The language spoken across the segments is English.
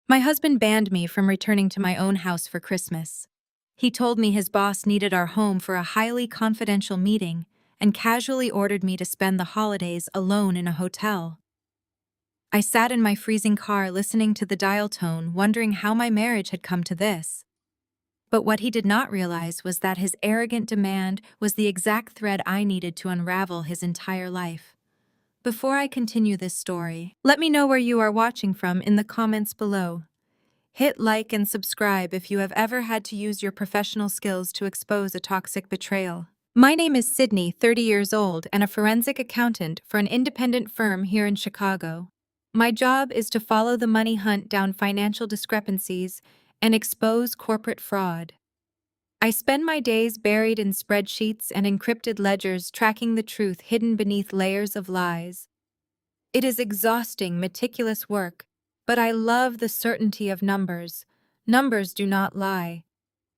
My husband banned me from returning to my own house for Christmas. He told me his boss needed our home for a highly confidential meeting and casually ordered me to spend the holidays alone in a hotel. I sat in my freezing car listening to the dial tone, wondering how my marriage had come to this. But what he did not realize was that his arrogant demand was the exact thread I needed to unravel his entire life. Before I continue this story, let me know where you are watching from in the comments below. Hit like and subscribe if you have ever had to use your professional skills to expose a toxic betrayal. My name is Sydney, 30 years old, and a forensic accountant for an independent firm here in Chicago. My job is to follow the money hunt down financial discrepancies and expose corporate fraud. I spend my days buried in spreadsheets and encrypted ledgers tracking the truth hidden beneath layers of lies. It is exhausting, meticulous work, but I love the certainty of numbers. Numbers do not lie.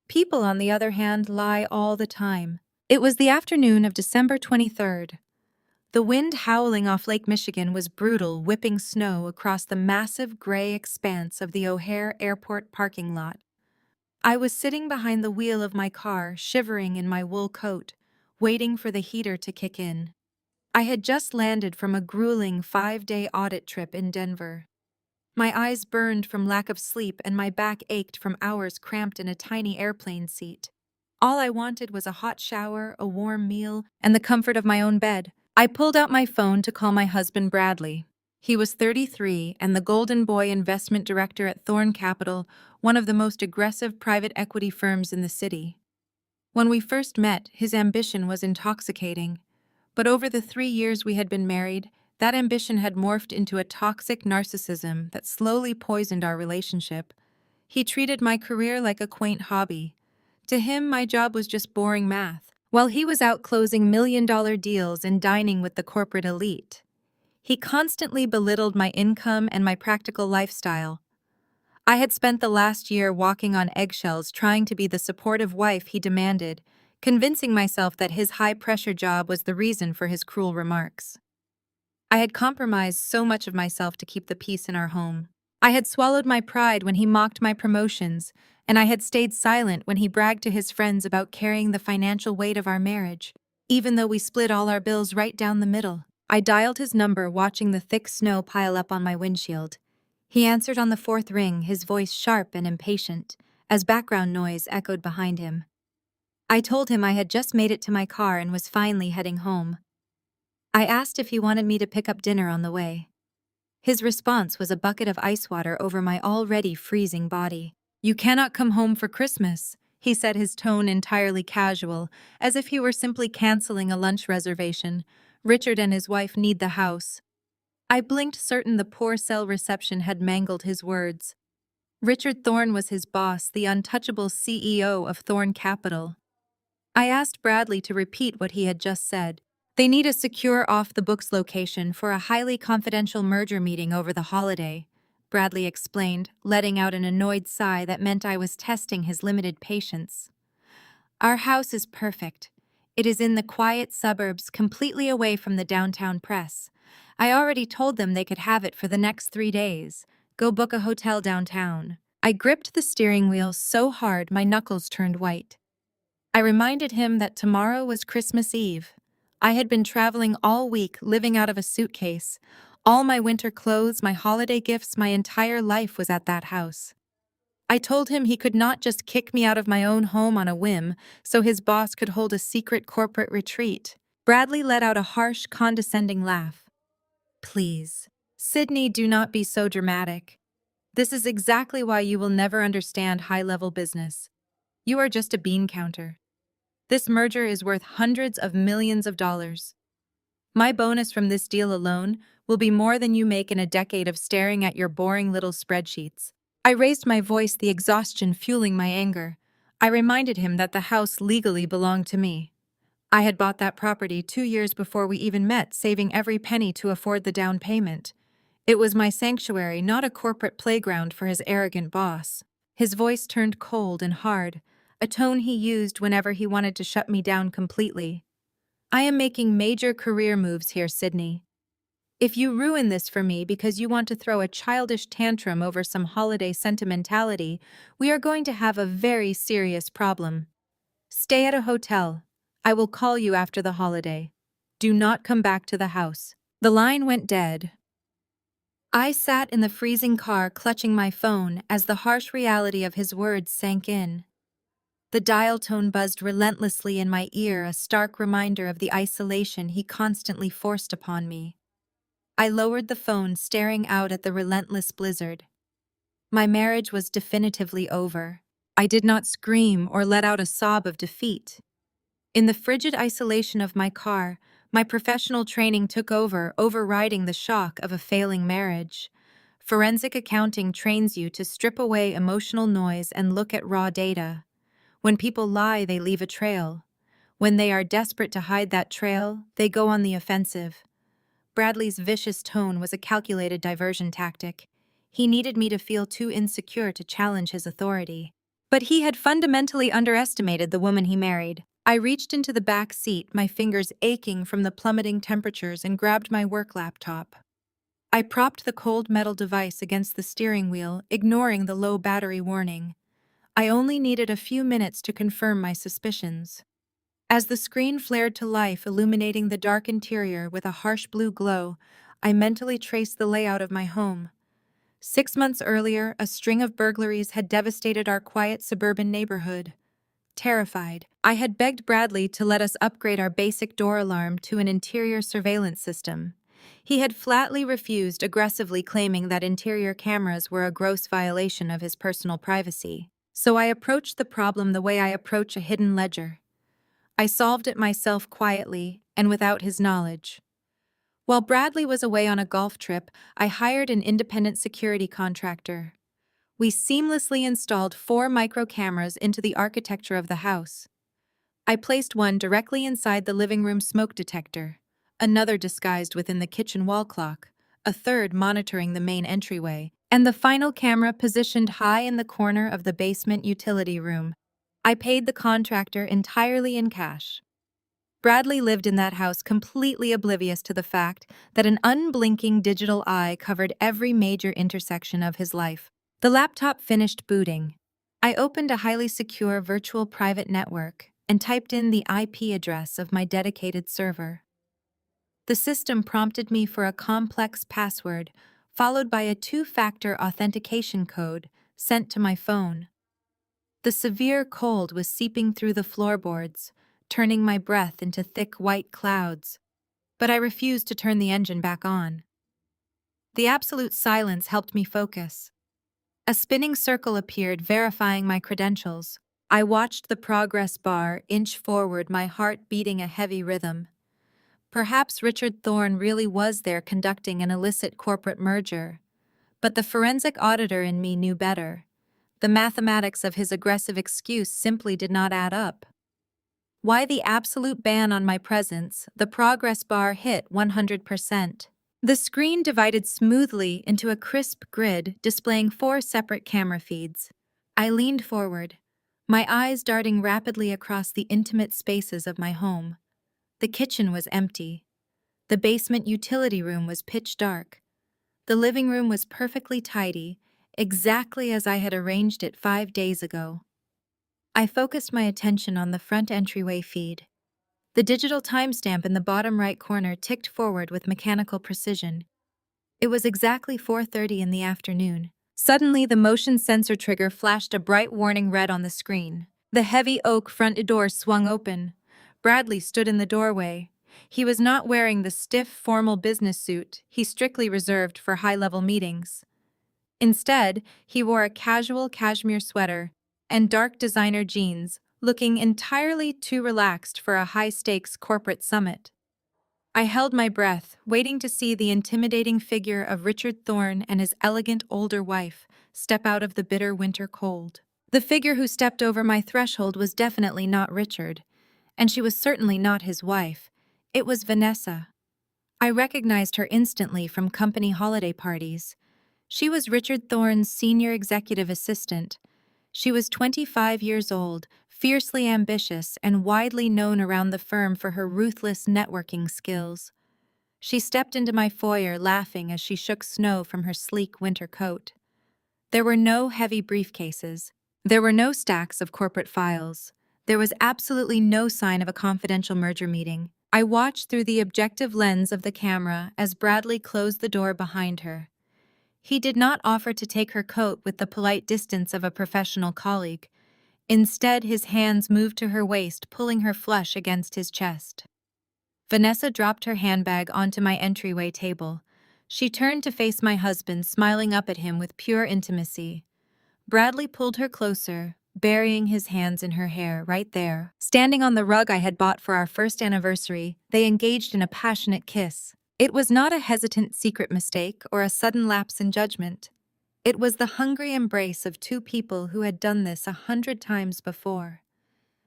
People, on the other hand, lie all the time. It was the afternoon of December 23rd. The wind howling off Lake Michigan was brutal, whipping snow across the massive gray expanse of the O'Hare Airport parking lot. I was sitting behind the wheel of my car, shivering in my wool coat, waiting for the heater to kick in. I had just landed from a grueling 5-day audit trip in Denver. My eyes burned from lack of sleep and my back ached from hours cramped in a tiny airplane seat. All I wanted was a hot shower, a warm meal, and the comfort of my own bed. I pulled out my phone to call my husband Bradley. He was 33 and the golden boy investment director at Thorn Capital, one of the most aggressive private equity firms in the city. When we first met, his ambition was intoxicating. But over the 3 years we had been married, that ambition had morphed into a toxic narcissism that slowly poisoned our relationship. He treated my career like a quaint hobby. To him, my job was just boring math, while he was out closing million-dollar deals and dining with the corporate elite. He constantly belittled my income and my practical lifestyle. I had spent the last year walking on eggshells trying to be the supportive wife he demanded, convincing myself that his high-pressure job was the reason for his cruel remarks. I had compromised so much of myself to keep the peace in our home. I had swallowed my pride when he mocked my promotions, and I had stayed silent when he bragged to his friends about carrying the financial weight of our marriage, even though we split all our bills right down the middle. I dialed his number, watching the thick snow pile up on my windshield. He answered on the fourth ring, his voice sharp and impatient, as background noise echoed behind him. I told him I had just made it to my car and was finally heading home. I asked if he wanted me to pick up dinner on the way. His response was a bucket of ice water over my already freezing body. "You cannot come home for Christmas," he said, his tone entirely casual, as if he were simply canceling a lunch reservation. "Richard and his wife need the house." I blinked, certain the poor cell reception had mangled his words. Richard Thorne was his boss, the untouchable CEO of Thorne Capital. I asked Bradley to repeat what he had just said. "They need a secure off-the-books location for a highly confidential merger meeting over the holiday," Bradley explained, letting out an annoyed sigh that meant I was testing his limited patience. "Our house is perfect. It is in the quiet suburbs, completely away from the downtown press. I already told them they could have it for the next 3 days. Go book a hotel downtown." I gripped the steering wheel so hard my knuckles turned white. I reminded him that tomorrow was Christmas Eve. I had been traveling all week, living out of a suitcase. All my winter clothes, my holiday gifts, my entire life was at that house. I told him he could not just kick me out of my own home on a whim so his boss could hold a secret corporate retreat. Bradley let out a harsh, condescending laugh. "Please, Sydney, do not be so dramatic. This is exactly why you will never understand high-level business. You are just a bean counter. This merger is worth hundreds of millions of dollars. My bonus from this deal alone will be more than you make in a decade of staring at your boring little spreadsheets." I raised my voice, the exhaustion fueling my anger. I reminded him that the house legally belonged to me. I had bought that property 2 years before we even met, saving every penny to afford the down payment. It was my sanctuary, not a corporate playground for his arrogant boss. His voice turned cold and hard, a tone he used whenever he wanted to shut me down completely. "I am making major career moves here, Sydney. If you ruin this for me because you want to throw a childish tantrum over some holiday sentimentality, we are going to have a very serious problem. Stay at a hotel. I will call you after the holiday. Do not come back to the house. The line went dead. I sat in the freezing car clutching my phone as the harsh reality of his words sank in. The dial tone buzzed relentlessly in my ear, a stark reminder of the isolation he constantly forced upon me. I lowered the phone, staring out at the relentless blizzard. My marriage was definitively over. I did not scream or let out a sob of defeat. In the frigid isolation of my car, my professional training took over, overriding the shock of a failing marriage. Forensic accounting trains you to strip away emotional noise and look at raw data. When people lie, they leave a trail. When they are desperate to hide that trail, they go on the offensive. Bradley's vicious tone was a calculated diversion tactic. He needed me to feel too insecure to challenge his authority. But he had fundamentally underestimated the woman he married. I reached into the back seat, my fingers aching from the plummeting temperatures, and grabbed my work laptop. I propped the cold metal device against the steering wheel, ignoring the low battery warning. I only needed a few minutes to confirm my suspicions. As the screen flared to life, illuminating the dark interior with a harsh blue glow, I mentally traced the layout of my home. 6 months earlier, a string of burglaries had devastated our quiet suburban neighborhood. Terrified, I had begged Bradley to let us upgrade our basic door alarm to an interior surveillance system. He had flatly refused, aggressively claiming that interior cameras were a gross violation of his personal privacy. So I approached the problem the way I approach a hidden ledger. I solved it myself quietly and without his knowledge. While Bradley was away on a golf trip, I hired an independent security contractor. We seamlessly installed 4 micro cameras into the architecture of the house. I placed one directly inside the living room smoke detector, another disguised within the kitchen wall clock, a third monitoring the main entryway, and the final camera positioned high in the corner of the basement utility room. I paid the contractor entirely in cash. Bradley lived in that house completely oblivious to the fact that an unblinking digital eye covered every major intersection of his life. The laptop finished booting. I opened a highly secure virtual private network and typed in the IP address of my dedicated server. The system prompted me for a complex password, followed by a 2-factor authentication code sent to my phone. The severe cold was seeping through the floorboards, turning my breath into thick white clouds, but I refused to turn the engine back on. The absolute silence helped me focus. A spinning circle appeared, verifying my credentials. I watched the progress bar inch forward, my heart beating a heavy rhythm. Perhaps Richard Thorne really was there conducting an illicit corporate merger. But the forensic auditor in me knew better. The mathematics of his aggressive excuse simply did not add up. Why the absolute ban on my presence? The progress bar hit 100%. The screen divided smoothly into a crisp grid displaying 4 separate camera feeds. I leaned forward, my eyes darting rapidly across the intimate spaces of my home. The kitchen was empty. The basement utility room was pitch dark. The living room was perfectly tidy, exactly as I had arranged it 5 days ago. I focused my attention on the front entryway feed. The digital timestamp in the bottom right corner ticked forward with mechanical precision. It was exactly 4:30 in the afternoon. Suddenly, the motion sensor trigger flashed a bright warning red on the screen. The heavy oak front door swung open. Bradley stood in the doorway. He was not wearing the stiff, formal business suit he strictly reserved for high-level meetings. Instead, he wore a casual cashmere sweater and dark designer jeans, looking entirely too relaxed for a high-stakes corporate summit. I held my breath, waiting to see the intimidating figure of Richard Thorne and his elegant older wife step out of the bitter winter cold. The figure who stepped over my threshold was definitely not Richard, and she was certainly not his wife. It was Vanessa. I recognized her instantly from company holiday parties. She was Richard Thorne's senior executive assistant. She was 25 years old, fiercely ambitious, and widely known around the firm for her ruthless networking skills. She stepped into my foyer laughing as she shook snow from her sleek winter coat. There were no heavy briefcases. There were no stacks of corporate files. There was absolutely no sign of a confidential merger meeting. I watched through the objective lens of the camera as Bradley closed the door behind her. He did not offer to take her coat with the polite distance of a professional colleague. Instead, his hands moved to her waist, pulling her flush against his chest. Vanessa dropped her handbag onto my entryway table. She turned to face my husband, smiling up at him with pure intimacy. Bradley pulled her closer, burying his hands in her hair right there. Standing on the rug I had bought for our first anniversary, they engaged in a passionate kiss. It was not a hesitant secret mistake or a sudden lapse in judgment. It was the hungry embrace of two people who had done this 100 times before.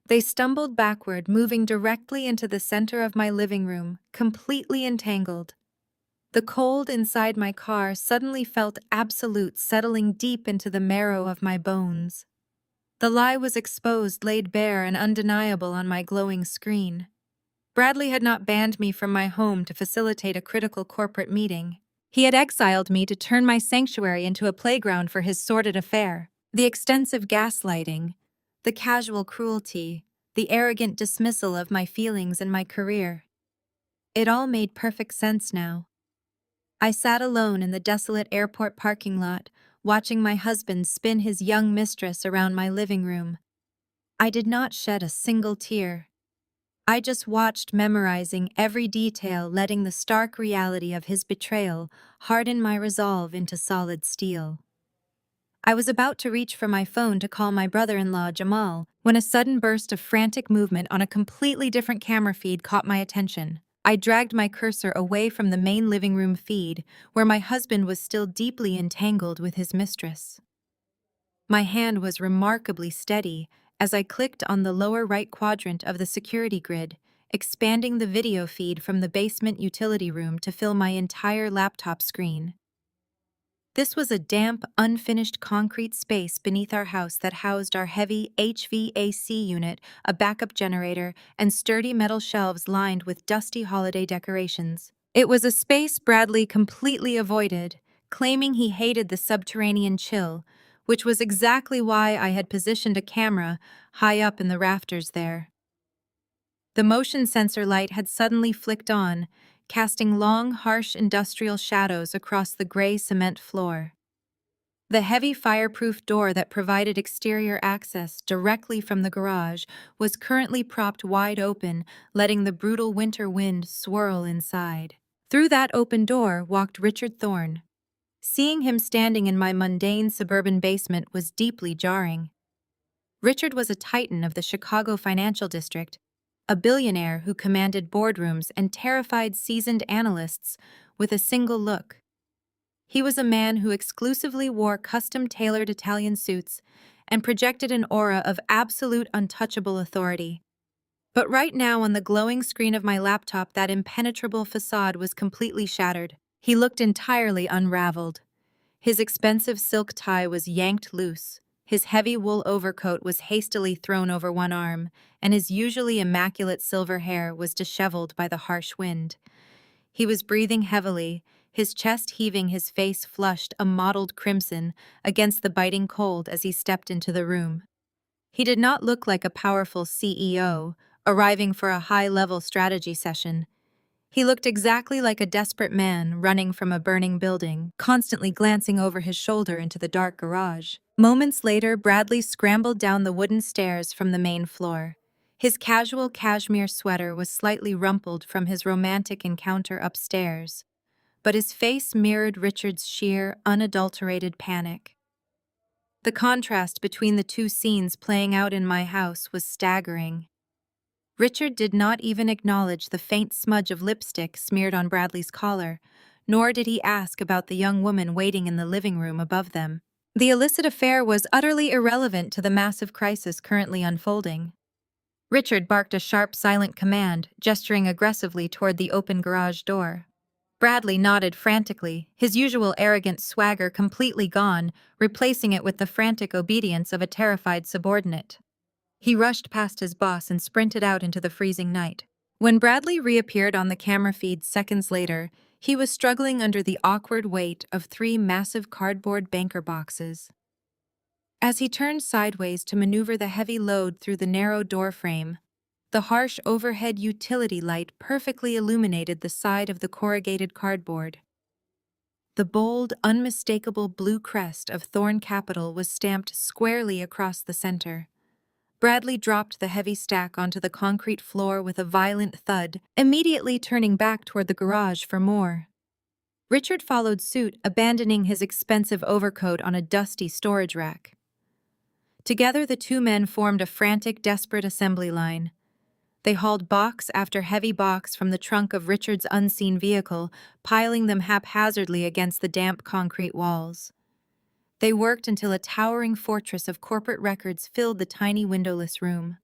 They stumbled backward, moving directly into the center of my living room, completely entangled. The cold inside my car suddenly felt absolute, settling deep into the marrow of my bones. The lie was exposed, laid bare, and undeniable on my glowing screen. Bradley had not banned me from my home to facilitate a critical corporate meeting. He had exiled me to turn my sanctuary into a playground for his sordid affair. The extensive gaslighting, the casual cruelty, the arrogant dismissal of my feelings and my career. It all made perfect sense now. I sat alone in the desolate airport parking lot, watching my husband spin his young mistress around my living room. I did not shed a single tear. I just watched, memorizing every detail, letting the stark reality of his betrayal harden my resolve into solid steel. I was about to reach for my phone to call my brother-in-law, Jamal, when a sudden burst of frantic movement on a completely different camera feed caught my attention. I dragged my cursor away from the main living room feed, where my husband was still deeply entangled with his mistress. My hand was remarkably steady as I clicked on the lower right quadrant of the security grid, expanding the video feed from the basement utility room to fill my entire laptop screen. This was a damp, unfinished concrete space beneath our house that housed our heavy HVAC unit, a backup generator, and sturdy metal shelves lined with dusty holiday decorations. It was a space Bradley completely avoided, claiming he hated the subterranean chill, which was exactly why I had positioned a camera high up in the rafters there. The motion sensor light had suddenly flicked on, casting long, harsh industrial shadows across the gray cement floor. The heavy fireproof door that provided exterior access directly from the garage was currently propped wide open, letting the brutal winter wind swirl inside. Through that open door walked Richard Thorne. Seeing him standing in my mundane suburban basement was deeply jarring. Richard was a titan of the Chicago financial district, a billionaire who commanded boardrooms and terrified seasoned analysts with a single look. He was a man who exclusively wore custom-tailored Italian suits and projected an aura of absolute untouchable authority. But right now on the glowing screen of my laptop, that impenetrable facade was completely shattered. He looked entirely unraveled. His expensive silk tie was yanked loose, his heavy wool overcoat was hastily thrown over one arm, and his usually immaculate silver hair was disheveled by the harsh wind. He was breathing heavily, his chest heaving, his face flushed a mottled crimson against the biting cold as he stepped into the room. He did not look like a powerful CEO arriving for a high-level strategy session. He looked exactly like a desperate man running from a burning building, constantly glancing over his shoulder into the dark garage. Moments later, Bradley scrambled down the wooden stairs from the main floor. His casual cashmere sweater was slightly rumpled from his romantic encounter upstairs, but his face mirrored Richard's sheer, unadulterated panic. The contrast between the two scenes playing out in my house was staggering. Richard did not even acknowledge the faint smudge of lipstick smeared on Bradley's collar, nor did he ask about the young woman waiting in the living room above them. The illicit affair was utterly irrelevant to the massive crisis currently unfolding. Richard barked a sharp, silent command, gesturing aggressively toward the open garage door. Bradley nodded frantically, his usual arrogant swagger completely gone, replacing it with the frantic obedience of a terrified subordinate. He rushed past his boss and sprinted out into the freezing night. When Bradley reappeared on the camera feed seconds later, he was struggling under the awkward weight of 3 massive cardboard banker boxes. As he turned sideways to maneuver the heavy load through the narrow doorframe, the harsh overhead utility light perfectly illuminated the side of the corrugated cardboard. The bold, unmistakable blue crest of Thorn Capital was stamped squarely across the center. Bradley dropped the heavy stack onto the concrete floor with a violent thud, immediately turning back toward the garage for more. Richard followed suit, abandoning his expensive overcoat on a dusty storage rack. Together, the two men formed a frantic, desperate assembly line. They hauled box after heavy box from the trunk of Richard's unseen vehicle, piling them haphazardly against the damp concrete walls. They worked until a towering fortress of corporate records filled the tiny windowless room.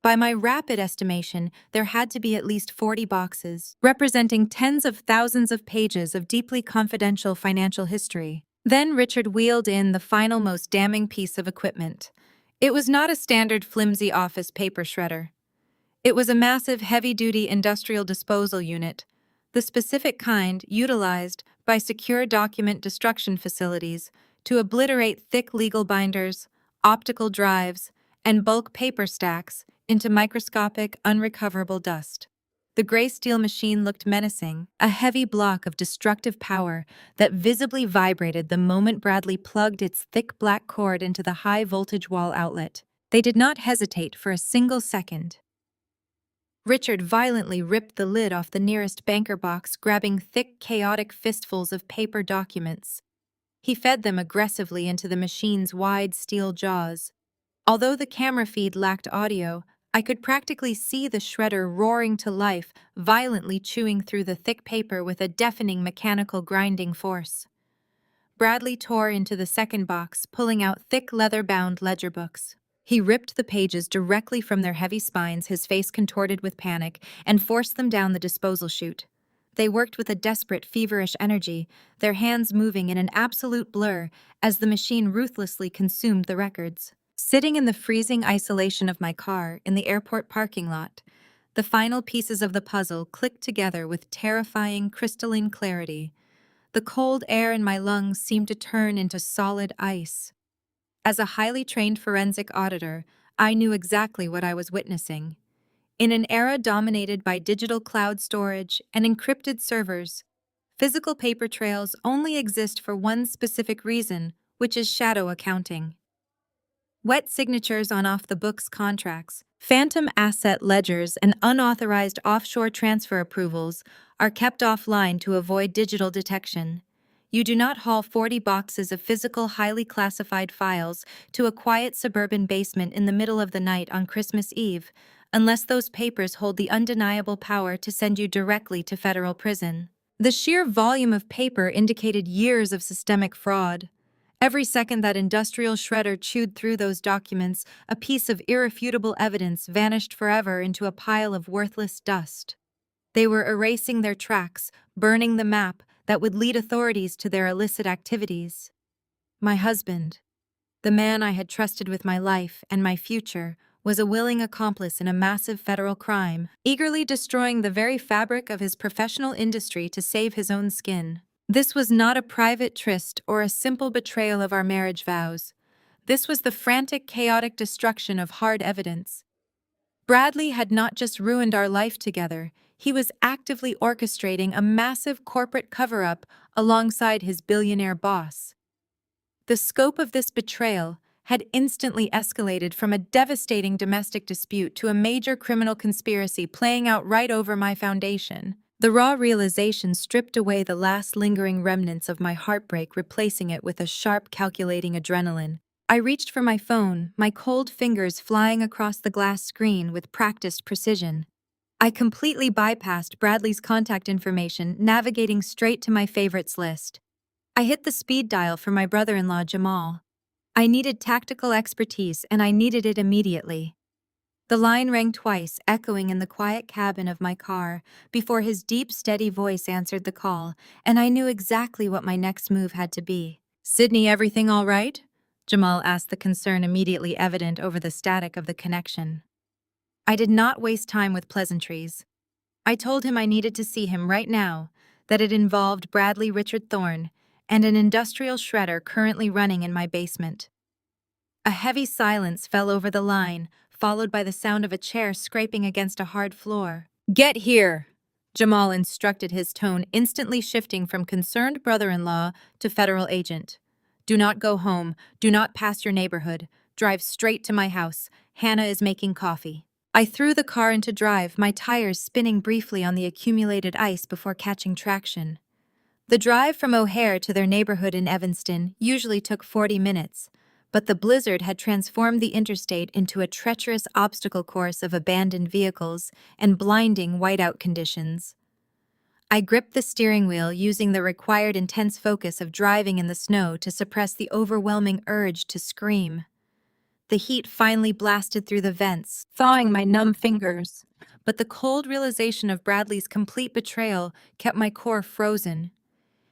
By my rapid estimation, there had to be at least 40 boxes, representing tens of thousands of pages of deeply confidential financial history. Then Richard wheeled in the final, most damning piece of equipment. It was not a standard flimsy office paper shredder. It was a massive, heavy-duty industrial disposal unit, the specific kind utilized by secure document destruction facilities to obliterate thick legal binders, optical drives, and bulk paper stacks into microscopic, unrecoverable dust. The gray steel machine looked menacing, a heavy block of destructive power that visibly vibrated the moment Bradley plugged its thick black cord into the high-voltage wall outlet. They did not hesitate for a single second. Richard violently ripped the lid off the nearest banker box, grabbing thick, chaotic fistfuls of paper documents. He fed them aggressively into the machine's wide steel jaws. Although the camera feed lacked audio, I could practically see the shredder roaring to life, violently chewing through the thick paper with a deafening mechanical grinding force. Bradley tore into the second box, pulling out thick leather-bound ledger books. He ripped the pages directly from their heavy spines, his face contorted with panic, and forced them down the disposal chute. They worked with a desperate, feverish energy, their hands moving in an absolute blur as the machine ruthlessly consumed the records. Sitting in the freezing isolation of my car in the airport parking lot, the final pieces of the puzzle clicked together with terrifying, crystalline clarity. The cold air in my lungs seemed to turn into solid ice. As a highly trained forensic auditor, I knew exactly what I was witnessing. In an era dominated by digital cloud storage and encrypted servers, physical paper trails only exist for one specific reason, which is shadow accounting. Wet signatures on off-the-books contracts, phantom asset ledgers, and unauthorized offshore transfer approvals are kept offline to avoid digital detection. You do not haul 40 boxes of physical, highly classified files to a quiet suburban basement in the middle of the night on Christmas Eve, unless those papers hold the undeniable power to send you directly to federal prison. The sheer volume of paper indicated years of systemic fraud. Every second that industrial shredder chewed through those documents, a piece of irrefutable evidence vanished forever into a pile of worthless dust. They were erasing their tracks, burning the map that would lead authorities to their illicit activities. My husband, the man I had trusted with my life and my future, was a willing accomplice in a massive federal crime, eagerly destroying the very fabric of his professional industry to save his own skin. This was not a private tryst or a simple betrayal of our marriage vows. This was the frantic, chaotic destruction of hard evidence. Bradley had not just ruined our life together, he was actively orchestrating a massive corporate cover-up alongside his billionaire boss. The scope of this betrayal had instantly escalated from a devastating domestic dispute to a major criminal conspiracy playing out right over my foundation. The raw realization stripped away the last lingering remnants of my heartbreak, replacing it with a sharp, calculating adrenaline. I reached for my phone, my cold fingers flying across the glass screen with practiced precision. I completely bypassed Bradley's contact information, navigating straight to my favorites list. I hit the speed dial for my brother-in-law, Jamal. I needed tactical expertise, and I needed it immediately. The line rang twice, echoing in the quiet cabin of my car, before his deep, steady voice answered the call, and I knew exactly what my next move had to be. "Sydney, everything all right?" Jamal asked, the concern immediately evident over the static of the connection. I did not waste time with pleasantries. I told him I needed to see him right now, that it involved Bradley Richard Thorne and an industrial shredder currently running in my basement. A heavy silence fell over the line, followed by the sound of a chair scraping against a hard floor. "Get here!" Jamal instructed, his tone instantly shifting from concerned brother-in-law to federal agent. "Do not go home. Do not pass your neighborhood. Drive straight to my house. Hannah is making coffee." I threw the car into drive, my tires spinning briefly on the accumulated ice before catching traction. The drive from O'Hare to their neighborhood in Evanston usually took 40 minutes, but the blizzard had transformed the interstate into a treacherous obstacle course of abandoned vehicles and blinding whiteout conditions. I gripped the steering wheel, using the required intense focus of driving in the snow to suppress the overwhelming urge to scream. The heat finally blasted through the vents, thawing my numb fingers, but the cold realization of Bradley's complete betrayal kept my core frozen.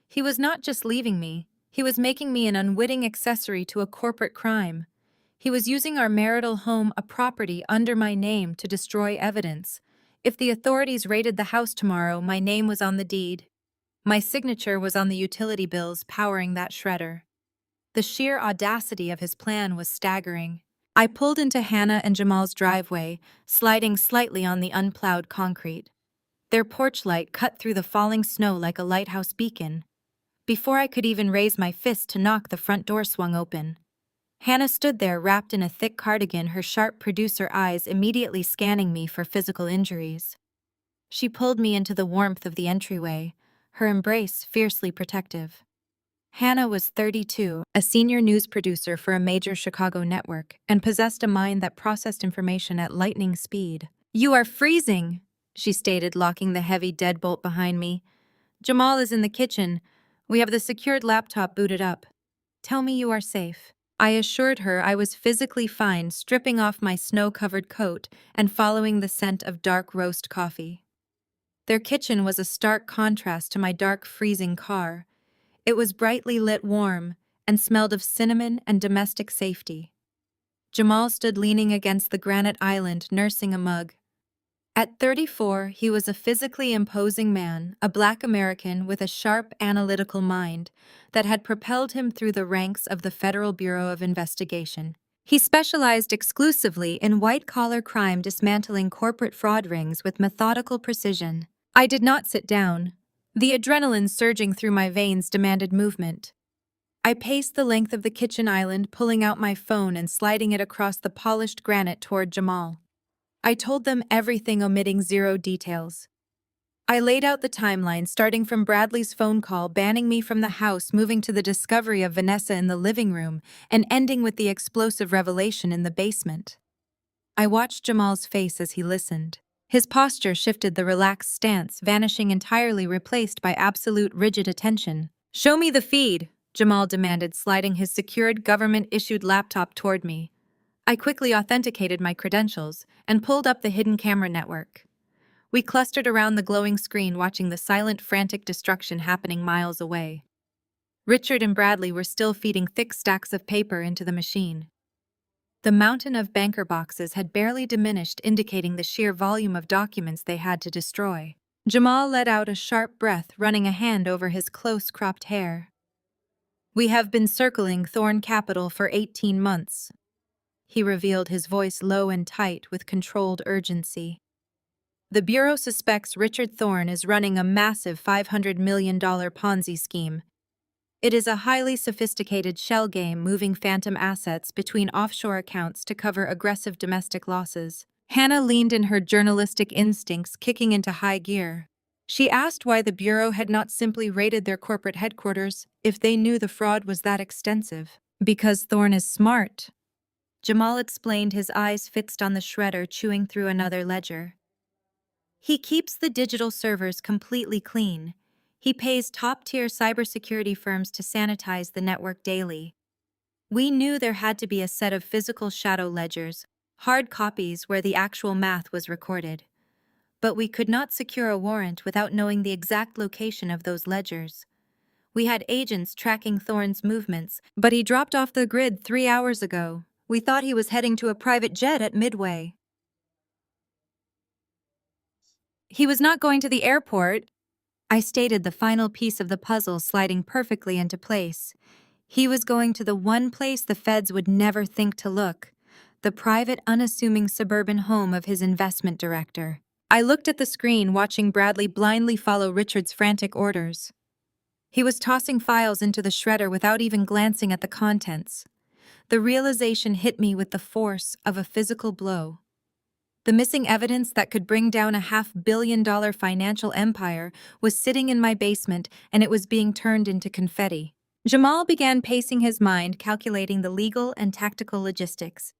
He was not just leaving me, he was making me an unwitting accessory to a corporate crime. He was using our marital home, a property under my name, to destroy evidence. If the authorities raided the house tomorrow, my name was on the deed. My signature was on the utility bills powering that shredder. The sheer audacity of his plan was staggering. I pulled into Hannah and Jamal's driveway, sliding slightly on the unplowed concrete. Their porch light cut through the falling snow like a lighthouse beacon. Before I could even raise my fist to knock, the front door swung open. Hannah stood there, wrapped in a thick cardigan, her sharp producer eyes immediately scanning me for physical injuries. She pulled me into the warmth of the entryway, her embrace fiercely protective. Hannah was 32, a senior news producer for a major Chicago network, and possessed a mind that processed information at lightning speed. "You are freezing," she stated, locking the heavy deadbolt behind me. "Jamal is in the kitchen. We have the secured laptop booted up. Tell me you are safe." I assured her I was physically fine, stripping off my snow-covered coat and following the scent of dark roast coffee. Their kitchen was a stark contrast to my dark, freezing car. It was brightly lit, warm, and smelled of cinnamon and domestic safety. Jamal stood leaning against the granite island, nursing a mug. At 34, he was a physically imposing man, a Black American with a sharp, analytical mind that had propelled him through the ranks of the Federal Bureau of Investigation. He specialized exclusively in white-collar crime, dismantling corporate fraud rings with methodical precision. I did not sit down. The adrenaline surging through my veins demanded movement. I paced the length of the kitchen island, pulling out my phone and sliding it across the polished granite toward Jamal. I told them everything, omitting zero details. I laid out the timeline, starting from Bradley's phone call banning me from the house, moving to the discovery of Vanessa in the living room, and ending with the explosive revelation in the basement. I watched Jamal's face as he listened. His posture shifted, the relaxed stance vanishing entirely, replaced by absolute rigid attention. "Show me the feed," Jamal demanded, sliding his secured government-issued laptop toward me. I quickly authenticated my credentials and pulled up the hidden camera network. We clustered around the glowing screen, watching the silent, frantic destruction happening miles away. Richard and Bradley were still feeding thick stacks of paper into the machine. The mountain of banker boxes had barely diminished, indicating the sheer volume of documents they had to destroy. Jamal let out a sharp breath, running a hand over his close-cropped hair. "We have been circling Thorne Capital for 18 months. He revealed, his voice low and tight with controlled urgency. "The Bureau suspects Richard Thorne is running a massive $500 million Ponzi scheme. It is a highly sophisticated shell game, moving phantom assets between offshore accounts to cover aggressive domestic losses." Hannah leaned in, her journalistic instincts kicking into high gear. She asked why the Bureau had not simply raided their corporate headquarters if they knew the fraud was that extensive. "Because Thorne is smart," Jamal explained, his eyes fixed on the shredder chewing through another ledger. "He keeps the digital servers completely clean. He pays top-tier cybersecurity firms to sanitize the network daily. We knew there had to be a set of physical shadow ledgers, hard copies where the actual math was recorded. But we could not secure a warrant without knowing the exact location of those ledgers. We had agents tracking Thorne's movements, but he dropped off the grid 3 hours ago. We thought he was heading to a private jet at Midway." He was not going to the airport. I stated the final piece of the puzzle sliding perfectly into place. He was going to the one place the feds would never think to look, the private, unassuming suburban home of his investment director. I looked at the screen, watching Bradley blindly follow Richard's frantic orders. He was tossing files into the shredder without even glancing at the contents. The realization hit me with the force of a physical blow. The missing evidence that could bring down a $500 million financial empire was sitting in my basement, and it was being turned into confetti. Jamal began pacing his mind, calculating the legal and tactical logistics.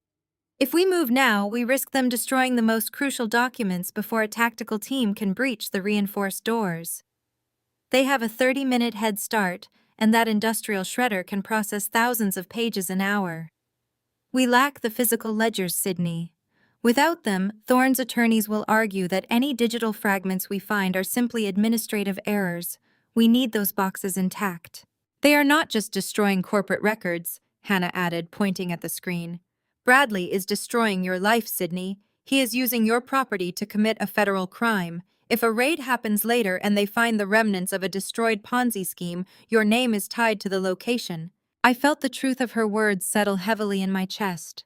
If we move now, we risk them destroying the most crucial documents before a tactical team can breach the reinforced doors. They have a 30-minute head start, and that industrial shredder can process thousands of pages an hour. We lack the physical ledgers, Sydney. Without them, Thorne's attorneys will argue that any digital fragments we find are simply administrative errors. We need those boxes intact. They are not just destroying corporate records, Hannah added, pointing at the screen. Bradley is destroying your life, Sydney. He is using your property to commit a federal crime. If a raid happens later and they find the remnants of a destroyed Ponzi scheme, your name is tied to the location. I felt the truth of her words settle heavily in my chest.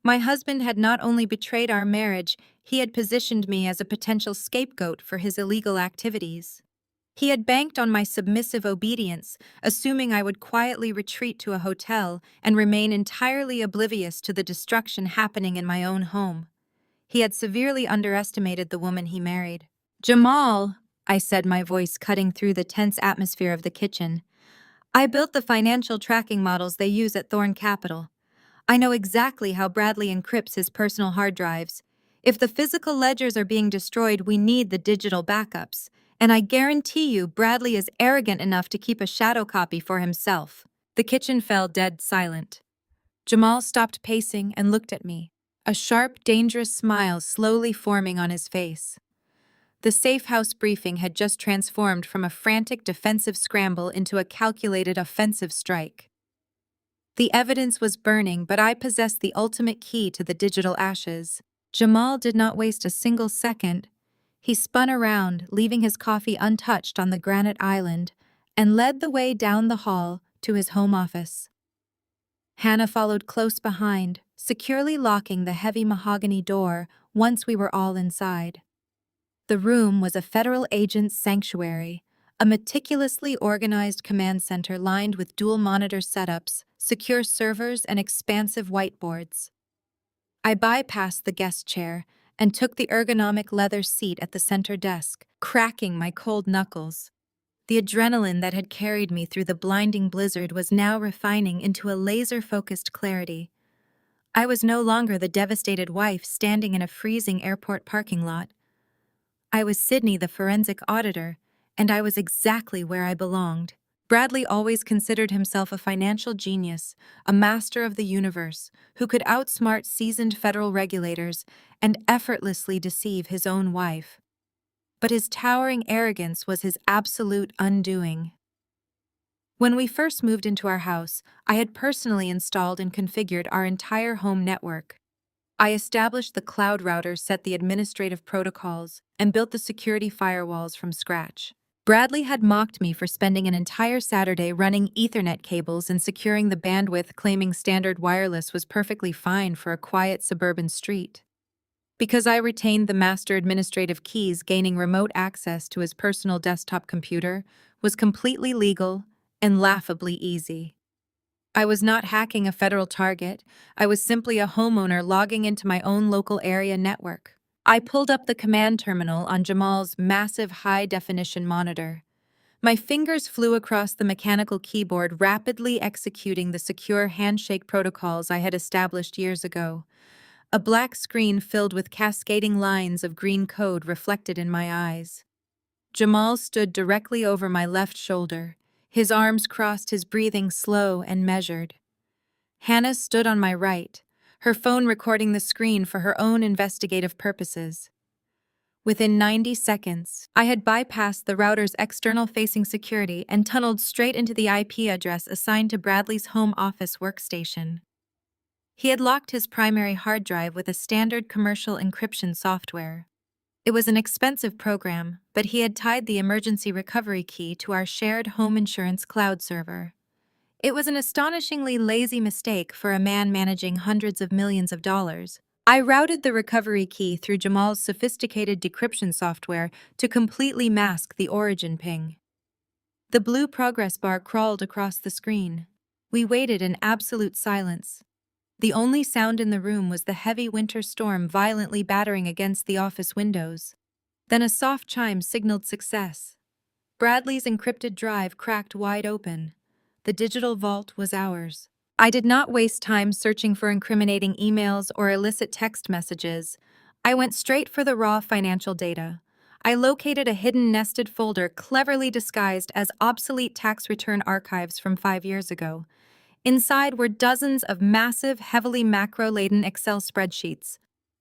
My husband had not only betrayed our marriage, he had positioned me as a potential scapegoat for his illegal activities. He had banked on my submissive obedience, assuming I would quietly retreat to a hotel and remain entirely oblivious to the destruction happening in my own home. He had severely underestimated the woman he married. Jamal, I said, my voice cutting through the tense atmosphere of the kitchen. I built the financial tracking models they use at Thorne Capital. I know exactly how Bradley encrypts his personal hard drives. If the physical ledgers are being destroyed, we need the digital backups. And I guarantee you Bradley is arrogant enough to keep a shadow copy for himself. The kitchen fell dead silent. Jamal stopped pacing and looked at me, a sharp, dangerous smile slowly forming on his face. The safe house briefing had just transformed from a frantic defensive scramble into a calculated offensive strike. The evidence was burning, but I possessed the ultimate key to the digital ashes. Jamal did not waste a single second. He spun around, leaving his coffee untouched on the granite island, and led the way down the hall to his home office. Hannah followed close behind, securely locking the heavy mahogany door once we were all inside. The room was a federal agent's sanctuary, a meticulously organized command center lined with dual monitor setups, secure servers, and expansive whiteboards. I bypassed the guest chair and took the ergonomic leather seat at the center desk, cracking my cold knuckles. The adrenaline that had carried me through the blinding blizzard was now refining into a laser-focused clarity. I was no longer the devastated wife standing in a freezing airport parking lot. I was Sydney, the forensic auditor, and I was exactly where I belonged. Bradley always considered himself a financial genius, a master of the universe, who could outsmart seasoned federal regulators and effortlessly deceive his own wife. But his towering arrogance was his absolute undoing. When we first moved into our house, I had personally installed and configured our entire home network. I established the cloud router, set the administrative protocols, and built the security firewalls from scratch. Bradley had mocked me for spending an entire Saturday running Ethernet cables and securing the bandwidth, claiming standard wireless was perfectly fine for a quiet suburban street. Because I retained the master administrative keys, gaining remote access to his personal desktop computer was completely legal and laughably easy. I was not hacking a federal target. I was simply a homeowner logging into my own local area network. I pulled up the command terminal on Jamal's massive high-definition monitor. My fingers flew across the mechanical keyboard, rapidly executing the secure handshake protocols I had established years ago. A black screen filled with cascading lines of green code reflected in my eyes. Jamal stood directly over my left shoulder, his arms crossed, his breathing slow and measured. Hannah stood on my right, her phone recording the screen for her own investigative purposes. Within 90 seconds, I had bypassed the router's external-facing security and tunneled straight into the IP address assigned to Bradley's home office workstation. He had locked his primary hard drive with a standard commercial encryption software. It was an expensive program, but he had tied the emergency recovery key to our shared home insurance cloud server. It was an astonishingly lazy mistake for a man managing hundreds of millions of dollars. I routed the recovery key through Jamal's sophisticated decryption software to completely mask the origin ping. The blue progress bar crawled across the screen. We waited in absolute silence. The only sound in the room was the heavy winter storm violently battering against the office windows. Then a soft chime signaled success. Bradley's encrypted drive cracked wide open. The digital vault was ours. I did not waste time searching for incriminating emails or illicit text messages. I went straight for the raw financial data. I located a hidden nested folder cleverly disguised as obsolete tax return archives from 5 years ago. Inside were dozens of massive, heavily macro-laden Excel spreadsheets.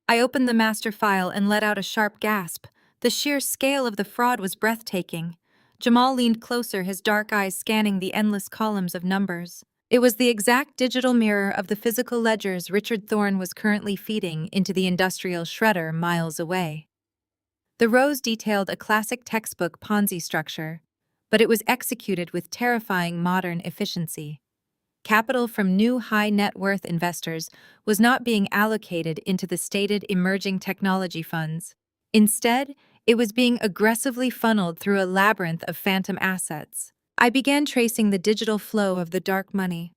I opened the master file and let out a sharp gasp. The sheer scale of the fraud was breathtaking. Jamal leaned closer, his dark eyes scanning the endless columns of numbers. It was the exact digital mirror of the physical ledgers Richard Thorne was currently feeding into the industrial shredder miles away. The rows detailed a classic textbook Ponzi structure, but it was executed with terrifying modern efficiency. Capital from new high-net-worth investors was not being allocated into the stated emerging technology funds. Instead, it was being aggressively funneled through a labyrinth of phantom assets. I began tracing the digital flow of the dark money.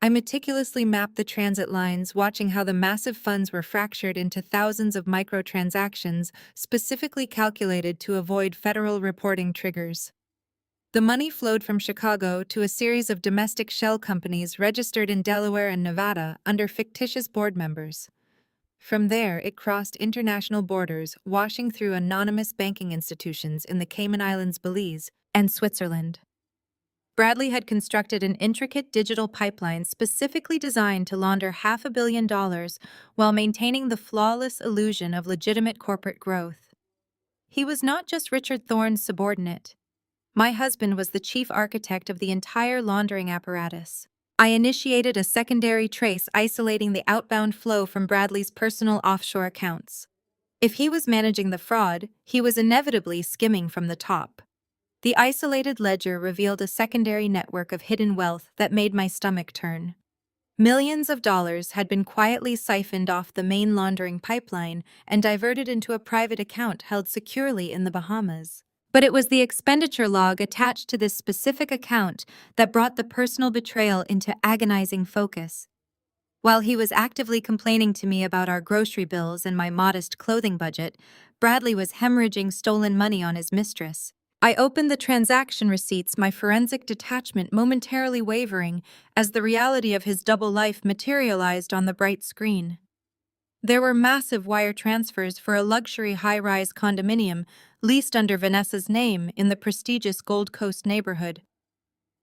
I meticulously mapped the transit lines, watching how the massive funds were fractured into thousands of microtransactions specifically calculated to avoid federal reporting triggers. The money flowed from Chicago to a series of domestic shell companies registered in Delaware and Nevada under fictitious board members. From there, it crossed international borders, washing through anonymous banking institutions in the Cayman Islands, Belize, and Switzerland. Bradley had constructed an intricate digital pipeline specifically designed to launder $500 million while maintaining the flawless illusion of legitimate corporate growth. He was not just Richard Thorne's subordinate. My husband was the chief architect of the entire laundering apparatus. I initiated a secondary trace isolating the outbound flow from Bradley's personal offshore accounts. If he was managing the fraud, he was inevitably skimming from the top. The isolated ledger revealed a secondary network of hidden wealth that made my stomach turn. Millions of dollars had been quietly siphoned off the main laundering pipeline and diverted into a private account held securely in the Bahamas. But it was the expenditure log attached to this specific account that brought the personal betrayal into agonizing focus. While he was actively complaining to me about our grocery bills and my modest clothing budget, Bradley was hemorrhaging stolen money on his mistress. I opened the transaction receipts, my forensic detachment momentarily wavering as the reality of his double life materialized on the bright screen. There were massive wire transfers for a luxury high-rise condominium leased under Vanessa's name in the prestigious Gold Coast neighborhood.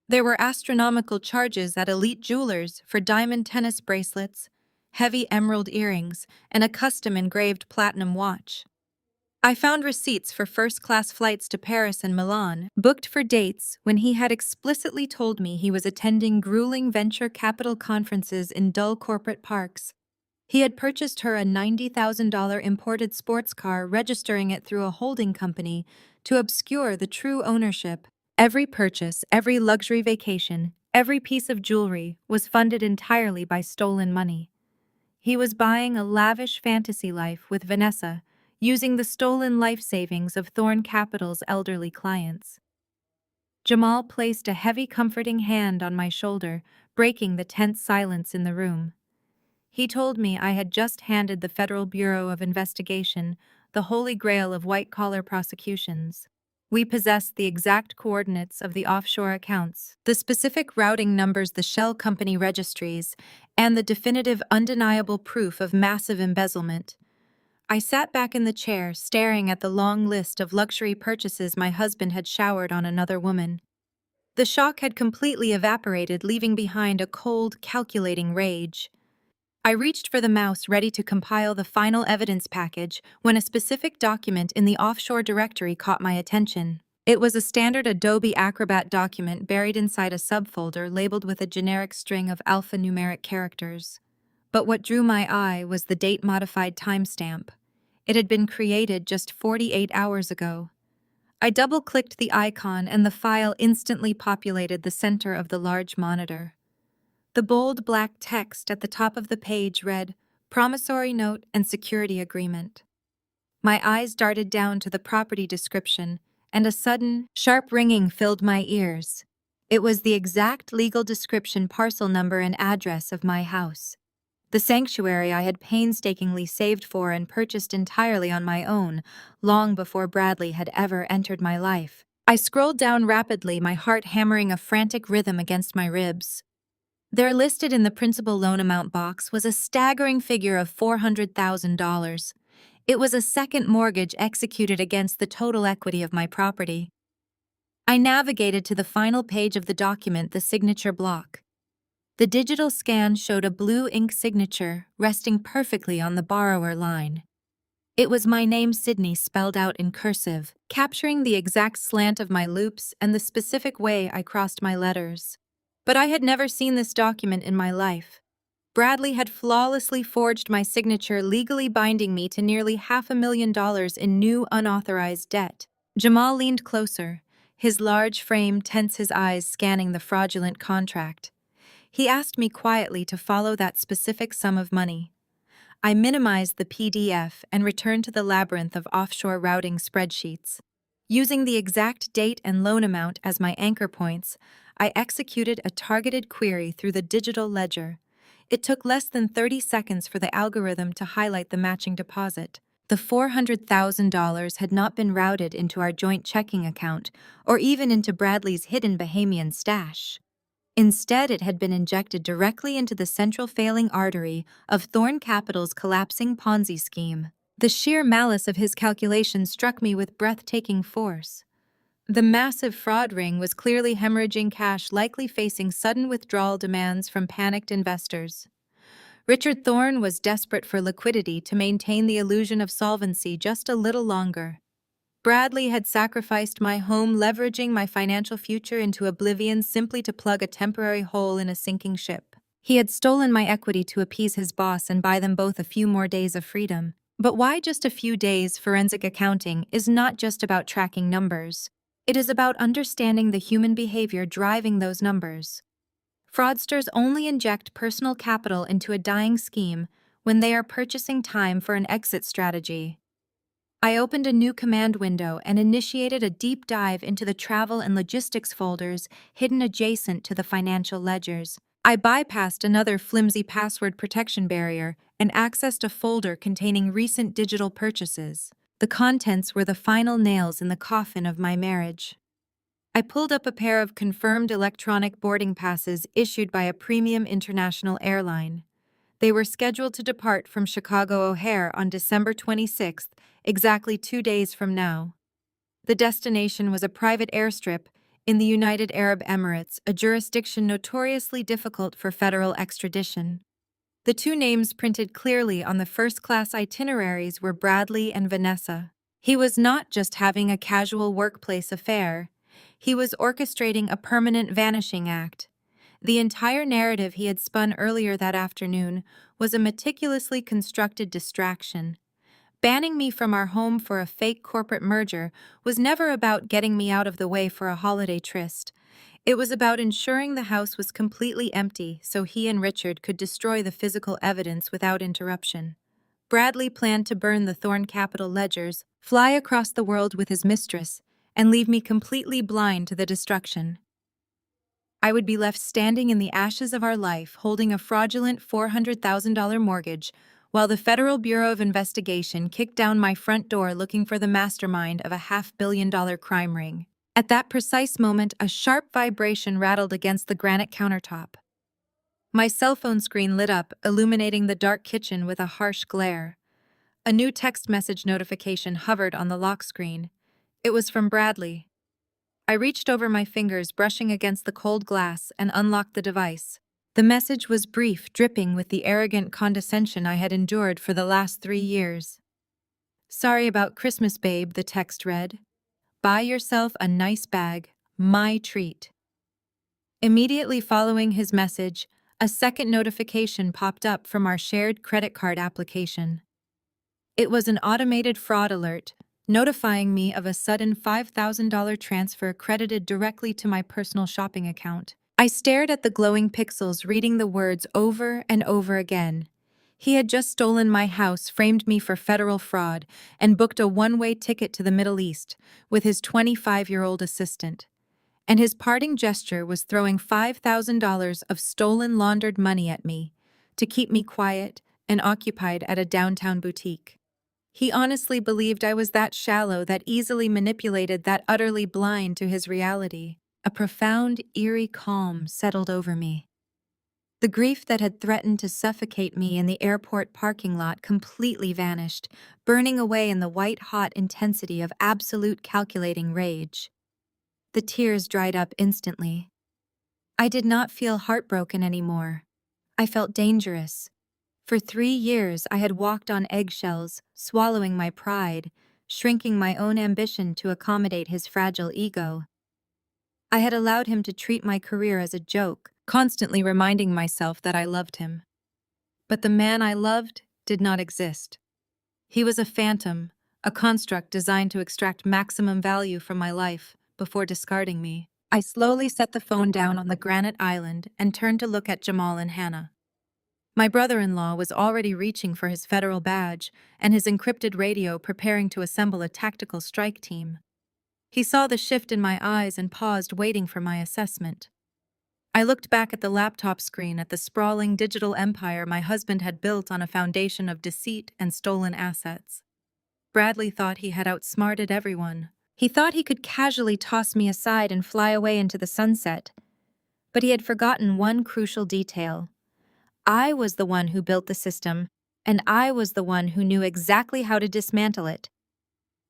There were astronomical charges at elite jewelers for diamond tennis bracelets, heavy emerald earrings, and a custom-engraved platinum watch. I found receipts for first-class flights to Paris and Milan, booked for dates when he had explicitly told me he was attending grueling venture capital conferences in dull corporate parks. He had purchased her a $90,000 imported sports car, registering it through a holding company to obscure the true ownership. Every purchase, every luxury vacation, every piece of jewelry was funded entirely by stolen money. He was buying a lavish fantasy life with Vanessa, using the stolen life savings of Thorne Capital's elderly clients. Jamal placed a heavy, comforting hand on my shoulder, breaking the tense silence in the room. He told me I had just handed the Federal Bureau of Investigation the holy grail of white-collar prosecutions. We possessed the exact coordinates of the offshore accounts, the specific routing numbers, the shell company registries, and the definitive, undeniable proof of massive embezzlement. I sat back in the chair, staring at the long list of luxury purchases my husband had showered on another woman. The shock had completely evaporated, leaving behind a cold, calculating rage. I reached for the mouse, ready to compile the final evidence package, when a specific document in the offshore directory caught my attention. It was a standard Adobe Acrobat document buried inside a subfolder labeled with a generic string of alphanumeric characters. But what drew my eye was the date-modified timestamp. It had been created just 48 hours ago. I double-clicked the icon and the file instantly populated the center of the large monitor. The bold black text at the top of the page read, "Promissory Note and Security Agreement." My eyes darted down to the property description, and a sudden, sharp ringing filled my ears. It was the exact legal description, parcel number, and address of my house. The sanctuary I had painstakingly saved for and purchased entirely on my own, long before Bradley had ever entered my life. I scrolled down rapidly, my heart hammering a frantic rhythm against my ribs. There, listed in the principal loan amount box, was a staggering figure of $400,000. It was a second mortgage executed against the total equity of my property. I navigated to the final page of the document, the signature block. The digital scan showed a blue ink signature resting perfectly on the borrower line. It was my name, Sydney, spelled out in cursive, capturing the exact slant of my loops and the specific way I crossed my letters. But I had never seen this document in my life. Bradley had flawlessly forged my signature, legally binding me to nearly $500,000 in new unauthorized debt. Jamal leaned closer, his large frame tense, his eyes scanning the fraudulent contract. He asked me quietly to follow that specific sum of money. I minimized the PDF and returned to the labyrinth of offshore routing spreadsheets. Using the exact date and loan amount as my anchor points, I executed a targeted query through the digital ledger. It took less than 30 seconds for the algorithm to highlight the matching deposit. The $400,000 had not been routed into our joint checking account or even into Bradley's hidden Bahamian stash. Instead, it had been injected directly into the central failing artery of Thorn Capital's collapsing Ponzi scheme. The sheer malice of his calculations struck me with breathtaking force. The massive fraud ring was clearly hemorrhaging cash, likely facing sudden withdrawal demands from panicked investors. Richard Thorn was desperate for liquidity to maintain the illusion of solvency just a little longer. Bradley had sacrificed my home, leveraging my financial future into oblivion simply to plug a temporary hole in a sinking ship. He had stolen my equity to appease his boss and buy them both a few more days of freedom. But why just a few days? Forensic accounting is not just about tracking numbers. It is about understanding the human behavior driving those numbers. Fraudsters only inject personal capital into a dying scheme when they are purchasing time for an exit strategy. I opened a new command window and initiated a deep dive into the travel and logistics folders hidden adjacent to the financial ledgers. I bypassed another flimsy password protection barrier and accessed a folder containing recent digital purchases. The contents were the final nails in the coffin of my marriage. I pulled up a pair of confirmed electronic boarding passes issued by a premium international airline. They were scheduled to depart from Chicago O'Hare on December 26th, exactly 2 days from now. The destination was a private airstrip in the United Arab Emirates, a jurisdiction notoriously difficult for federal extradition. The two names printed clearly on the first-class itineraries were Bradley and Vanessa. He was not just having a casual workplace affair. He was orchestrating a permanent vanishing act. The entire narrative he had spun earlier that afternoon was a meticulously constructed distraction. Banning me from our home for a fake corporate merger was never about getting me out of the way for a holiday tryst. It was about ensuring the house was completely empty so he and Richard could destroy the physical evidence without interruption. Bradley planned to burn the Thorn Capital ledgers, fly across the world with his mistress, and leave me completely blind to the destruction. I would be left standing in the ashes of our life, holding a fraudulent $400,000 mortgage, while the Federal Bureau of Investigation kicked down my front door looking for the mastermind of a $500 million crime ring. At that precise moment, a sharp vibration rattled against the granite countertop. My cell phone screen lit up, illuminating the dark kitchen with a harsh glare. A new text message notification hovered on the lock screen. It was from Bradley. I reached over my fingers, brushing against the cold glass, and unlocked the device. The message was brief, dripping with the arrogant condescension I had endured for the last 3 years. "Sorry about Christmas, babe," the text read. "Buy yourself a nice bag. My treat." Immediately following his message, a second notification popped up from our shared credit card application. It was an automated fraud alert, notifying me of a sudden $5,000 transfer credited directly to my personal shopping account. I stared at the glowing pixels, reading the words over and over again. He had just stolen my house, framed me for federal fraud, and booked a one-way ticket to the Middle East with his 25-year-old assistant. And his parting gesture was throwing $5,000 of stolen laundered money at me to keep me quiet and occupied at a downtown boutique. He honestly believed I was that shallow, that easily manipulated, that utterly blind to his reality. A profound, eerie calm settled over me. The grief that had threatened to suffocate me in the airport parking lot completely vanished, burning away in the white-hot intensity of absolute calculating rage. The tears dried up instantly. I did not feel heartbroken anymore. I felt dangerous. For 3 years, I had walked on eggshells, swallowing my pride, shrinking my own ambition to accommodate his fragile ego. I had allowed him to treat my career as a joke, constantly reminding myself that I loved him. But the man I loved did not exist. He was a phantom, a construct designed to extract maximum value from my life before discarding me. I slowly set the phone down on the granite island and turned to look at Jamal and Hannah. My brother-in-law was already reaching for his federal badge and his encrypted radio, preparing to assemble a tactical strike team. He saw the shift in my eyes and paused, waiting for my assessment. I looked back at the laptop screen, at the sprawling digital empire my husband had built on a foundation of deceit and stolen assets. Bradley thought he had outsmarted everyone. He thought he could casually toss me aside and fly away into the sunset. But he had forgotten one crucial detail. I was the one who built the system, and I was the one who knew exactly how to dismantle it.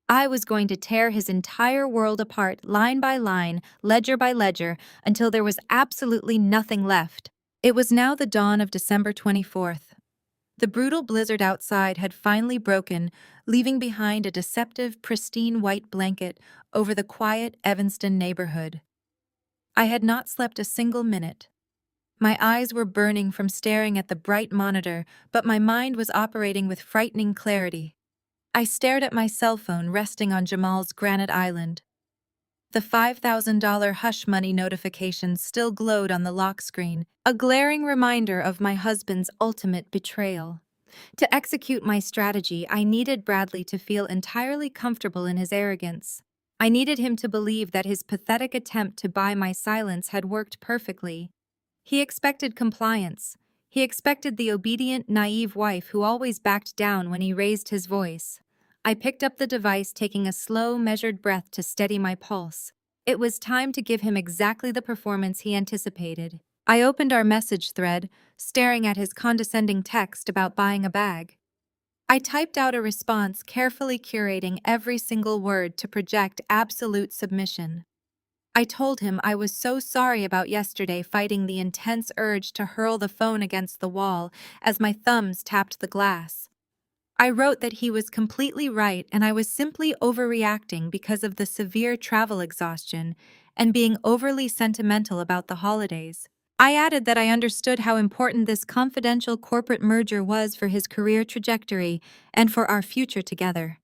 I was going to tear his entire world apart, line by line, ledger by ledger, until there was absolutely nothing left. It was now the dawn of December 24th. The brutal blizzard outside had finally broken, leaving behind a deceptive, pristine white blanket over the quiet Evanston neighborhood. I had not slept a single minute. My eyes were burning from staring at the bright monitor, but my mind was operating with frightening clarity. I stared at my cell phone resting on Jamal's granite island. The $5,000 hush money notification still glowed on the lock screen, a glaring reminder of my husband's ultimate betrayal. To execute my strategy, I needed Bradley to feel entirely comfortable in his arrogance. I needed him to believe that his pathetic attempt to buy my silence had worked perfectly. He expected compliance. He expected the obedient, naive wife who always backed down when he raised his voice. I picked up the device, taking a slow, measured breath to steady my pulse. It was time to give him exactly the performance he anticipated. I opened our message thread, staring at his condescending text about buying a bag. I typed out a response, carefully curating every single word to project absolute submission. I told him I was so sorry about yesterday, fighting the intense urge to hurl the phone against the wall as my thumbs tapped the glass. I wrote that he was completely right and I was simply overreacting because of the severe travel exhaustion and being overly sentimental about the holidays. I added that I understood how important this confidential corporate merger was for his career trajectory and for our future together.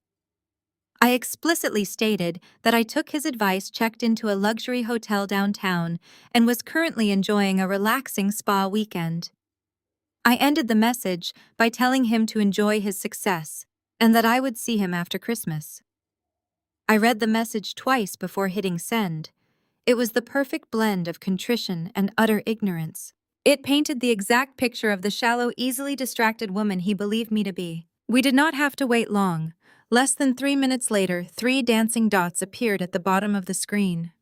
I explicitly stated that I took his advice, checked into a luxury hotel downtown, and was currently enjoying a relaxing spa weekend. I ended the message by telling him to enjoy his success and that I would see him after Christmas. I read the message twice before hitting send. It was the perfect blend of contrition and utter ignorance. It painted the exact picture of the shallow, easily distracted woman he believed me to be. We did not have to wait long. Less than 3 minutes later, 3 dancing dots appeared at the bottom of the screen.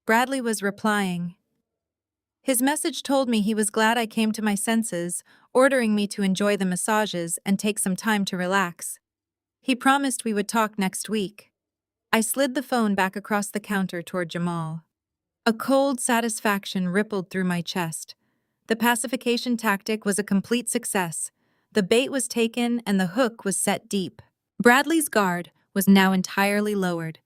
Bradley was replying. His message told me he was glad I came to my senses, ordering me to enjoy the massages and take some time to relax. He promised we would talk next week. I slid the phone back across the counter toward Jamal. A cold satisfaction rippled through my chest. The pacification tactic was a complete success. The bait was taken and the hook was set deep. Bradley's guard was now entirely lowered.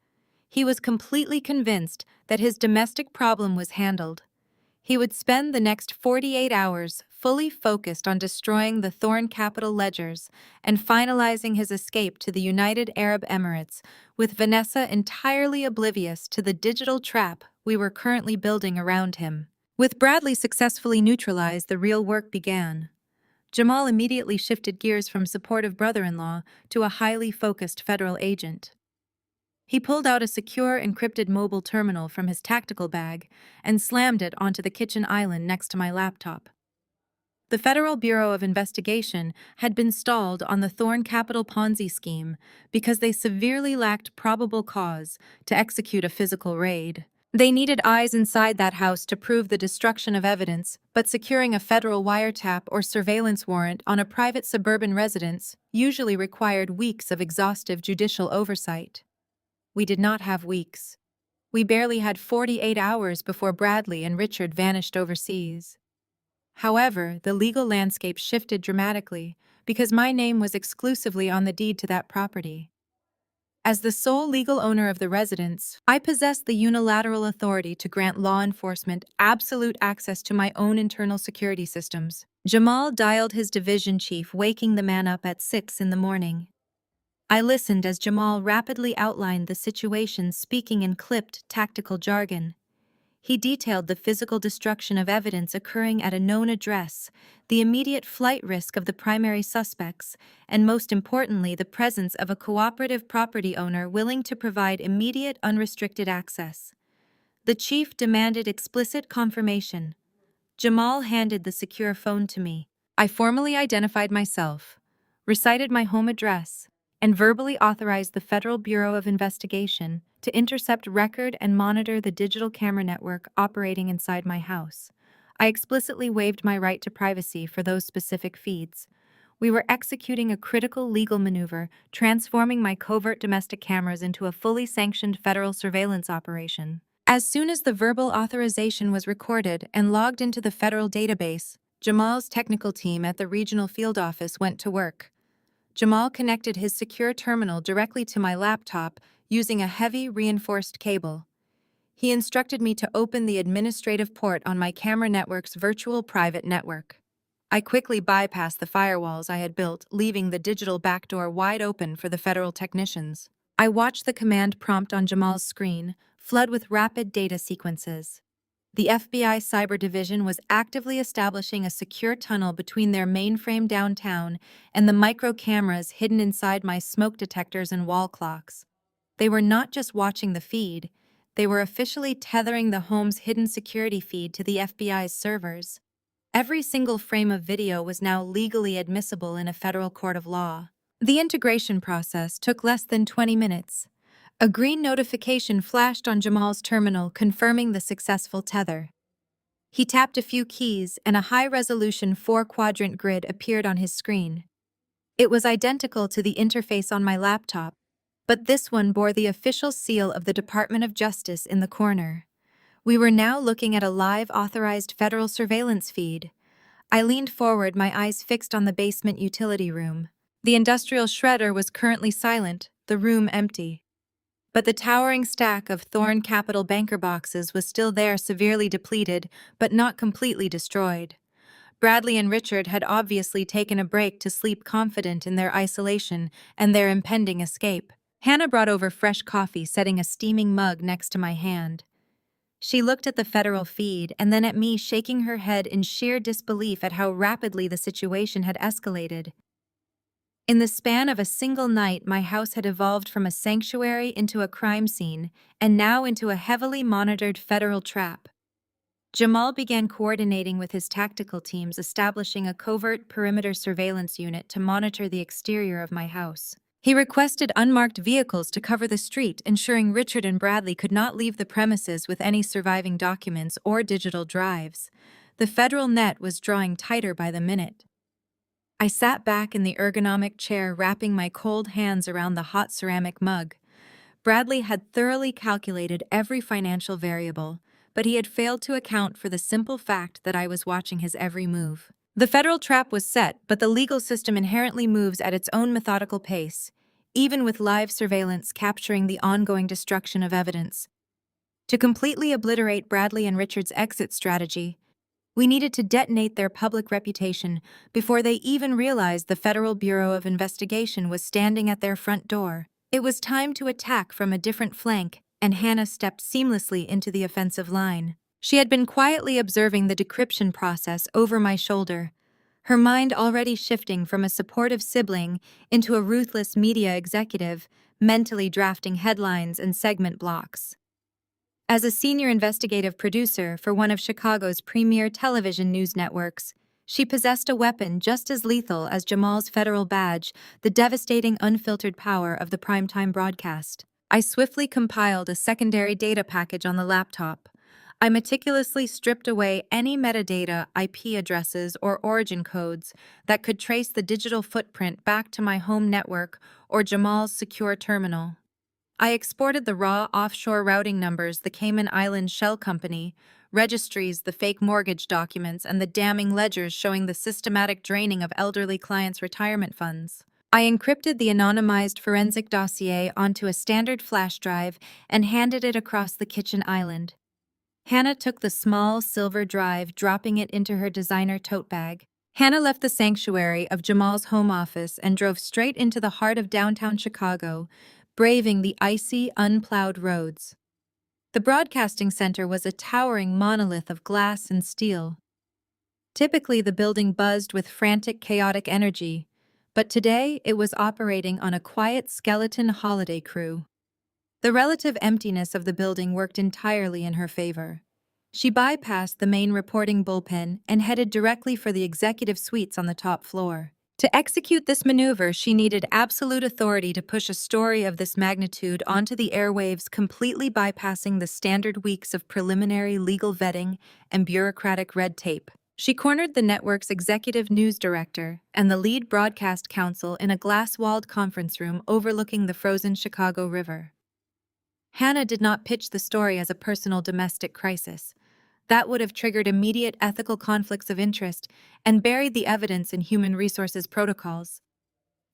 He was completely convinced that his domestic problem was handled. He would spend the next 48 hours fully focused on destroying the Thorn capital ledgers and finalizing his escape to the United Arab Emirates, with Vanessa entirely oblivious to the digital trap we were currently building around him. With Bradley successfully neutralized, the real work began. Jamal immediately shifted gears from supportive brother-in-law to a highly focused federal agent. He pulled out a secure encrypted mobile terminal from his tactical bag and slammed it onto the kitchen island next to my laptop. The Federal Bureau of Investigation had been stalled on the Thorn Capital Ponzi scheme because they severely lacked probable cause to execute a physical raid. They needed eyes inside that house to prove the destruction of evidence, but securing a federal wiretap or surveillance warrant on a private suburban residence usually required weeks of exhaustive judicial oversight. We did not have weeks. We barely had 48 hours before Bradley and Richard vanished overseas. However, the legal landscape shifted dramatically because my name was exclusively on the deed to that property. As the sole legal owner of the residence, I possessed the unilateral authority to grant law enforcement absolute access to my own internal security systems. Jamal dialed his division chief, waking the man up at 6 in the morning. I listened as Jamal rapidly outlined the situation, speaking in clipped, tactical jargon. He detailed the physical destruction of evidence occurring at a known address, the immediate flight risk of the primary suspects, and most importantly, the presence of a cooperative property owner willing to provide immediate, unrestricted access. The chief demanded explicit confirmation. Jamal handed the secure phone to me. I formally identified myself, recited my home address, and verbally authorized the Federal Bureau of Investigation to intercept, record, and monitor the digital camera network operating inside my house. I explicitly waived my right to privacy for those specific feeds. We were executing a critical legal maneuver, transforming my covert domestic cameras into a fully sanctioned federal surveillance operation. As soon as the verbal authorization was recorded and logged into the federal database, Jamal's technical team at the regional field office went to work. Jamal connected his secure terminal directly to my laptop using a heavy, reinforced cable. He instructed me to open the administrative port on my camera network's virtual private network. I quickly bypassed the firewalls I had built, leaving the digital backdoor wide open for the federal technicians. I watched the command prompt on Jamal's screen flood with rapid data sequences. The FBI Cyber Division was actively establishing a secure tunnel between their mainframe downtown and the micro cameras hidden inside my smoke detectors and wall clocks. They were not just watching the feed, they were officially tethering the home's hidden security feed to the FBI's servers. Every single frame of video was now legally admissible in a federal court of law. The integration process took less than 20 minutes. A green notification flashed on Jamal's terminal confirming the successful tether. He tapped a few keys and a high-resolution 4-quadrant grid appeared on his screen. It was identical to the interface on my laptop, but this one bore the official seal of the Department of Justice in the corner. We were now looking at a live, authorized federal surveillance feed. I leaned forward, my eyes fixed on the basement utility room. The industrial shredder was currently silent, the room empty. But the towering stack of Thorn Capital banker boxes was still there, severely depleted, but not completely destroyed. Bradley and Richard had obviously taken a break to sleep, confident in their isolation and their impending escape. Hannah brought over fresh coffee, setting a steaming mug next to my hand. She looked at the federal feed and then at me, shaking her head in sheer disbelief at how rapidly the situation had escalated. In the span of a single night, my house had evolved from a sanctuary into a crime scene, and now into a heavily monitored federal trap. Jamal began coordinating with his tactical teams, establishing a covert perimeter surveillance unit to monitor the exterior of my house. He requested unmarked vehicles to cover the street, ensuring Richard and Bradley could not leave the premises with any surviving documents or digital drives. The federal net was drawing tighter by the minute. I sat back in the ergonomic chair, wrapping my cold hands around the hot ceramic mug. Bradley had thoroughly calculated every financial variable, but he had failed to account for the simple fact that I was watching his every move. The federal trap was set, but the legal system inherently moves at its own methodical pace, even with live surveillance capturing the ongoing destruction of evidence. To completely obliterate Bradley and Richard's exit strategy, we needed to detonate their public reputation before they even realized the Federal Bureau of Investigation was standing at their front door. It was time to attack from a different flank, and Hannah stepped seamlessly into the offensive line. She had been quietly observing the decryption process over my shoulder, her mind already shifting from a supportive sibling into a ruthless media executive, mentally drafting headlines and segment blocks. As a senior investigative producer for one of Chicago's premier television news networks, she possessed a weapon just as lethal as Jamal's federal badge, the devastating unfiltered power of the primetime broadcast. I swiftly compiled a secondary data package on the laptop. I meticulously stripped away any metadata, IP addresses, or origin codes that could trace the digital footprint back to my home network or Jamal's secure terminal. I exported the raw offshore routing numbers, the Cayman Islands shell company, registries, the fake mortgage documents, and the damning ledgers showing the systematic draining of elderly clients' retirement funds. I encrypted the anonymized forensic dossier onto a standard flash drive and handed it across the kitchen island. Hannah took the small silver drive, dropping it into her designer tote bag. Hannah left the sanctuary of Jamal's home office and drove straight into the heart of downtown Chicago, braving the icy, unplowed roads. The broadcasting center was a towering monolith of glass and steel. Typically, the building buzzed with frantic, chaotic energy, but today it was operating on a quiet skeleton holiday crew. The relative emptiness of the building worked entirely in her favor. She bypassed the main reporting bullpen and headed directly for the executive suites on the top floor. To execute this maneuver, she needed absolute authority to push a story of this magnitude onto the airwaves, completely bypassing the standard weeks of preliminary legal vetting and bureaucratic red tape. She cornered the network's executive news director and the lead broadcast counsel in a glass-walled conference room overlooking the frozen Chicago River. Hannah did not pitch the story as a personal domestic crisis. That would have triggered immediate ethical conflicts of interest and buried the evidence in human resources protocols.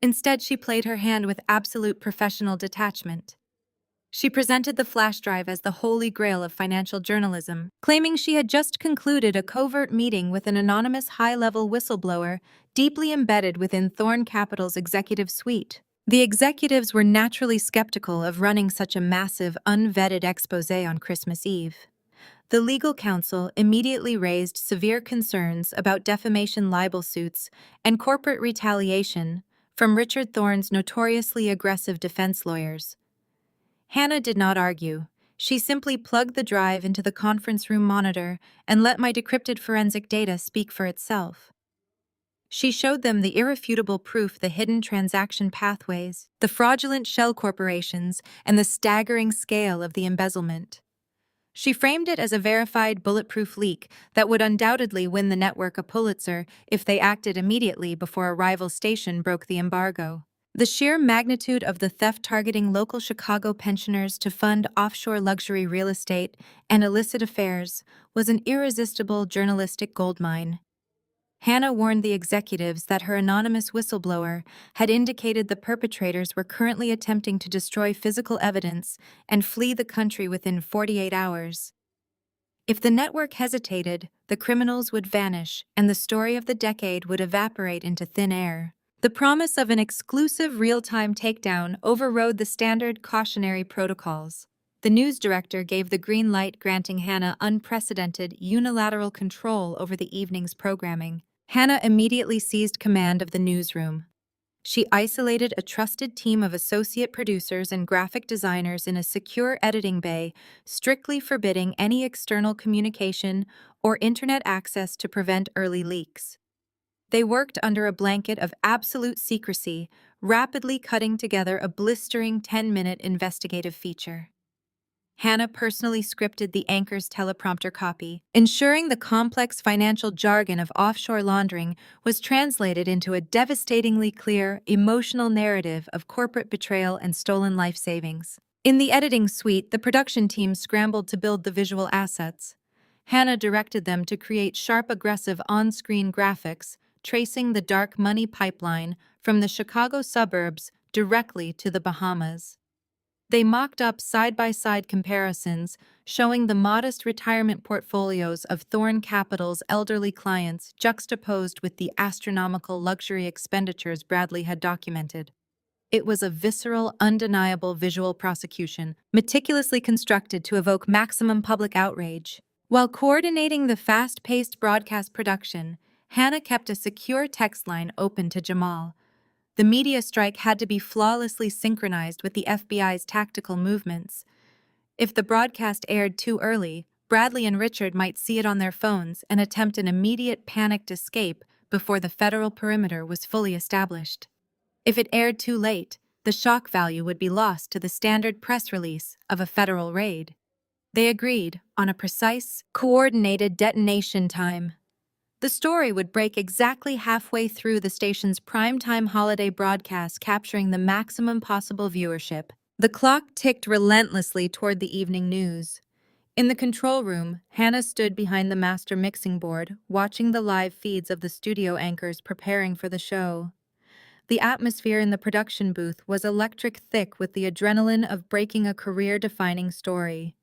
Instead, she played her hand with absolute professional detachment. She presented the flash drive as the holy grail of financial journalism, claiming she had just concluded a covert meeting with an anonymous high-level whistleblower deeply embedded within Thorne Capital's executive suite. The executives were naturally skeptical of running such a massive, unvetted exposé on Christmas Eve. The legal counsel immediately raised severe concerns about defamation libel suits and corporate retaliation from Richard Thorne's notoriously aggressive defense lawyers. Hannah did not argue. She simply plugged the drive into the conference room monitor and let my decrypted forensic data speak for itself. She showed them the irrefutable proof, the hidden transaction pathways, the fraudulent shell corporations, and the staggering scale of the embezzlement. She framed it as a verified bulletproof leak that would undoubtedly win the network a Pulitzer if they acted immediately before a rival station broke the embargo. The sheer magnitude of the theft targeting local Chicago pensioners to fund offshore luxury real estate and illicit affairs was an irresistible journalistic goldmine. Hannah warned the executives that her anonymous whistleblower had indicated the perpetrators were currently attempting to destroy physical evidence and flee the country within 48 hours. If the network hesitated, the criminals would vanish and the story of the decade would evaporate into thin air. The promise of an exclusive real-time takedown overrode the standard cautionary protocols. The news director gave the green light, granting Hannah unprecedented, unilateral control over the evening's programming. Hannah immediately seized command of the newsroom. She isolated a trusted team of associate producers and graphic designers in a secure editing bay, strictly forbidding any external communication or internet access to prevent early leaks. They worked under a blanket of absolute secrecy, rapidly cutting together a blistering 10-minute investigative feature. Hannah personally scripted the anchor's teleprompter copy, ensuring the complex financial jargon of offshore laundering was translated into a devastatingly clear, emotional narrative of corporate betrayal and stolen life savings. In the editing suite, the production team scrambled to build the visual assets. Hannah directed them to create sharp, aggressive on-screen graphics, tracing the dark money pipeline from the Chicago suburbs directly to the Bahamas. They mocked up side-by-side comparisons showing the modest retirement portfolios of Thorn Capital's elderly clients juxtaposed with the astronomical luxury expenditures Bradley had documented. It was a visceral, undeniable visual prosecution, meticulously constructed to evoke maximum public outrage. While coordinating the fast-paced broadcast production, Hannah kept a secure text line open to Jamal. The media strike had to be flawlessly synchronized with the FBI's tactical movements. If the broadcast aired too early, Bradley and Richard might see it on their phones and attempt an immediate panicked escape before the federal perimeter was fully established. If it aired too late, the shock value would be lost to the standard press release of a federal raid. They agreed on a precise, coordinated detonation time. The story would break exactly halfway through the station's primetime holiday broadcast, capturing the maximum possible viewership. The clock ticked relentlessly toward the evening news. In the control room, Hannah stood behind the master mixing board, watching the live feeds of the studio anchors preparing for the show. The atmosphere in the production booth was electric thick with the adrenaline of breaking a career-defining story.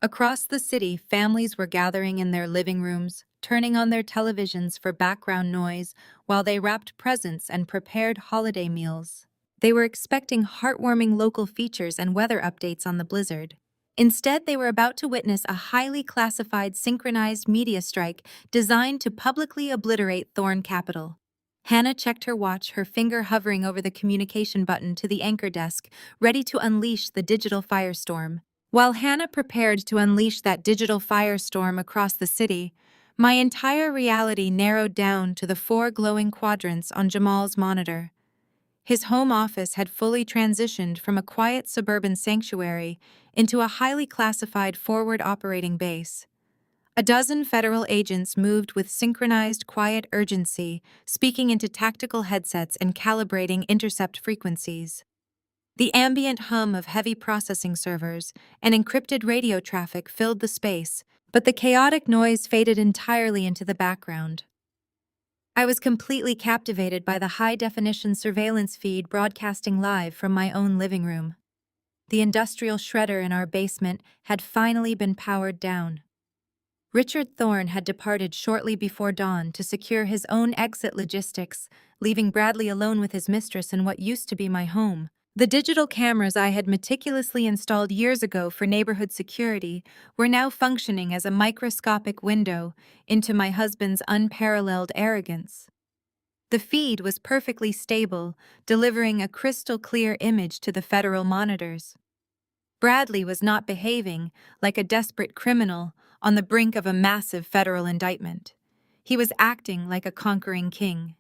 Across the city, families were gathering in their living rooms, turning on their televisions for background noise while they wrapped presents and prepared holiday meals. They were expecting heartwarming local features and weather updates on the blizzard. Instead, they were about to witness a highly classified, synchronized media strike designed to publicly obliterate Thorn Capital. Hannah checked her watch, her finger hovering over the communication button to the anchor desk, ready to unleash the digital firestorm. While Hannah prepared to unleash that digital firestorm across the city, my entire reality narrowed down to the 4 glowing quadrants on Jamal's monitor. His home office had fully transitioned from a quiet suburban sanctuary into a highly classified forward operating base. A dozen federal agents moved with synchronized quiet urgency, speaking into tactical headsets and calibrating intercept frequencies. The ambient hum of heavy processing servers and encrypted radio traffic filled the space, but the chaotic noise faded entirely into the background. I was completely captivated by the high-definition surveillance feed broadcasting live from my own living room. The industrial shredder in our basement had finally been powered down. Richard Thorne had departed shortly before dawn to secure his own exit logistics, leaving Bradley alone with his mistress in what used to be my home. The digital cameras I had meticulously installed years ago for neighborhood security were now functioning as a microscopic window into my husband's unparalleled arrogance. The feed was perfectly stable, delivering a crystal-clear image to the federal monitors. Bradley was not behaving like a desperate criminal on the brink of a massive federal indictment. He was acting like a conquering king.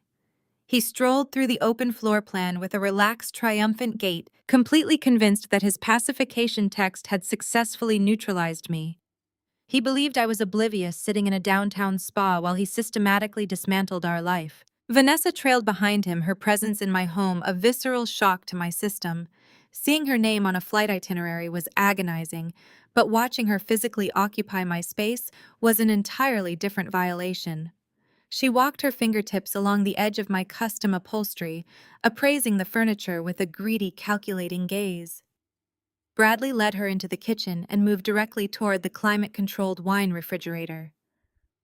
He strolled through the open floor plan with a relaxed, triumphant gait, completely convinced that his pacification text had successfully neutralized me. He believed I was oblivious, sitting in a downtown spa while he systematically dismantled our life. Vanessa trailed behind him, her presence in my home a visceral shock to my system. Seeing her name on a flight itinerary was agonizing, but watching her physically occupy my space was an entirely different violation. She walked her fingertips along the edge of my custom upholstery, appraising the furniture with a greedy, calculating gaze. Bradley led her into the kitchen and moved directly toward the climate-controlled wine refrigerator.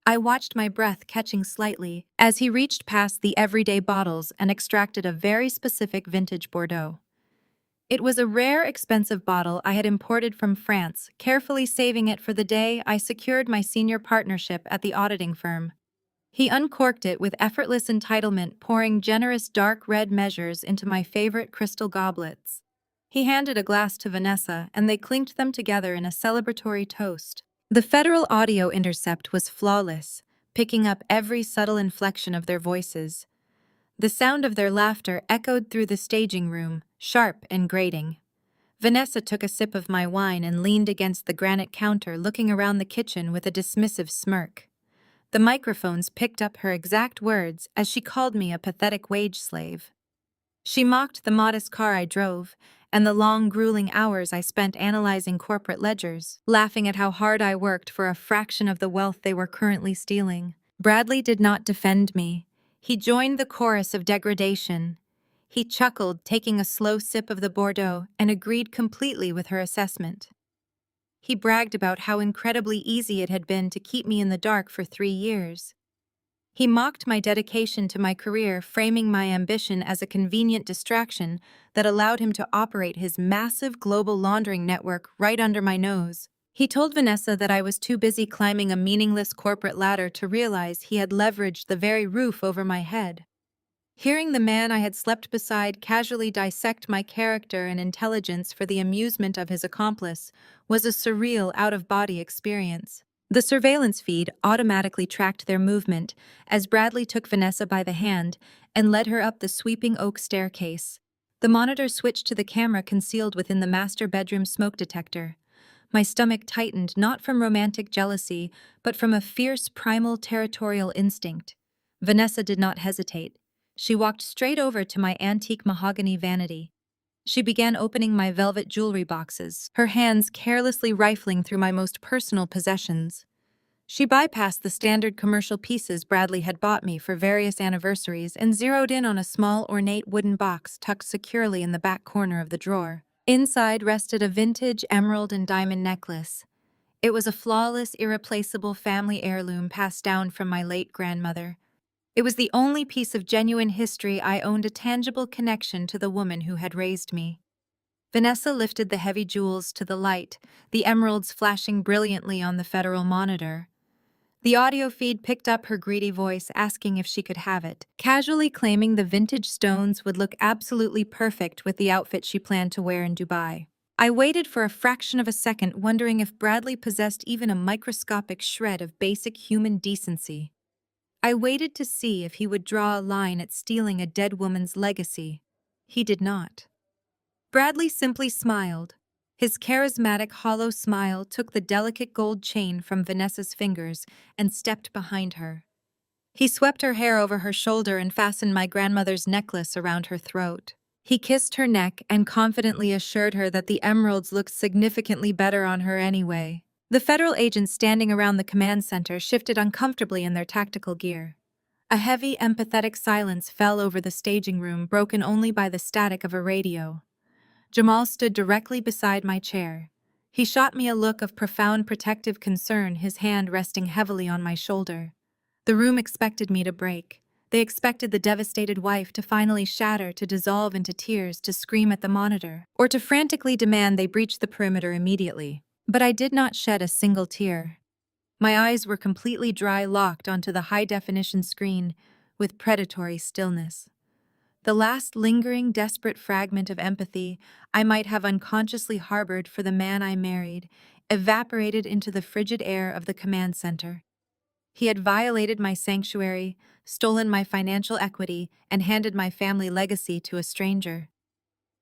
I watched, my breath catching slightly, as he reached past the everyday bottles and extracted a very specific vintage Bordeaux. It was a rare, expensive bottle I had imported from France, carefully saving it for the day I secured my senior partnership at the auditing firm. He uncorked it with effortless entitlement, pouring generous dark red measures into my favorite crystal goblets. He handed a glass to Vanessa, and they clinked them together in a celebratory toast. The federal audio intercept was flawless, picking up every subtle inflection of their voices. The sound of their laughter echoed through the staging room, sharp and grating. Vanessa took a sip of my wine and leaned against the granite counter, looking around the kitchen with a dismissive smirk. The microphones picked up her exact words as she called me a pathetic wage slave. She mocked the modest car I drove and the long, grueling hours I spent analyzing corporate ledgers, laughing at how hard I worked for a fraction of the wealth they were currently stealing. Bradley did not defend me. He joined the chorus of degradation. He chuckled, taking a slow sip of the Bordeaux, and agreed completely with her assessment. He bragged about how incredibly easy it had been to keep me in the dark for 3 years. He mocked my dedication to my career, framing my ambition as a convenient distraction that allowed him to operate his massive global laundering network right under my nose. He told Vanessa that I was too busy climbing a meaningless corporate ladder to realize he had leveraged the very roof over my head. Hearing the man I had slept beside casually dissect my character and intelligence for the amusement of his accomplice was a surreal, out-of-body experience. The surveillance feed automatically tracked their movement as Bradley took Vanessa by the hand and led her up the sweeping oak staircase. The monitor switched to the camera concealed within the master bedroom smoke detector. My stomach tightened not from romantic jealousy, but from a fierce primal territorial instinct. Vanessa did not hesitate. She walked straight over to my antique mahogany vanity. She began opening my velvet jewelry boxes, her hands carelessly rifling through my most personal possessions. She bypassed the standard commercial pieces Bradley had bought me for various anniversaries and zeroed in on a small, ornate wooden box tucked securely in the back corner of the drawer. Inside rested a vintage emerald and diamond necklace. It was a flawless, irreplaceable family heirloom passed down from my late grandmother. It was the only piece of genuine history I owned a tangible connection to the woman who had raised me. Vanessa lifted the heavy jewels to the light, the emeralds flashing brilliantly on the federal monitor. The audio feed picked up her greedy voice asking if she could have it, casually claiming the vintage stones would look absolutely perfect with the outfit she planned to wear in Dubai. I waited for a fraction of a second, wondering if Bradley possessed even a microscopic shred of basic human decency. I waited to see if he would draw a line at stealing a dead woman's legacy. He did not. Bradley simply smiled. His charismatic, hollow smile took the delicate gold chain from Vanessa's fingers and stepped behind her. He swept her hair over her shoulder and fastened my grandmother's necklace around her throat. He kissed her neck and confidently assured her that the emeralds looked significantly better on her anyway. The federal agents standing around the command center shifted uncomfortably in their tactical gear. A heavy, empathetic silence fell over the staging room, broken only by the static of a radio. Jamal stood directly beside my chair. He shot me a look of profound protective concern, his hand resting heavily on my shoulder. The room expected me to break. They expected the devastated wife to finally shatter, to dissolve into tears, to scream at the monitor, or to frantically demand they breach the perimeter immediately. But I did not shed a single tear. My eyes were completely dry, locked onto the high-definition screen with predatory stillness. The last lingering, desperate fragment of empathy I might have unconsciously harbored for the man I married evaporated into the frigid air of the command center. He had violated my sanctuary, stolen my financial equity, and handed my family legacy to a stranger.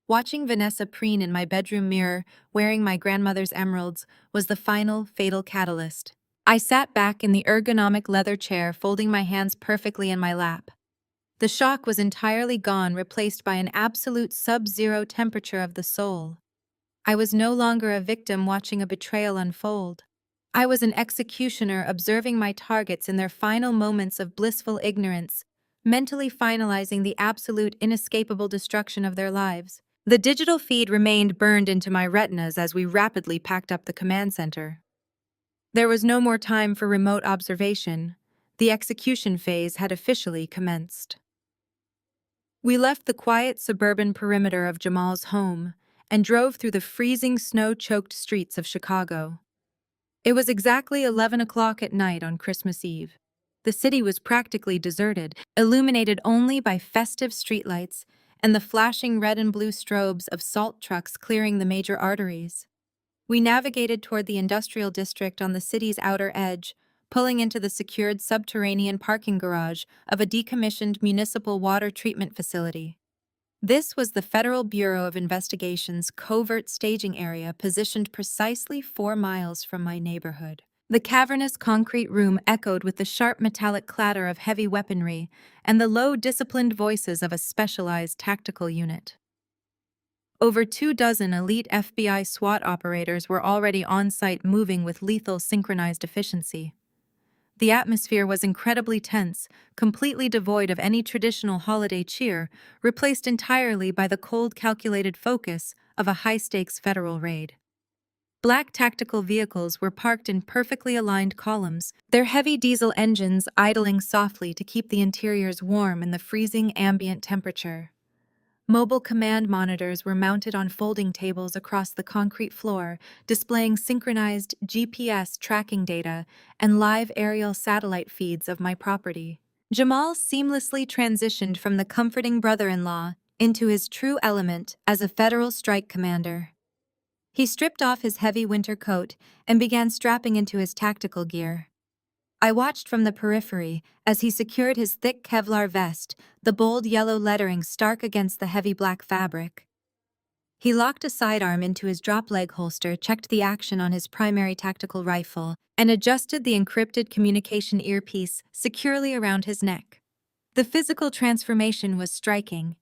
Watching Vanessa preen in my bedroom mirror, wearing my grandmother's emeralds, was the final, fatal catalyst. I sat back in the ergonomic leather chair, folding my hands perfectly in my lap. The shock was entirely gone, replaced by an absolute sub-zero temperature of the soul. I was no longer a victim watching a betrayal unfold. I was an executioner observing my targets in their final moments of blissful ignorance, mentally finalizing the absolute inescapable destruction of their lives. The digital feed remained burned into my retinas as we rapidly packed up the command center. There was no more time for remote observation. The execution phase had officially commenced. We left the quiet suburban perimeter of Jamal's home and drove through the freezing snow-choked streets of Chicago. It was exactly 11 o'clock at night on Christmas Eve. The city was practically deserted, illuminated only by festive streetlights and the flashing red and blue strobes of salt trucks clearing the major arteries. We navigated toward the industrial district on the city's outer edge, pulling into the secured subterranean parking garage of a decommissioned municipal water treatment facility. This was the Federal Bureau of Investigation's covert staging area, positioned precisely 4 miles from my neighborhood. The cavernous concrete room echoed with the sharp metallic clatter of heavy weaponry and the low, disciplined voices of a specialized tactical unit. Over 24 elite FBI SWAT operators were already on site, moving with lethal synchronized efficiency. The atmosphere was incredibly tense, completely devoid of any traditional holiday cheer, replaced entirely by the cold, calculated focus of a high-stakes federal raid. Black tactical vehicles were parked in perfectly aligned columns, their heavy diesel engines idling softly to keep the interiors warm in the freezing ambient temperature. Mobile command monitors were mounted on folding tables across the concrete floor, displaying synchronized GPS tracking data and live aerial satellite feeds of my property. Jamal seamlessly transitioned from the comforting brother-in-law into his true element as a federal strike commander. He stripped off his heavy winter coat and began strapping into his tactical gear. I watched from the periphery as he secured his thick Kevlar vest, the bold yellow lettering stark against the heavy black fabric. He locked a sidearm into his drop leg holster, checked the action on his primary tactical rifle, and adjusted the encrypted communication earpiece securely around his neck. The physical transformation was striking.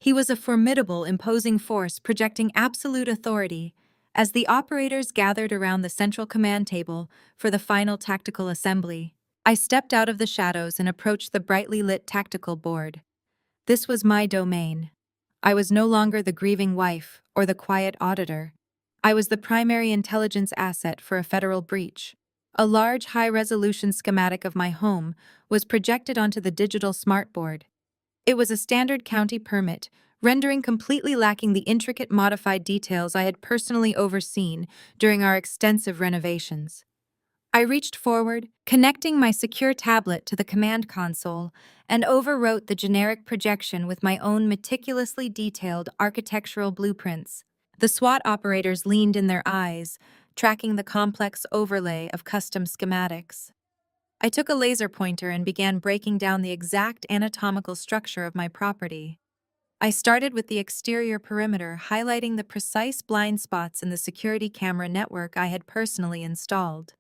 He was a formidable, imposing force projecting absolute authority as the operators gathered around the central command table for the final tactical assembly. I stepped out of the shadows and approached the brightly lit tactical board. This was my domain. I was no longer the grieving wife or the quiet auditor. I was the primary intelligence asset for a federal breach. A large, high-resolution schematic of my home was projected onto the digital smartboard. It was a standard county permit, rendering completely lacking the intricate modified details I had personally overseen during our extensive renovations. I reached forward, connecting my secure tablet to the command console, and overwrote the generic projection with my own meticulously detailed architectural blueprints. The SWAT operators leaned in their eyes, tracking the complex overlay of custom schematics. I took a laser pointer and began breaking down the exact anatomical structure of my property. I started with the exterior perimeter, highlighting the precise blind spots in the security camera network I had personally installed.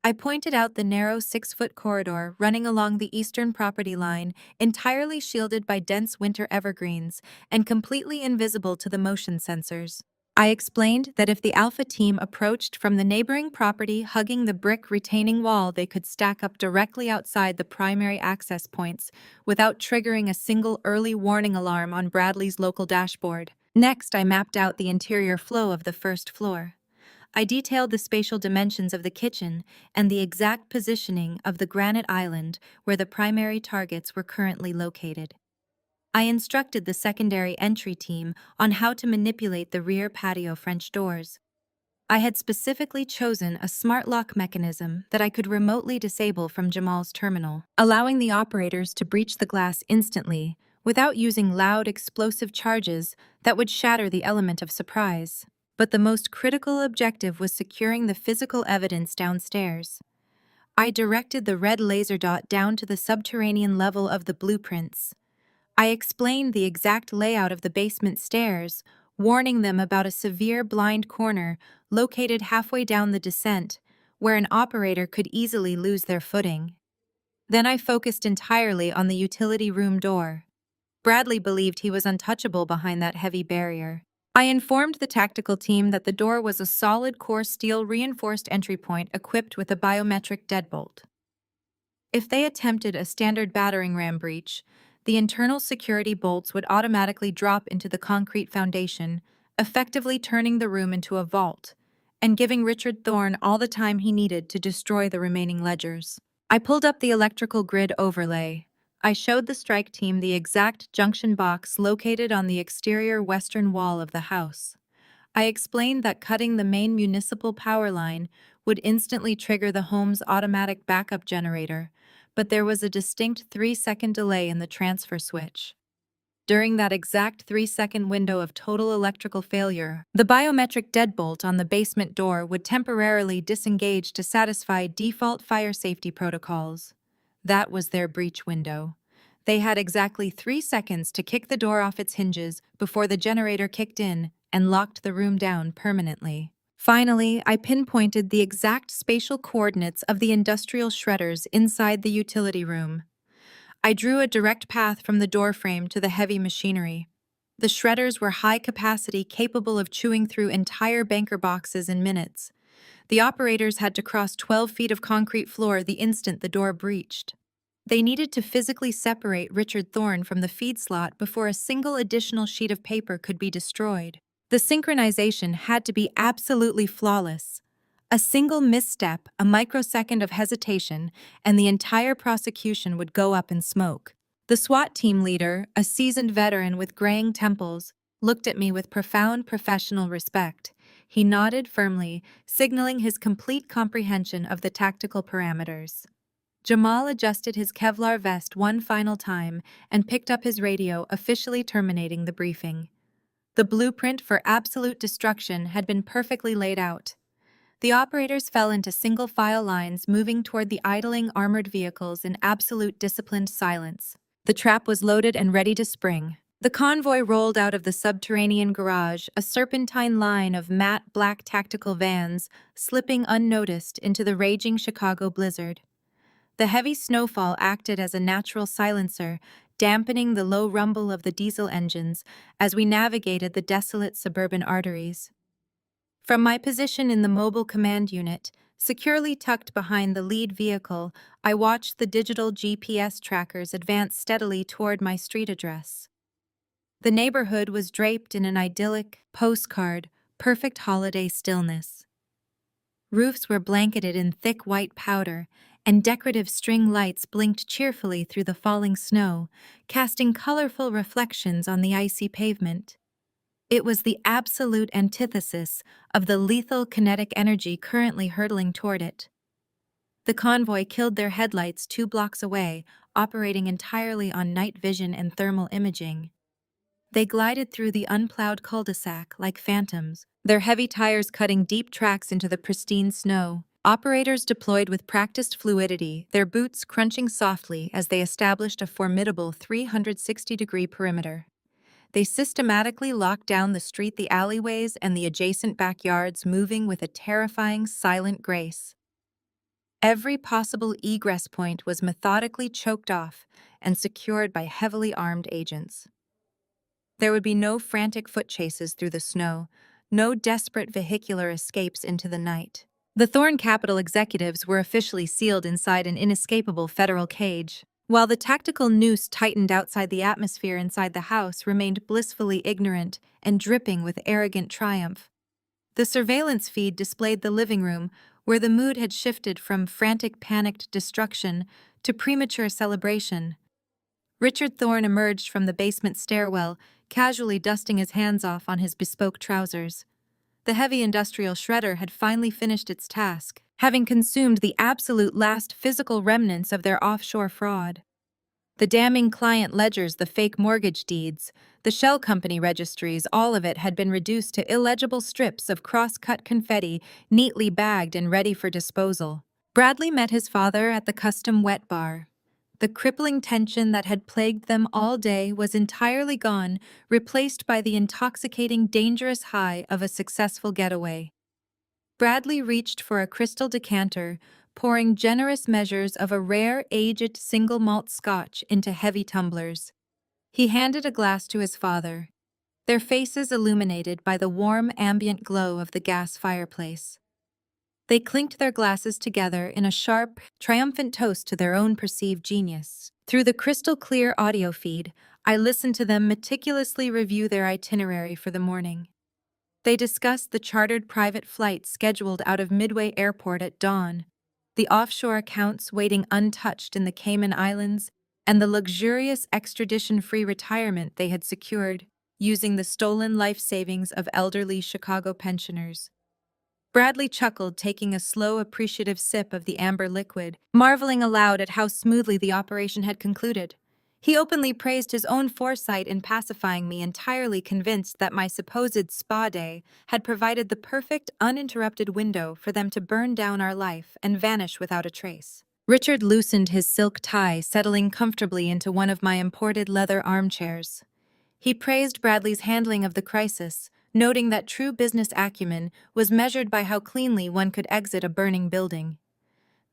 I pointed out the narrow 6-foot corridor running along the eastern property line, entirely shielded by dense winter evergreens and completely invisible to the motion sensors. I explained that if the Alpha team approached from the neighboring property hugging the brick retaining wall, they could stack up directly outside the primary access points without triggering a single early warning alarm on Bradley's local dashboard. Next, I mapped out the interior flow of the first floor. I detailed the spatial dimensions of the kitchen and the exact positioning of the granite island where the primary targets were currently located. I instructed the secondary entry team on how to manipulate the rear patio French doors. I had specifically chosen a smart lock mechanism that I could remotely disable from Jamal's terminal, allowing the operators to breach the glass instantly without using loud, explosive charges that would shatter the element of surprise. But the most critical objective was securing the physical evidence downstairs. I directed the red laser dot down to the subterranean level of the blueprints. I explained the exact layout of the basement stairs, warning them about a severe blind corner located halfway down the descent, where an operator could easily lose their footing. Then I focused entirely on the utility room door. Bradley believed he was untouchable behind that heavy barrier. I informed the tactical team that the door was a solid core steel reinforced entry point equipped with a biometric deadbolt. If they attempted a standard battering ram breach, the internal security bolts would automatically drop into the concrete foundation, effectively turning the room into a vault, and giving Richard Thorne all the time he needed to destroy the remaining ledgers. I pulled up the electrical grid overlay. I showed the strike team the exact junction box located on the exterior western wall of the house. I explained that cutting the main municipal power line would instantly trigger the home's automatic backup generator, but there was a distinct 3-second delay in the transfer switch. During that exact 3-second window of total electrical failure, the biometric deadbolt on the basement door would temporarily disengage to satisfy default fire safety protocols. That was their breach window. They had exactly 3 seconds to kick the door off its hinges before the generator kicked in and locked the room down permanently. Finally, I pinpointed the exact spatial coordinates of the industrial shredders inside the utility room. I drew a direct path from the doorframe to the heavy machinery. The shredders were high capacity, capable of chewing through entire banker boxes in minutes. The operators had to cross 12 feet of concrete floor the instant the door breached. They needed to physically separate Richard Thorne from the feed slot before a single additional sheet of paper could be destroyed. The synchronization had to be absolutely flawless. A single misstep, a microsecond of hesitation, and the entire prosecution would go up in smoke. The SWAT team leader, a seasoned veteran with graying temples, looked at me with profound professional respect. He nodded firmly, signaling his complete comprehension of the tactical parameters. Jamal adjusted his Kevlar vest one final time and picked up his radio, officially terminating the briefing. The blueprint for absolute destruction had been perfectly laid out. The operators fell into single-file lines, moving toward the idling armored vehicles in absolute disciplined silence. The trap was loaded and ready to spring. The convoy rolled out of the subterranean garage, a serpentine line of matte black tactical vans, slipping unnoticed into the raging Chicago blizzard. The heavy snowfall acted as a natural silencer, dampening the low rumble of the diesel engines as we navigated the desolate suburban arteries. From my position in the mobile command unit, securely tucked behind the lead vehicle, I watched the digital GPS trackers advance steadily toward my street address. The neighborhood was draped in an idyllic, postcard, perfect holiday stillness. Roofs were blanketed in thick white powder, and decorative string lights blinked cheerfully through the falling snow, casting colorful reflections on the icy pavement. It was the absolute antithesis of the lethal kinetic energy currently hurtling toward it. The convoy killed their headlights 2 blocks away, operating entirely on night vision and thermal imaging. They glided through the unplowed cul-de-sac like phantoms, their heavy tires cutting deep tracks into the pristine snow. Operators deployed with practiced fluidity, their boots crunching softly as they established a formidable 360-degree perimeter. They systematically locked down the street, the alleyways, and the adjacent backyards, moving with a terrifying, silent grace. Every possible egress point was methodically choked off and secured by heavily armed agents. There would be no frantic foot chases through the snow, no desperate vehicular escapes into the night. The Thorne Capital executives were officially sealed inside an inescapable federal cage, while the tactical noose tightened outside the atmosphere inside the house remained blissfully ignorant and dripping with arrogant triumph. The surveillance feed displayed the living room, where the mood had shifted from frantic, panicked destruction to premature celebration. Richard Thorne emerged from the basement stairwell, casually dusting his hands off on his bespoke trousers. The heavy industrial shredder had finally finished its task, having consumed the absolute last physical remnants of their offshore fraud. The damning client ledgers, the fake mortgage deeds, the shell company registries, all of it had been reduced to illegible strips of cross-cut confetti, neatly bagged and ready for disposal. Bradley met his father at the custom wet bar. The crippling tension that had plagued them all day was entirely gone, replaced by the intoxicating, dangerous high of a successful getaway. Bradley reached for a crystal decanter, pouring generous measures of a rare, aged single malt scotch into heavy tumblers. He handed a glass to his father, their faces illuminated by the warm, ambient glow of the gas fireplace. They clinked their glasses together in a sharp, triumphant toast to their own perceived genius. Through the crystal-clear audio feed, I listened to them meticulously review their itinerary for the morning. They discussed the chartered private flight scheduled out of Midway Airport at dawn, the offshore accounts waiting untouched in the Cayman Islands, and the luxurious extradition-free retirement they had secured using the stolen life savings of elderly Chicago pensioners. Bradley chuckled, taking a slow, appreciative sip of the amber liquid, marveling aloud at how smoothly the operation had concluded. He openly praised his own foresight in pacifying me, entirely convinced that my supposed spa day had provided the perfect, uninterrupted window for them to burn down our life and vanish without a trace. Richard loosened his silk tie, settling comfortably into one of my imported leather armchairs. He praised Bradley's handling of the crisis, noting that true business acumen was measured by how cleanly one could exit a burning building.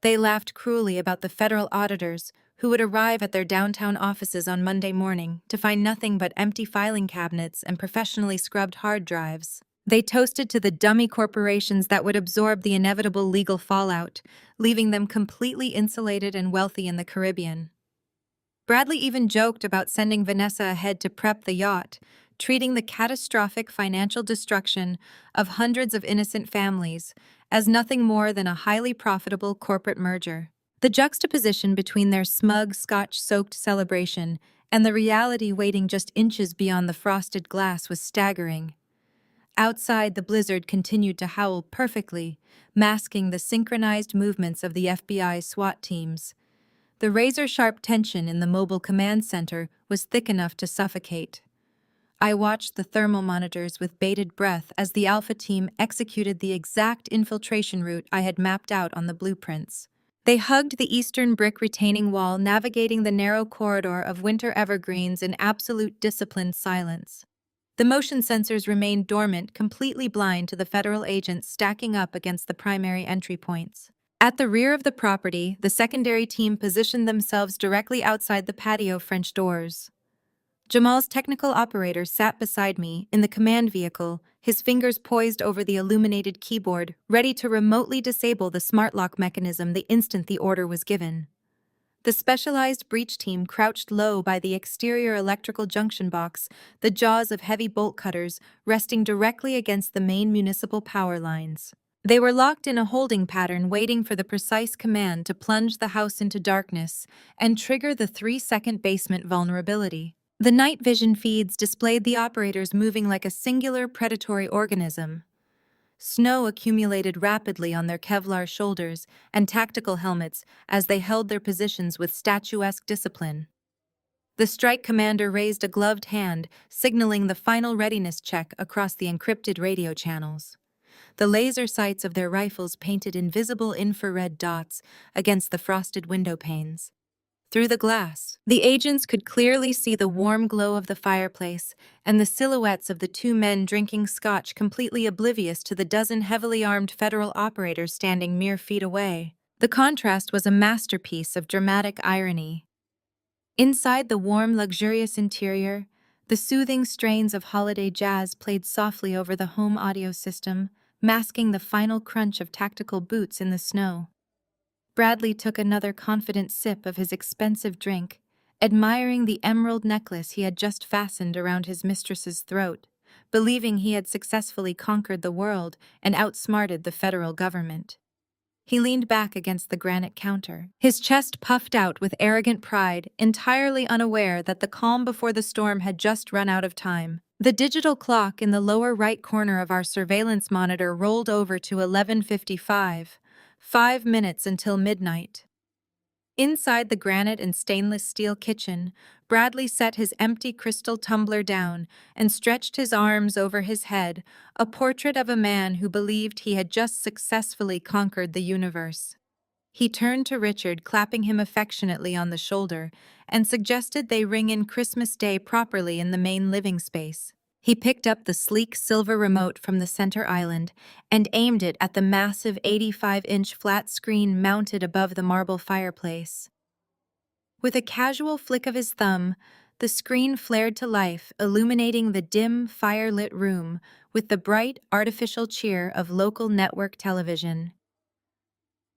They laughed cruelly about the federal auditors who would arrive at their downtown offices on Monday morning to find nothing but empty filing cabinets and professionally scrubbed hard drives. They toasted to the dummy corporations that would absorb the inevitable legal fallout, leaving them completely insulated and wealthy in the Caribbean. Bradley even joked about sending Vanessa ahead to prep the yacht, treating the catastrophic financial destruction of hundreds of innocent families as nothing more than a highly profitable corporate merger. The juxtaposition between their smug, scotch-soaked celebration and the reality waiting just inches beyond the frosted glass was staggering. Outside, the blizzard continued to howl perfectly, masking the synchronized movements of the FBI SWAT teams. The razor-sharp tension in the mobile command center was thick enough to suffocate. I watched the thermal monitors with bated breath as the Alpha team executed the exact infiltration route I had mapped out on the blueprints. They hugged the eastern brick retaining wall, navigating the narrow corridor of winter evergreens in absolute disciplined silence. The motion sensors remained dormant, completely blind to the federal agents stacking up against the primary entry points. At the rear of the property, the secondary team positioned themselves directly outside the patio French doors. Jamal's technical operator sat beside me in the command vehicle, his fingers poised over the illuminated keyboard, ready to remotely disable the smart lock mechanism the instant the order was given. The specialized breach team crouched low by the exterior electrical junction box, the jaws of heavy bolt cutters resting directly against the main municipal power lines. They were locked in a holding pattern, waiting for the precise command to plunge the house into darkness and trigger the 3-second basement vulnerability. The night vision feeds displayed the operators moving like a singular predatory organism. Snow accumulated rapidly on their Kevlar shoulders and tactical helmets as they held their positions with statuesque discipline. The strike commander raised a gloved hand, signaling the final readiness check across the encrypted radio channels. The laser sights of their rifles painted invisible infrared dots against the frosted window panes. Through the glass, the agents could clearly see the warm glow of the fireplace and the silhouettes of the two men drinking scotch, completely oblivious to the dozen heavily armed federal operators standing mere feet away. The contrast was a masterpiece of dramatic irony. Inside the warm, luxurious interior, the soothing strains of holiday jazz played softly over the home audio system, masking the final crunch of tactical boots in the snow. Bradley took another confident sip of his expensive drink, admiring the emerald necklace he had just fastened around his mistress's throat, believing he had successfully conquered the world and outsmarted the federal government. He leaned back against the granite counter, his chest puffed out with arrogant pride, entirely unaware that the calm before the storm had just run out of time. The digital clock in the lower right corner of our surveillance monitor rolled over to 11:55. 5 minutes until midnight. Inside the granite and stainless steel kitchen, Bradley set his empty crystal tumbler down and stretched his arms over his head, a portrait of a man who believed he had just successfully conquered the universe. He turned to Richard, clapping him affectionately on the shoulder, and suggested they ring in Christmas Day properly in the main living space. He picked up the sleek silver remote from the center island and aimed it at the massive 85-inch flat screen mounted above the marble fireplace. With a casual flick of his thumb, the screen flared to life, illuminating the dim, fire-lit room with the bright, artificial cheer of local network television.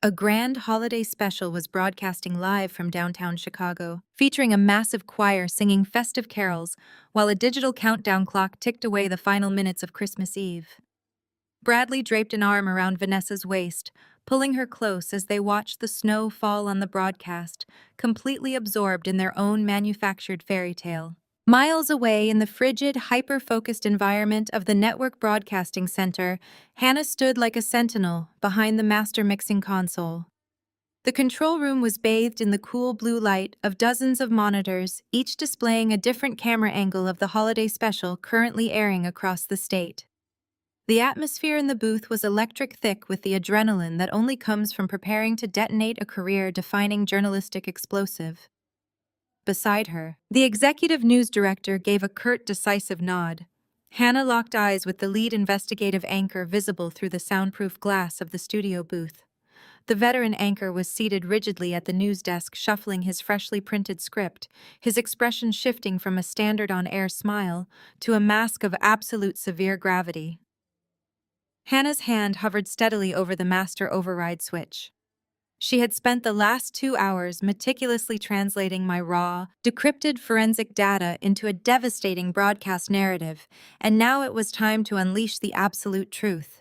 A grand holiday special was broadcasting live from downtown Chicago, featuring a massive choir singing festive carols while a digital countdown clock ticked away the final minutes of Christmas Eve. Bradley draped an arm around Vanessa's waist, pulling her close as they watched the snow fall on the broadcast, completely absorbed in their own manufactured fairy tale. Miles away in the frigid, hyper-focused environment of the network broadcasting center, Hannah stood like a sentinel behind the master mixing console. The control room was bathed in the cool blue light of dozens of monitors, each displaying a different camera angle of the holiday special currently airing across the state. The atmosphere in the booth was electric thick with the adrenaline that only comes from preparing to detonate a career-defining journalistic explosive. Beside her, the executive news director gave a curt, decisive nod. Hannah locked eyes with the lead investigative anchor visible through the soundproof glass of the studio booth. The veteran anchor was seated rigidly at the news desk, shuffling his freshly printed script, his expression shifting from a standard on-air smile to a mask of absolute severe gravity. Hannah's hand hovered steadily over the master override switch. She had spent the last 2 hours meticulously translating my raw, decrypted forensic data into a devastating broadcast narrative, and now it was time to unleash the absolute truth.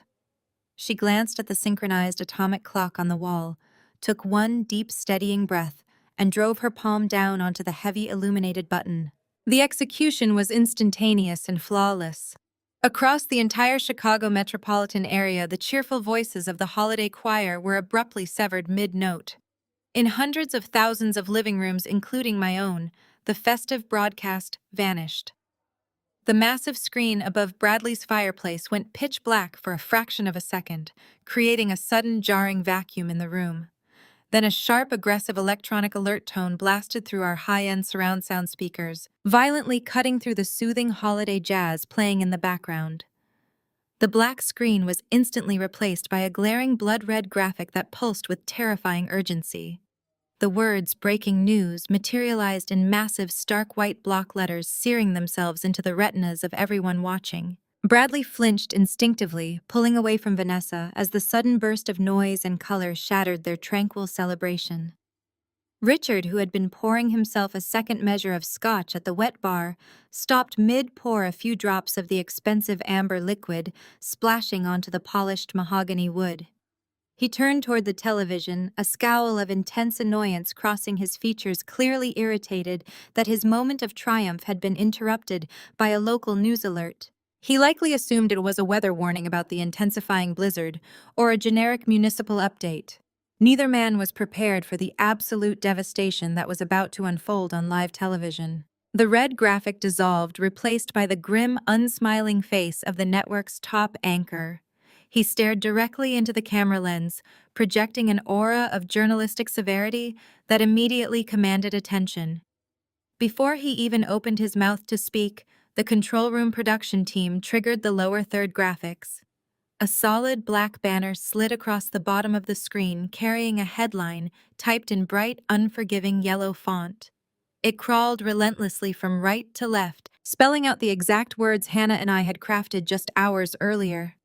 She glanced at the synchronized atomic clock on the wall, took one deep, steadying breath, and drove her palm down onto the heavy illuminated button. The execution was instantaneous and flawless. Across the entire Chicago metropolitan area, the cheerful voices of the holiday choir were abruptly severed mid-note. In hundreds of thousands of living rooms, including my own, the festive broadcast vanished. The massive screen above Bradley's fireplace went pitch black for a fraction of a second, creating a sudden jarring vacuum in the room. Then a sharp, aggressive electronic alert tone blasted through our high-end surround sound speakers, violently cutting through the soothing holiday jazz playing in the background. The black screen was instantly replaced by a glaring blood-red graphic that pulsed with terrifying urgency. The words "breaking news" materialized in massive, stark white block letters, searing themselves into the retinas of everyone watching. Bradley flinched instinctively, pulling away from Vanessa as the sudden burst of noise and color shattered their tranquil celebration. Richard, who had been pouring himself a second measure of scotch at the wet bar, stopped mid-pour, a few drops of the expensive amber liquid splashing onto the polished mahogany wood. He turned toward the television, a scowl of intense annoyance crossing his features, clearly irritated that his moment of triumph had been interrupted by a local news alert. He likely assumed it was a weather warning about the intensifying blizzard or a generic municipal update. Neither man was prepared for the absolute devastation that was about to unfold on live television. The red graphic dissolved, replaced by the grim, unsmiling face of the network's top anchor. He stared directly into the camera lens, projecting an aura of journalistic severity that immediately commanded attention. Before he even opened his mouth to speak, the control room production team triggered the lower third graphics. A solid black banner slid across the bottom of the screen, carrying a headline typed in bright, unforgiving yellow font. It crawled relentlessly from right to left, spelling out the exact words Hannah and I had crafted just hours earlier.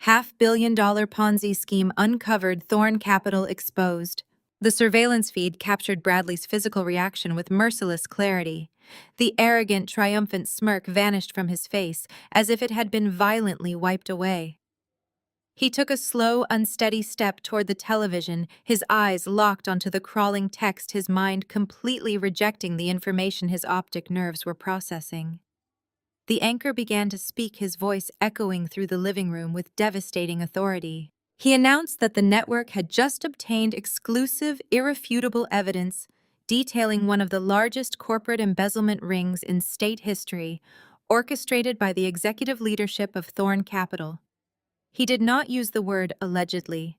$500 million Ponzi scheme uncovered, Thorn Capital exposed. The surveillance feed captured Bradley's physical reaction with merciless clarity. The arrogant, triumphant smirk vanished from his face, as if it had been violently wiped away. He took a slow, unsteady step toward the television, his eyes locked onto the crawling text, his mind completely rejecting the information his optic nerves were processing. The anchor began to speak, his voice echoing through the living room with devastating authority. He announced that the network had just obtained exclusive, irrefutable evidence detailing one of the largest corporate embezzlement rings in state history, orchestrated by the executive leadership of Thorn Capital. He did not use the word allegedly.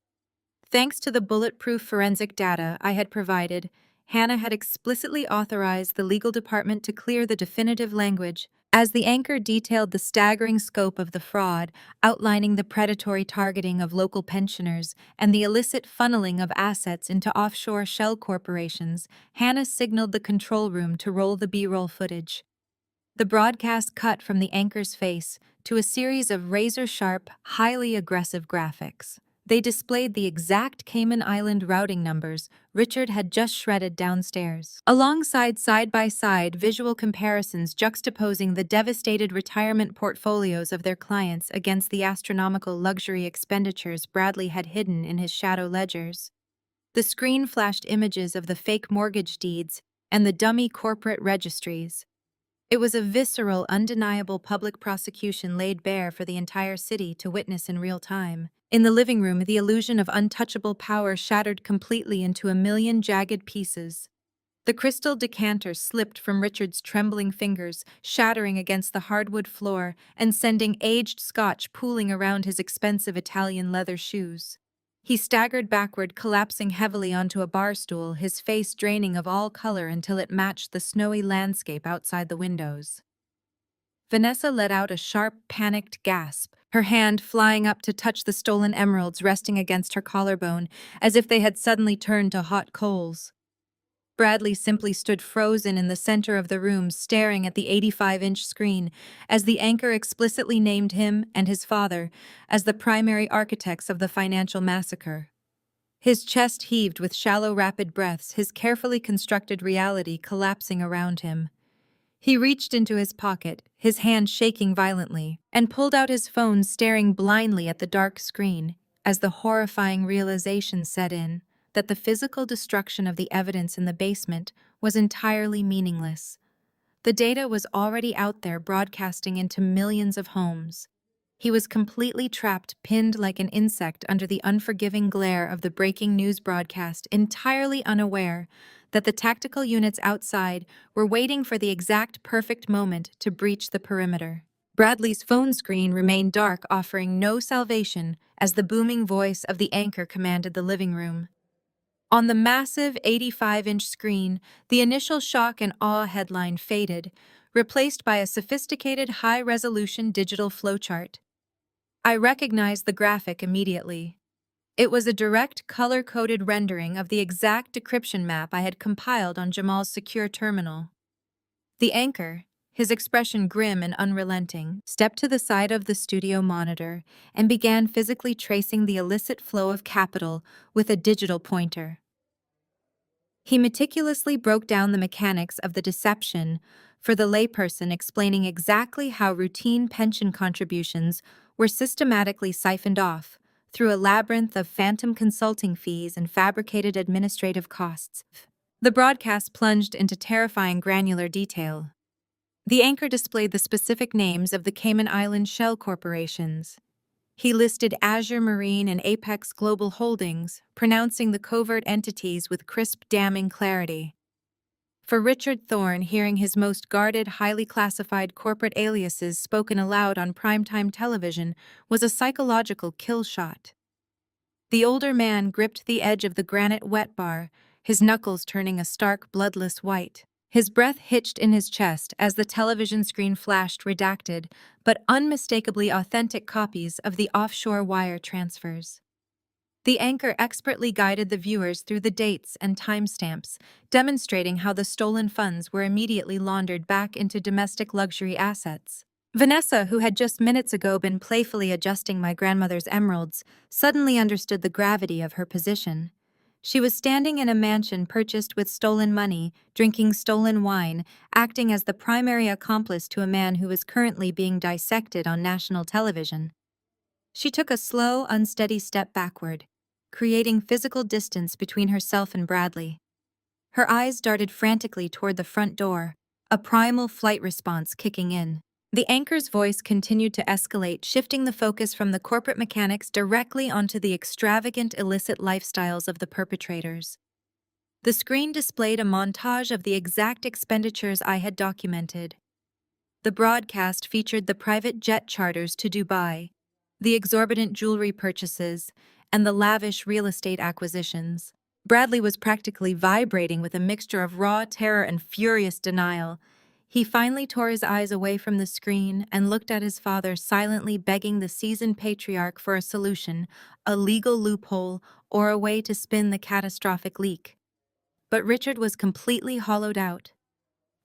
Thanks to the bulletproof forensic data I had provided, Hannah had explicitly authorized the legal department to clear the definitive language. As the anchor detailed the staggering scope of the fraud, outlining the predatory targeting of local pensioners and the illicit funneling of assets into offshore shell corporations, Hannah signaled the control room to roll the B-roll footage. The broadcast cut from the anchor's face to a series of razor-sharp, highly aggressive graphics. They displayed the exact Cayman Island routing numbers Richard had just shredded downstairs, alongside side-by-side visual comparisons juxtaposing the devastated retirement portfolios of their clients against the astronomical luxury expenditures Bradley had hidden in his shadow ledgers. The screen flashed images of the fake mortgage deeds and the dummy corporate registries. It was a visceral, undeniable public prosecution laid bare for the entire city to witness in real time. In the living room, the illusion of untouchable power shattered completely into a million jagged pieces. The crystal decanter slipped from Richard's trembling fingers, shattering against the hardwood floor and sending aged scotch pooling around his expensive Italian leather shoes. He staggered backward, collapsing heavily onto a bar stool, his face draining of all color until it matched the snowy landscape outside the windows. Vanessa let out a sharp, panicked gasp, her hand flying up to touch the stolen emeralds resting against her collarbone, as if they had suddenly turned to hot coals. Bradley simply stood frozen in the center of the room, staring at the 85-inch screen, as the anchor explicitly named him and his father as the primary architects of the financial massacre. His chest heaved with shallow, rapid breaths, his carefully constructed reality collapsing around him. He reached into his pocket, his hand shaking violently, and pulled out his phone, staring blindly at the dark screen, as the horrifying realization set in that the physical destruction of the evidence in the basement was entirely meaningless. The data was already out there, broadcasting into millions of homes. He was completely trapped, pinned like an insect under the unforgiving glare of the breaking news broadcast, entirely unaware that the tactical units outside were waiting for the exact perfect moment to breach the perimeter. Bradley's phone screen remained dark, offering no salvation as the booming voice of the anchor commanded the living room. On the massive 85-inch screen, the initial shock and awe headline faded, replaced by a sophisticated high-resolution digital flowchart. I recognized the graphic immediately. It was a direct color-coded rendering of the exact decryption map I had compiled on Jamal's secure terminal. The anchor, his expression grim and unrelenting, stepped to the side of the studio monitor and began physically tracing the illicit flow of capital with a digital pointer. He meticulously broke down the mechanics of the deception for the layperson, explaining exactly how routine pension contributions were systematically siphoned off through a labyrinth of phantom consulting fees and fabricated administrative costs. The broadcast plunged into terrifying granular detail. The anchor displayed the specific names of the Cayman Island shell corporations. He listed Azure Marine and Apex Global Holdings, pronouncing the covert entities with crisp, damning clarity. For Richard Thorne, hearing his most guarded, highly classified corporate aliases spoken aloud on primetime television was a psychological kill shot. The older man gripped the edge of the granite wet bar, his knuckles turning a stark, bloodless white. His breath hitched in his chest as the television screen flashed redacted, but unmistakably authentic copies of the offshore wire transfers. The anchor expertly guided the viewers through the dates and timestamps, demonstrating how the stolen funds were immediately laundered back into domestic luxury assets. Vanessa, who had just minutes ago been playfully adjusting my grandmother's emeralds, suddenly understood the gravity of her position. She was standing in a mansion purchased with stolen money, drinking stolen wine, acting as the primary accomplice to a man who was currently being dissected on national television. She took a slow, unsteady step backward, creating physical distance between herself and Bradley. Her eyes darted frantically toward the front door, a primal flight response kicking in. The anchor's voice continued to escalate, shifting the focus from the corporate mechanics directly onto the extravagant, illicit lifestyles of the perpetrators. The screen displayed a montage of the exact expenditures I had documented. The broadcast featured the private jet charters to Dubai, the exorbitant jewelry purchases, and the lavish real estate acquisitions. Bradley was practically vibrating with a mixture of raw terror and furious denial. He finally tore his eyes away from the screen and looked at his father, silently begging the seasoned patriarch for a solution, a legal loophole, or a way to spin the catastrophic leak. But Richard was completely hollowed out.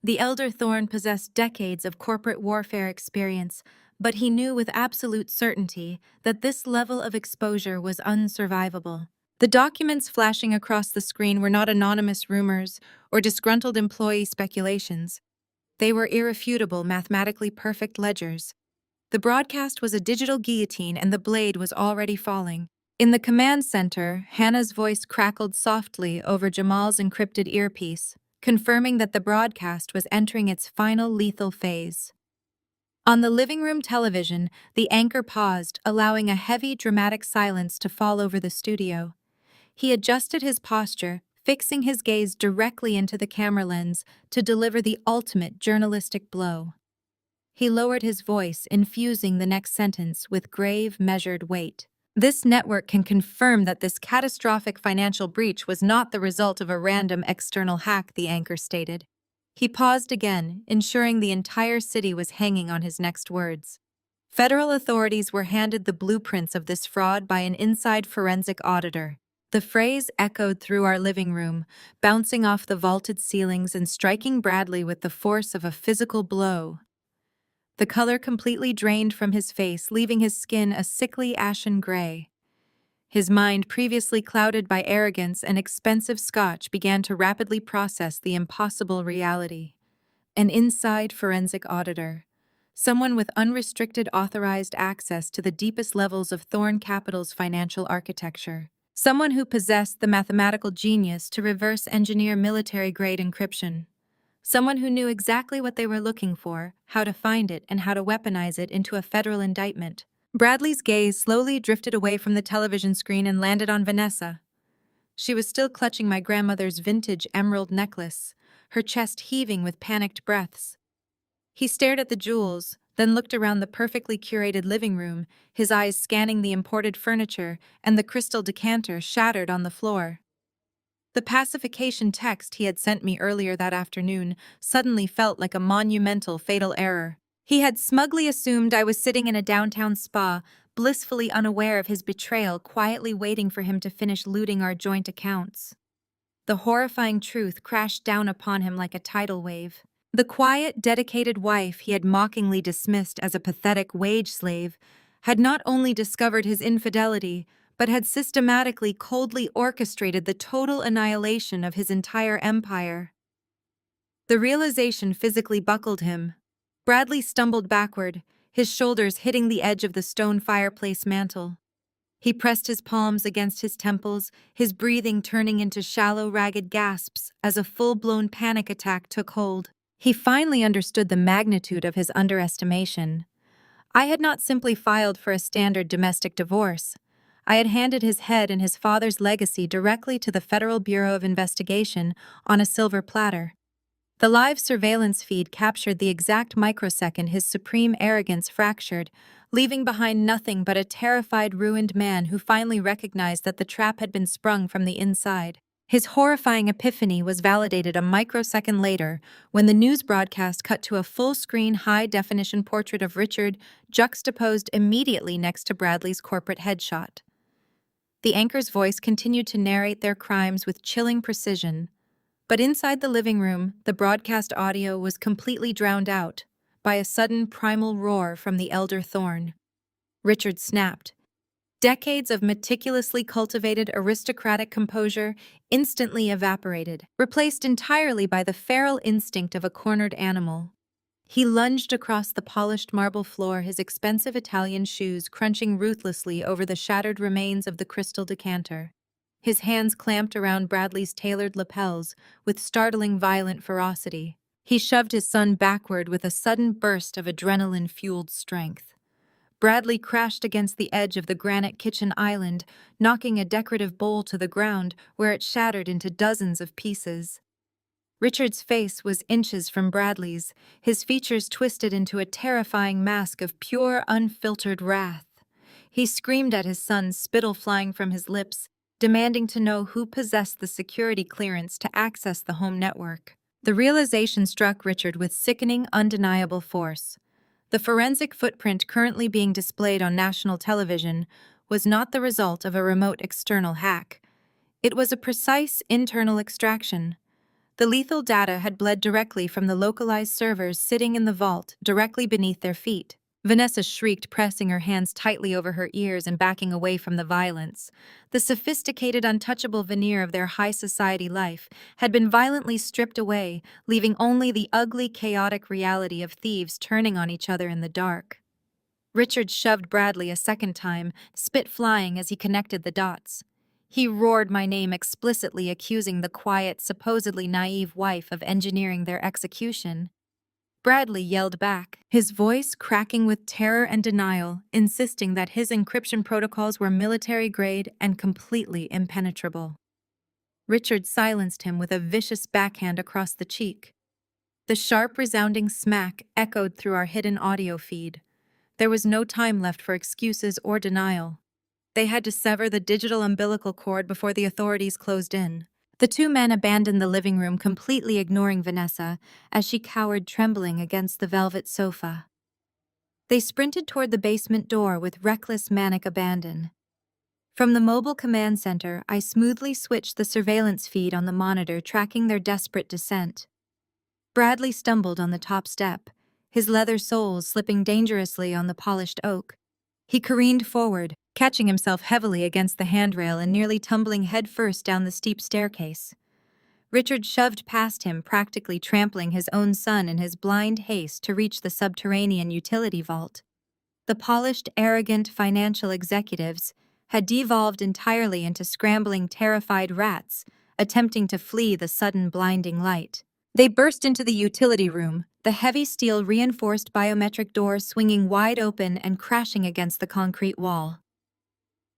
The elder Thorne possessed decades of corporate warfare experience, but he knew with absolute certainty that this level of exposure was unsurvivable. The documents flashing across the screen were not anonymous rumors or disgruntled employee speculations. They were irrefutable, mathematically perfect ledgers. The broadcast was a digital guillotine, and the blade was already falling. In the command center, Hannah's voice crackled softly over Jamal's encrypted earpiece, confirming that the broadcast was entering its final lethal phase. On the living room television, the anchor paused, allowing a heavy, dramatic silence to fall over the studio. He adjusted his posture, fixing his gaze directly into the camera lens to deliver the ultimate journalistic blow. He lowered his voice, infusing the next sentence with grave, measured weight. This network can confirm that this catastrophic financial breach was not the result of a random external hack, the anchor stated. He paused again, ensuring the entire city was hanging on his next words. Federal authorities were handed the blueprints of this fraud by an inside forensic auditor. The phrase echoed through our living room, bouncing off the vaulted ceilings and striking Bradley with the force of a physical blow. The color completely drained from his face, leaving his skin a sickly ashen gray. His mind, previously clouded by arrogance and expensive scotch, began to rapidly process the impossible reality. An inside forensic auditor. Someone with unrestricted authorized access to the deepest levels of Thorn Capital's financial architecture. Someone who possessed the mathematical genius to reverse engineer military-grade encryption. Someone who knew exactly what they were looking for, how to find it, and how to weaponize it into a federal indictment. Bradley's gaze slowly drifted away from the television screen and landed on Vanessa. She was still clutching my grandmother's vintage emerald necklace, her chest heaving with panicked breaths. He stared at the jewels, then looked around the perfectly curated living room, his eyes scanning the imported furniture and the crystal decanter shattered on the floor. The pacification text he had sent me earlier that afternoon suddenly felt like a monumental fatal error. He had smugly assumed I was sitting in a downtown spa, blissfully unaware of his betrayal, quietly waiting for him to finish looting our joint accounts. The horrifying truth crashed down upon him like a tidal wave. The quiet, dedicated wife he had mockingly dismissed as a pathetic wage slave had not only discovered his infidelity, but had systematically, coldly orchestrated the total annihilation of his entire empire. The realization physically buckled him. Bradley stumbled backward, his shoulders hitting the edge of the stone fireplace mantel. He pressed his palms against his temples, his breathing turning into shallow, ragged gasps as a full-blown panic attack took hold. He finally understood the magnitude of his underestimation. I had not simply filed for a standard domestic divorce. I had handed his head and his father's legacy directly to the Federal Bureau of Investigation on a silver platter. The live surveillance feed captured the exact microsecond his supreme arrogance fractured, leaving behind nothing but a terrified, ruined man who finally recognized that the trap had been sprung from the inside. His horrifying epiphany was validated a microsecond later when the news broadcast cut to a full-screen, high-definition portrait of Richard juxtaposed immediately next to Bradley's corporate headshot. The anchor's voice continued to narrate their crimes with chilling precision, but inside the living room, the broadcast audio was completely drowned out by a sudden primal roar from the elder Thorn. Richard snapped. Decades of meticulously cultivated aristocratic composure instantly evaporated, replaced entirely by the feral instinct of a cornered animal. He lunged across the polished marble floor, his expensive Italian shoes crunching ruthlessly over the shattered remains of the crystal decanter. His hands clamped around Bradley's tailored lapels with startling violent ferocity. He shoved his son backward with a sudden burst of adrenaline-fueled strength. Bradley crashed against the edge of the granite kitchen island, knocking a decorative bowl to the ground where it shattered into dozens of pieces. Richard's face was inches from Bradley's, his features twisted into a terrifying mask of pure, unfiltered wrath. He screamed at his son, spittle flying from his lips, demanding to know who possessed the security clearance to access the home network. The realization struck Richard with sickening, undeniable force. The forensic footprint currently being displayed on national television was not the result of a remote external hack. It was a precise internal extraction. The lethal data had bled directly from the localized servers sitting in the vault directly beneath their feet. Vanessa shrieked, pressing her hands tightly over her ears and backing away from the violence. The sophisticated, untouchable veneer of their high society life had been violently stripped away, leaving only the ugly, chaotic reality of thieves turning on each other in the dark. Richard shoved Bradley a second time, spit flying as he connected the dots. He roared my name explicitly, accusing the quiet, supposedly naive wife of engineering their execution. Bradley yelled back, his voice cracking with terror and denial, insisting that his encryption protocols were military-grade and completely impenetrable. Richard silenced him with a vicious backhand across the cheek. The sharp, resounding smack echoed through our hidden audio feed. There was no time left for excuses or denial. They had to sever the digital umbilical cord before the authorities closed in. The two men abandoned the living room, completely ignoring Vanessa as she cowered trembling against the velvet sofa. They sprinted toward the basement door with reckless, manic abandon. From the mobile command center, I smoothly switched the surveillance feed on the monitor tracking their desperate descent. Bradley stumbled on the top step, his leather soles slipping dangerously on the polished oak. He careened forward, catching himself heavily against the handrail and nearly tumbling headfirst down the steep staircase. Richard shoved past him, practically trampling his own son in his blind haste to reach the subterranean utility vault. The polished, arrogant financial executives had devolved entirely into scrambling, terrified rats, attempting to flee the sudden blinding light. They burst into the utility room, the heavy steel reinforced biometric door swinging wide open and crashing against the concrete wall.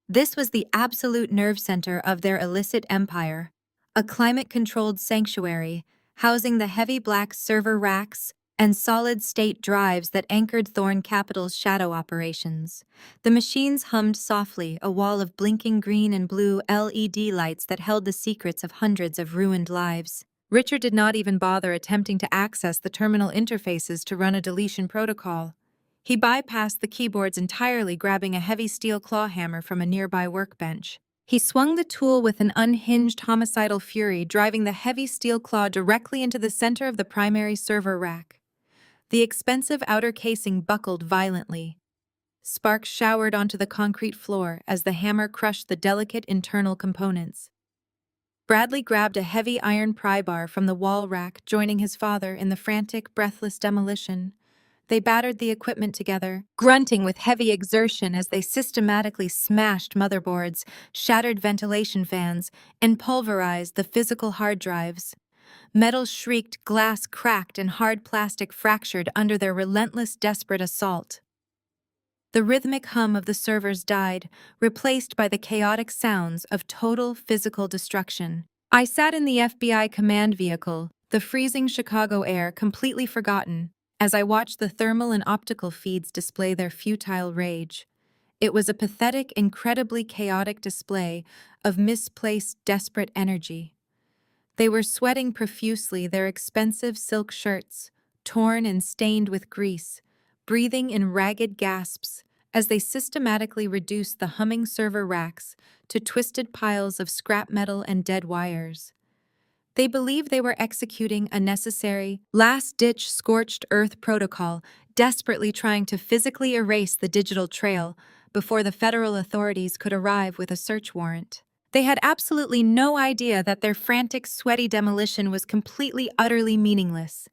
This was the absolute nerve center of their illicit empire, a climate-controlled sanctuary housing the heavy black server racks and solid-state drives that anchored Thorn Capital's shadow operations. The machines hummed softly, a wall of blinking green and blue LED lights that held the secrets of hundreds of ruined lives. Richard did not even bother attempting to access the terminal interfaces to run a deletion protocol. He bypassed the keyboards entirely, grabbing a heavy steel claw hammer from a nearby workbench. He swung the tool with an unhinged homicidal fury, driving the heavy steel claw directly into the center of the primary server rack. The expensive outer casing buckled violently. Sparks showered onto the concrete floor as the hammer crushed the delicate internal components. Bradley grabbed a heavy iron pry bar from the wall rack, joining his father in the frantic, breathless demolition. They battered the equipment together, grunting with heavy exertion as they systematically smashed motherboards, shattered ventilation fans, and pulverized the physical hard drives. Metal shrieked, glass cracked, and hard plastic fractured under their relentless, desperate assault. The rhythmic hum of the servers died, replaced by the chaotic sounds of total physical destruction. I sat in the FBI command vehicle, the freezing Chicago air completely forgotten, as I watched the thermal and optical feeds display their futile rage. It was a pathetic, incredibly chaotic display of misplaced, desperate energy. They were sweating profusely, their expensive silk shirts, torn and stained with grease, breathing in ragged gasps as they systematically reduced the humming server racks to twisted piles of scrap metal and dead wires. They believed they were executing a necessary, last-ditch scorched earth protocol, desperately trying to physically erase the digital trail before the federal authorities could arrive with a search warrant. They had absolutely no idea that their frantic, sweaty demolition was completely, utterly meaningless.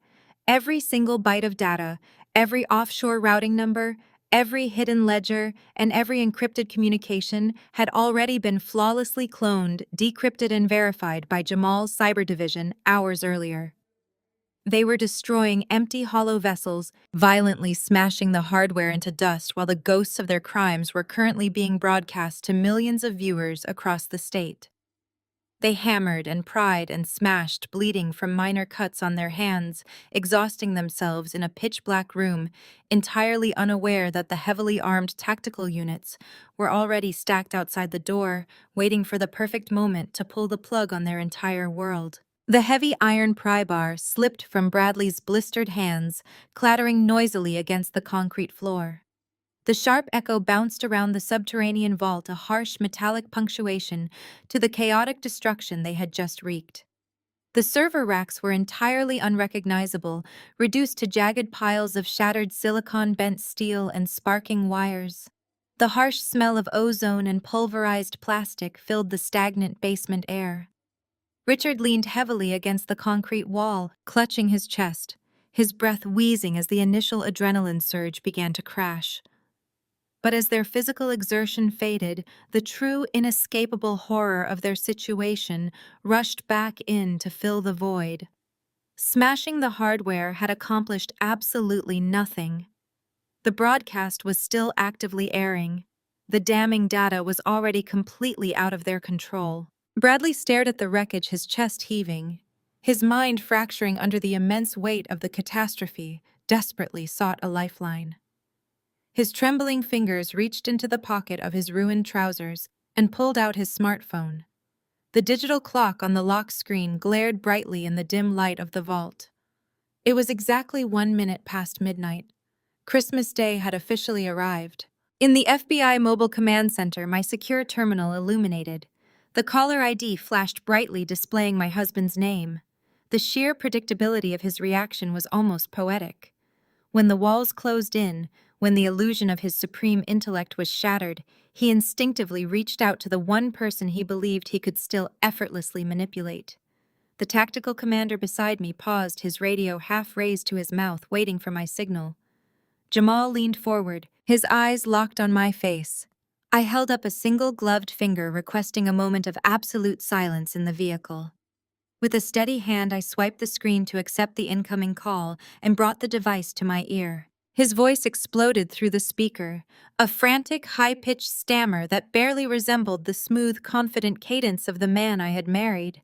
Every single byte of data, every offshore routing number, every hidden ledger, and every encrypted communication had already been flawlessly cloned, decrypted, and verified by Jamal's cyber division hours earlier. They were destroying empty, hollow vessels, violently smashing the hardware into dust while the ghosts of their crimes were currently being broadcast to millions of viewers across the state. They hammered and pried and smashed, bleeding from minor cuts on their hands, exhausting themselves in a pitch-black room, entirely unaware that the heavily armed tactical units were already stacked outside the door, waiting for the perfect moment to pull the plug on their entire world. The heavy iron pry bar slipped from Bradley's blistered hands, clattering noisily against the concrete floor. The sharp echo bounced around the subterranean vault, a harsh metallic punctuation to the chaotic destruction they had just wreaked. The server racks were entirely unrecognizable, reduced to jagged piles of shattered silicon, bent steel, and sparking wires. The harsh smell of ozone and pulverized plastic filled the stagnant basement air. Richard leaned heavily against the concrete wall, clutching his chest, his breath wheezing as the initial adrenaline surge began to crash. But as their physical exertion faded, the true, inescapable horror of their situation rushed back in to fill the void. Smashing the hardware had accomplished absolutely nothing. The broadcast was still actively airing. The damning data was already completely out of their control. Bradley stared at the wreckage, his chest heaving. His mind fracturing under the immense weight of the catastrophe, desperately sought a lifeline. His trembling fingers reached into the pocket of his ruined trousers and pulled out his smartphone. The digital clock on the lock screen glared brightly in the dim light of the vault. It was exactly 1 minute past midnight. Christmas Day had officially arrived. In the FBI Mobile Command Center, my secure terminal illuminated. The caller ID flashed brightly, displaying my husband's name. The sheer predictability of his reaction was almost poetic. When the walls closed in, when the illusion of his supreme intellect was shattered, he instinctively reached out to the one person he believed he could still effortlessly manipulate. The tactical commander beside me paused, his radio half raised to his mouth, waiting for my signal. Jamal leaned forward, his eyes locked on my face. I held up a single gloved finger, requesting a moment of absolute silence in the vehicle. With a steady hand, I swiped the screen to accept the incoming call and brought the device to my ear. His voice exploded through the speaker, a frantic, high-pitched stammer that barely resembled the smooth, confident cadence of the man I had married.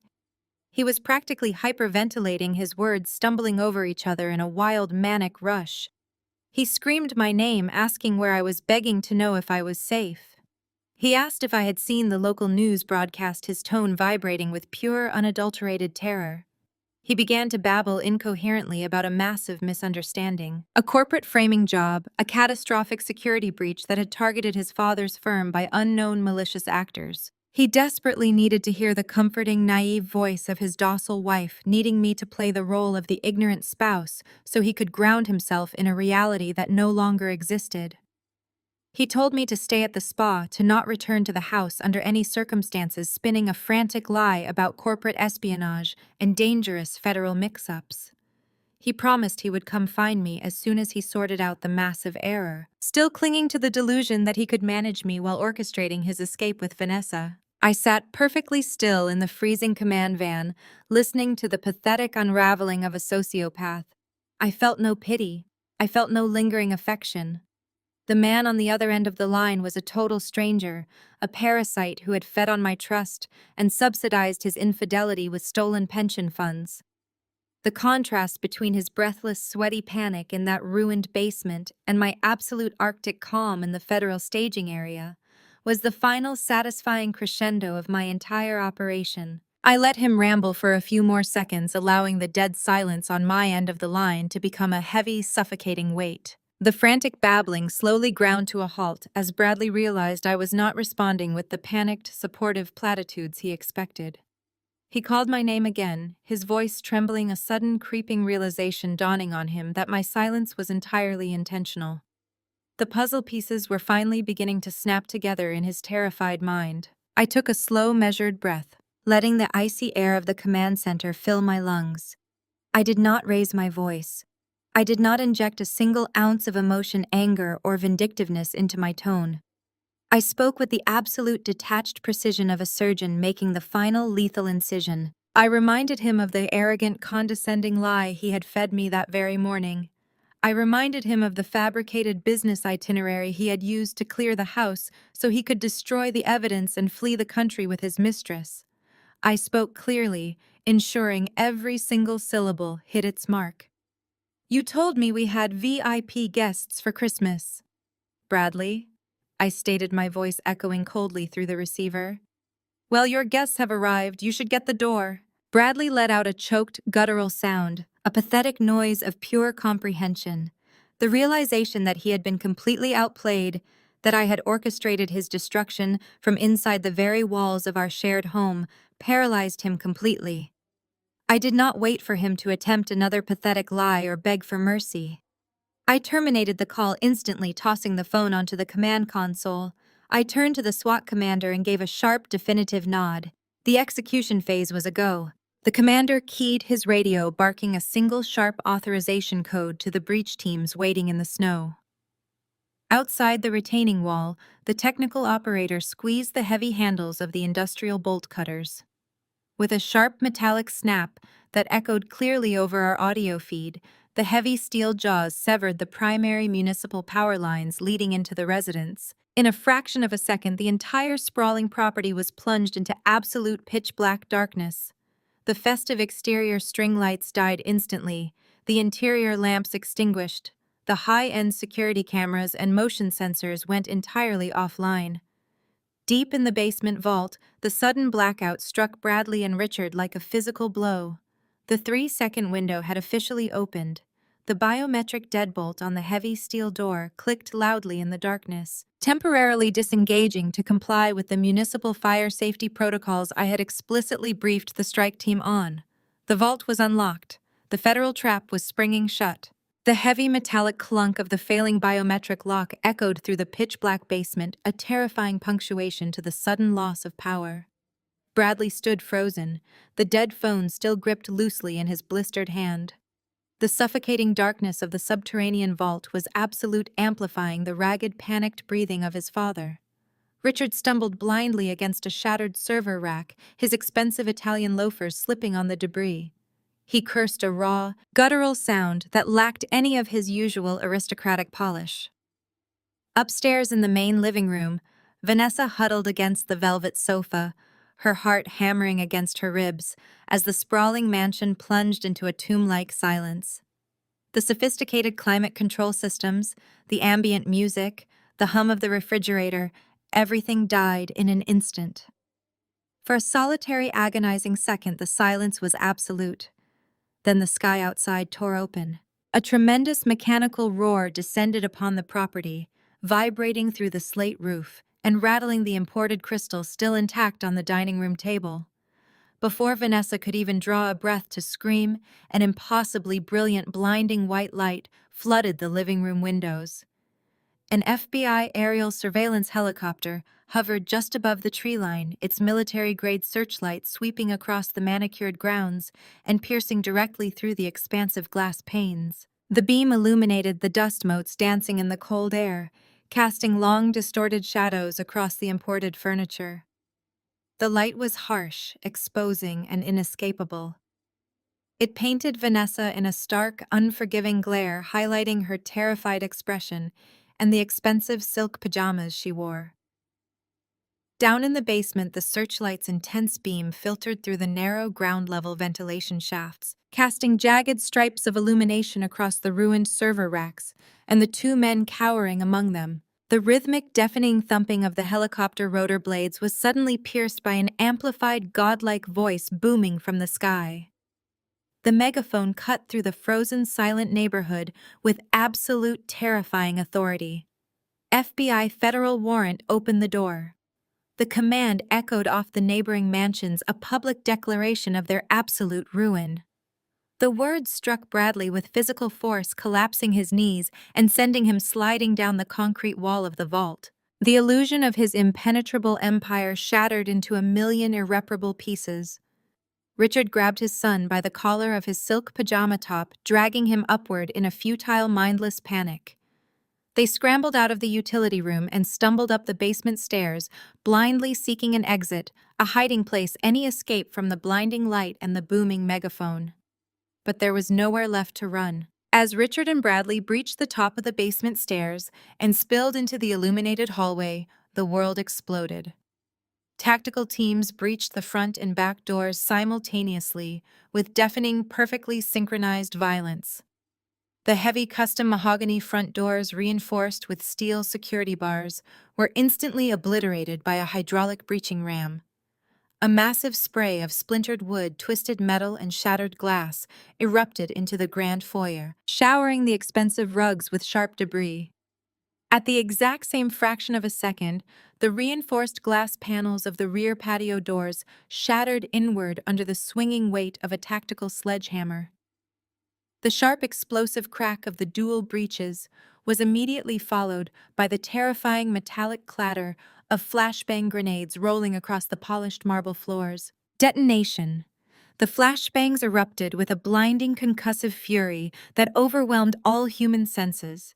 He was practically hyperventilating, his words stumbling over each other in a wild, manic rush. He screamed my name, asking where I was, begging to know if I was safe. He asked if I had seen the local news broadcast, his tone vibrating with pure, unadulterated terror. He began to babble incoherently about a massive misunderstanding, a corporate framing job, a catastrophic security breach that had targeted his father's firm by unknown malicious actors. He desperately needed to hear the comforting, naive voice of his docile wife, needing me to play the role of the ignorant spouse so he could ground himself in a reality that no longer existed. He told me to stay at the spa, to not return to the house under any circumstances, spinning a frantic lie about corporate espionage and dangerous federal mix-ups. He promised he would come find me as soon as he sorted out the massive error, still clinging to the delusion that he could manage me while orchestrating his escape with Vanessa. I sat perfectly still in the freezing command van, listening to the pathetic unraveling of a sociopath. I felt no pity. I felt no lingering affection. The man on the other end of the line was a total stranger, a parasite who had fed on my trust and subsidized his infidelity with stolen pension funds. The contrast between his breathless, sweaty panic in that ruined basement and my absolute Arctic calm in the federal staging area was the final satisfying crescendo of my entire operation. I let him ramble for a few more seconds, allowing the dead silence on my end of the line to become a heavy, suffocating weight. The frantic babbling slowly ground to a halt as Bradley realized I was not responding with the panicked, supportive platitudes he expected. He called my name again, his voice trembling, a sudden creeping realization dawning on him that my silence was entirely intentional. The puzzle pieces were finally beginning to snap together in his terrified mind. I took a slow, measured breath, letting the icy air of the command center fill my lungs. I did not raise my voice. I did not inject a single ounce of emotion, anger, or vindictiveness into my tone. I spoke with the absolute detached precision of a surgeon making the final lethal incision. I reminded him of the arrogant, condescending lie he had fed me that very morning. I reminded him of the fabricated business itinerary he had used to clear the house so he could destroy the evidence and flee the country with his mistress. I spoke clearly, ensuring every single syllable hit its mark. "You told me we had VIP guests for Christmas, Bradley," I stated, my voice echoing coldly through the receiver. "Well, your guests have arrived. You should get the door." Bradley let out a choked, guttural sound, a pathetic noise of pure comprehension. The realization that he had been completely outplayed, that I had orchestrated his destruction from inside the very walls of our shared home, paralyzed him completely. I did not wait for him to attempt another pathetic lie or beg for mercy. I terminated the call instantly, tossing the phone onto the command console. I turned to the SWAT commander and gave a sharp, definitive nod. The execution phase was a go. The commander keyed his radio, barking a single sharp authorization code to the breach teams waiting in the snow. Outside the retaining wall, the technical operator squeezed the heavy handles of the industrial bolt cutters. With a sharp metallic snap that echoed clearly over our audio feed, the heavy steel jaws severed the primary municipal power lines leading into the residence. In a fraction of a second, the entire sprawling property was plunged into absolute pitch-black darkness. The festive exterior string lights died instantly, the interior lamps extinguished, the high-end security cameras and motion sensors went entirely offline. Deep in the basement vault, the sudden blackout struck Bradley and Richard like a physical blow. The 3-second window had officially opened. The biometric deadbolt on the heavy steel door clicked loudly in the darkness. temporarily disengaging to comply with the municipal fire safety protocols I had explicitly briefed the strike team on. The vault was unlocked. The federal trap was springing shut. The heavy metallic clunk of the failing biometric lock echoed through the pitch-black basement, a terrifying punctuation to the sudden loss of power. Bradley stood frozen, the dead phone still gripped loosely in his blistered hand. The suffocating darkness of the subterranean vault was absolute, amplifying the ragged, panicked breathing of his father. Richard stumbled blindly against a shattered server rack, his expensive Italian loafers slipping on the debris. He cursed a raw, guttural sound that lacked any of his usual aristocratic polish. Upstairs in the main living room, Vanessa huddled against the velvet sofa, her heart hammering against her ribs as the sprawling mansion plunged into a tomb-like silence. The sophisticated climate control systems, the ambient music, the hum of the refrigerator, everything died in an instant. For a solitary, agonizing second, the silence was absolute. Then the sky outside tore open. A tremendous mechanical roar descended upon the property, vibrating through the slate roof and rattling the imported crystal still intact on the dining room table. Before Vanessa could even draw a breath to scream, an impossibly brilliant, blinding white light flooded the living room windows. An FBI aerial surveillance helicopter hovered just above the tree line, its military-grade searchlight sweeping across the manicured grounds and piercing directly through the expansive glass panes. The beam illuminated the dust motes dancing in the cold air, casting long, distorted shadows across the imported furniture. The light was harsh, exposing, and inescapable. It painted Vanessa in a stark, unforgiving glare, highlighting her terrified expression and the expensive silk pajamas she wore. Down in the basement, the searchlight's intense beam filtered through the narrow ground-level ventilation shafts, casting jagged stripes of illumination across the ruined server racks and the two men cowering among them. The rhythmic, deafening thumping of the helicopter rotor blades was suddenly pierced by an amplified, godlike voice booming from the sky. The megaphone cut through the frozen, silent neighborhood with absolute, terrifying authority. FBI federal warrant opened the door. The command echoed off the neighboring mansions, a public declaration of their absolute ruin. The words struck Bradley with physical force, collapsing his knees and sending him sliding down the concrete wall of the vault. The illusion of his impenetrable empire shattered into a million irreparable pieces. Richard grabbed his son by the collar of his silk pajama top, dragging him upward in a futile, mindless panic. They scrambled out of the utility room and stumbled up the basement stairs, blindly seeking an exit, a hiding place, any escape from the blinding light and the booming megaphone. But there was nowhere left to run. As Richard and Bradley breached the top of the basement stairs and spilled into the illuminated hallway, the world exploded. Tactical teams breached the front and back doors simultaneously, with deafening, perfectly synchronized violence. The heavy custom mahogany front doors, reinforced with steel security bars, were instantly obliterated by a hydraulic breaching ram. A massive spray of splintered wood, twisted metal, and shattered glass erupted into the grand foyer, showering the expensive rugs with sharp debris. At the exact same fraction of a second, the reinforced glass panels of the rear patio doors shattered inward under the swinging weight of a tactical sledgehammer. The sharp, explosive crack of the dual breaches was immediately followed by the terrifying metallic clatter of flashbang grenades rolling across the polished marble floors. Detonation. The flashbangs erupted with a blinding, concussive fury that overwhelmed all human senses.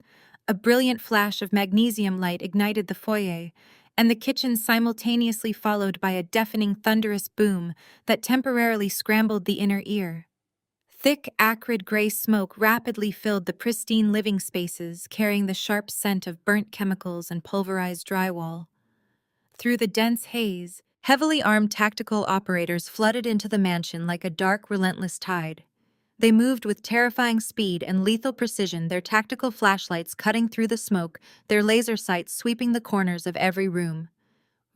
A brilliant flash of magnesium light ignited the foyer, and the kitchen simultaneously followed by a deafening, thunderous boom that temporarily scrambled the inner ear. Thick, acrid gray smoke rapidly filled the pristine living spaces, carrying the sharp scent of burnt chemicals and pulverized drywall. Through the dense haze, heavily armed tactical operators flooded into the mansion like a dark, relentless tide. They moved with terrifying speed and lethal precision, their tactical flashlights cutting through the smoke, their laser sights sweeping the corners of every room.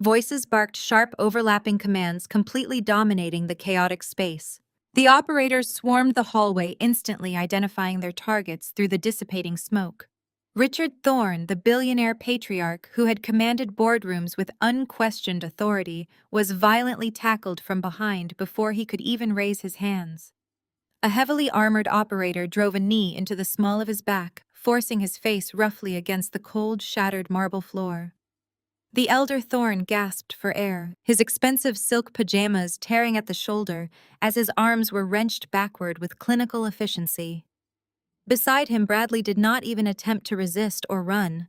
Voices barked sharp, overlapping commands, completely dominating the chaotic space. The operators swarmed the hallway, instantly identifying their targets through the dissipating smoke. Richard Thorne, the billionaire patriarch who had commanded boardrooms with unquestioned authority, was violently tackled from behind before he could even raise his hands. A heavily armored operator drove a knee into the small of his back, forcing his face roughly against the cold, shattered marble floor. The elder Thorne gasped for air, his expensive silk pajamas tearing at the shoulder as his arms were wrenched backward with clinical efficiency. Beside him, Bradley did not even attempt to resist or run.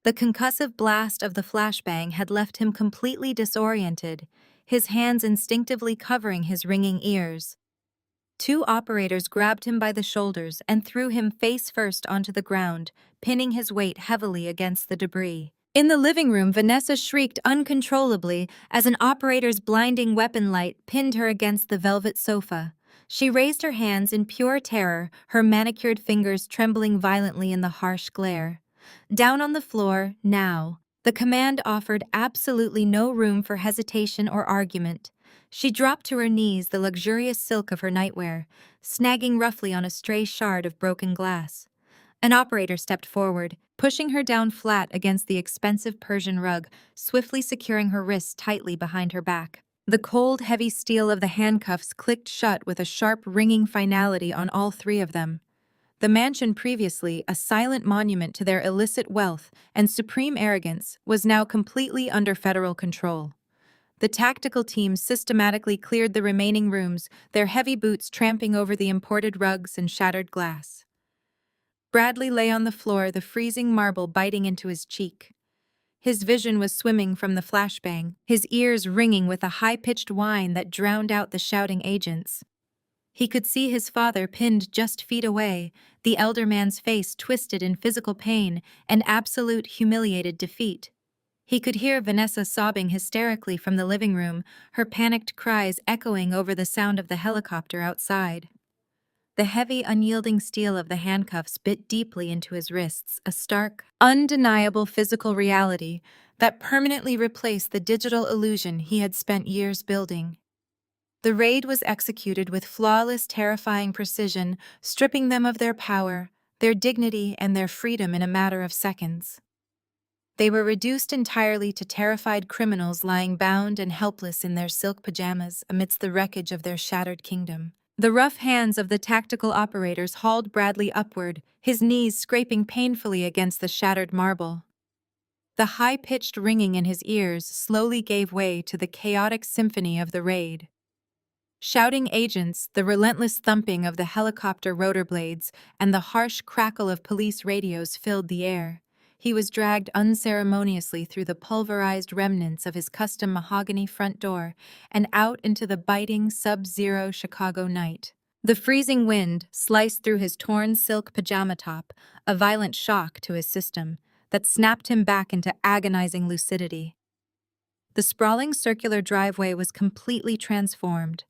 The concussive blast of the flashbang had left him completely disoriented, his hands instinctively covering his ringing ears. Two operators grabbed him by the shoulders and threw him face first onto the ground, pinning his weight heavily against the debris. In the living room, Vanessa shrieked uncontrollably as an operator's blinding weapon light pinned her against the velvet sofa. She raised her hands in pure terror, her manicured fingers trembling violently in the harsh glare. Down on the floor, now. The command offered absolutely no room for hesitation or argument. She dropped to her knees, the luxurious silk of her nightwear, snagging roughly on a stray shard of broken glass. An operator stepped forward, pushing her down flat against the expensive Persian rug, swiftly securing her wrists tightly behind her back. The cold, heavy steel of the handcuffs clicked shut with a sharp, ringing finality on all three of them. The mansion, previously a silent monument to their illicit wealth and supreme arrogance, was now completely under federal control. The tactical team systematically cleared the remaining rooms, their heavy boots tramping over the imported rugs and shattered glass. Bradley lay on the floor, the freezing marble biting into his cheek. His vision was swimming from the flashbang, his ears ringing with a high-pitched whine that drowned out the shouting agents. He could see his father pinned just feet away, the elder man's face twisted in physical pain and absolute humiliated defeat. He could hear Vanessa sobbing hysterically from the living room, her panicked cries echoing over the sound of the helicopter outside. The heavy, unyielding steel of the handcuffs bit deeply into his wrists, a stark, undeniable physical reality that permanently replaced the digital illusion he had spent years building. The raid was executed with flawless, terrifying precision, stripping them of their power, their dignity, and their freedom in a matter of seconds. They were reduced entirely to terrified criminals lying bound and helpless in their silk pajamas amidst the wreckage of their shattered kingdom. The rough hands of the tactical operators hauled Bradley upward, his knees scraping painfully against the shattered marble. The high-pitched ringing in his ears slowly gave way to the chaotic symphony of the raid. Shouting agents, the relentless thumping of the helicopter rotor blades, and the harsh crackle of police radios filled the air. He was dragged unceremoniously through the pulverized remnants of his custom mahogany front door and out into the biting, sub-zero Chicago night. The freezing wind sliced through his torn silk pajama top, a violent shock to his system that snapped him back into agonizing lucidity. The sprawling circular driveway was completely transformed.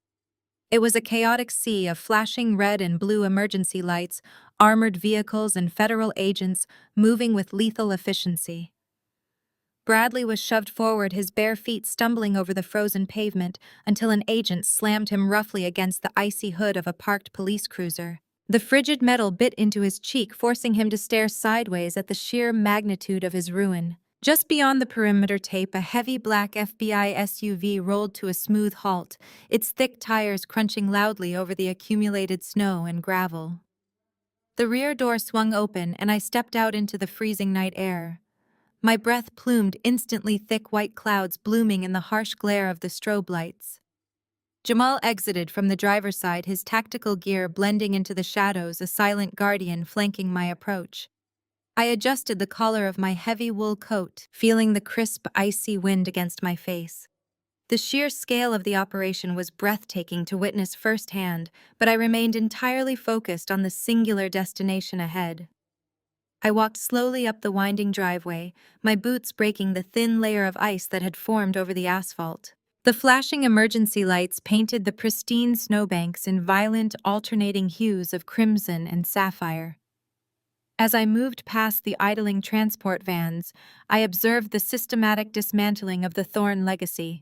It was a chaotic sea of flashing red and blue emergency lights, armored vehicles, and federal agents moving with lethal efficiency. Bradley was shoved forward, his bare feet stumbling over the frozen pavement until an agent slammed him roughly against the icy hood of a parked police cruiser. The frigid metal bit into his cheek, forcing him to stare sideways at the sheer magnitude of his ruin. Just beyond the perimeter tape, a heavy black FBI SUV rolled to a smooth halt, its thick tires crunching loudly over the accumulated snow and gravel. The rear door swung open, and I stepped out into the freezing night air. My breath plumed instantly, thick white clouds blooming in the harsh glare of the strobe lights. Jamal exited from the driver's side, his tactical gear blending into the shadows, a silent guardian flanking my approach. I adjusted the collar of my heavy wool coat, feeling the crisp, icy wind against my face. The sheer scale of the operation was breathtaking to witness firsthand, but I remained entirely focused on the singular destination ahead. I walked slowly up the winding driveway, my boots breaking the thin layer of ice that had formed over the asphalt. The flashing emergency lights painted the pristine snowbanks in violent, alternating hues of crimson and sapphire. As I moved past the idling transport vans, I observed the systematic dismantling of the Thorne legacy.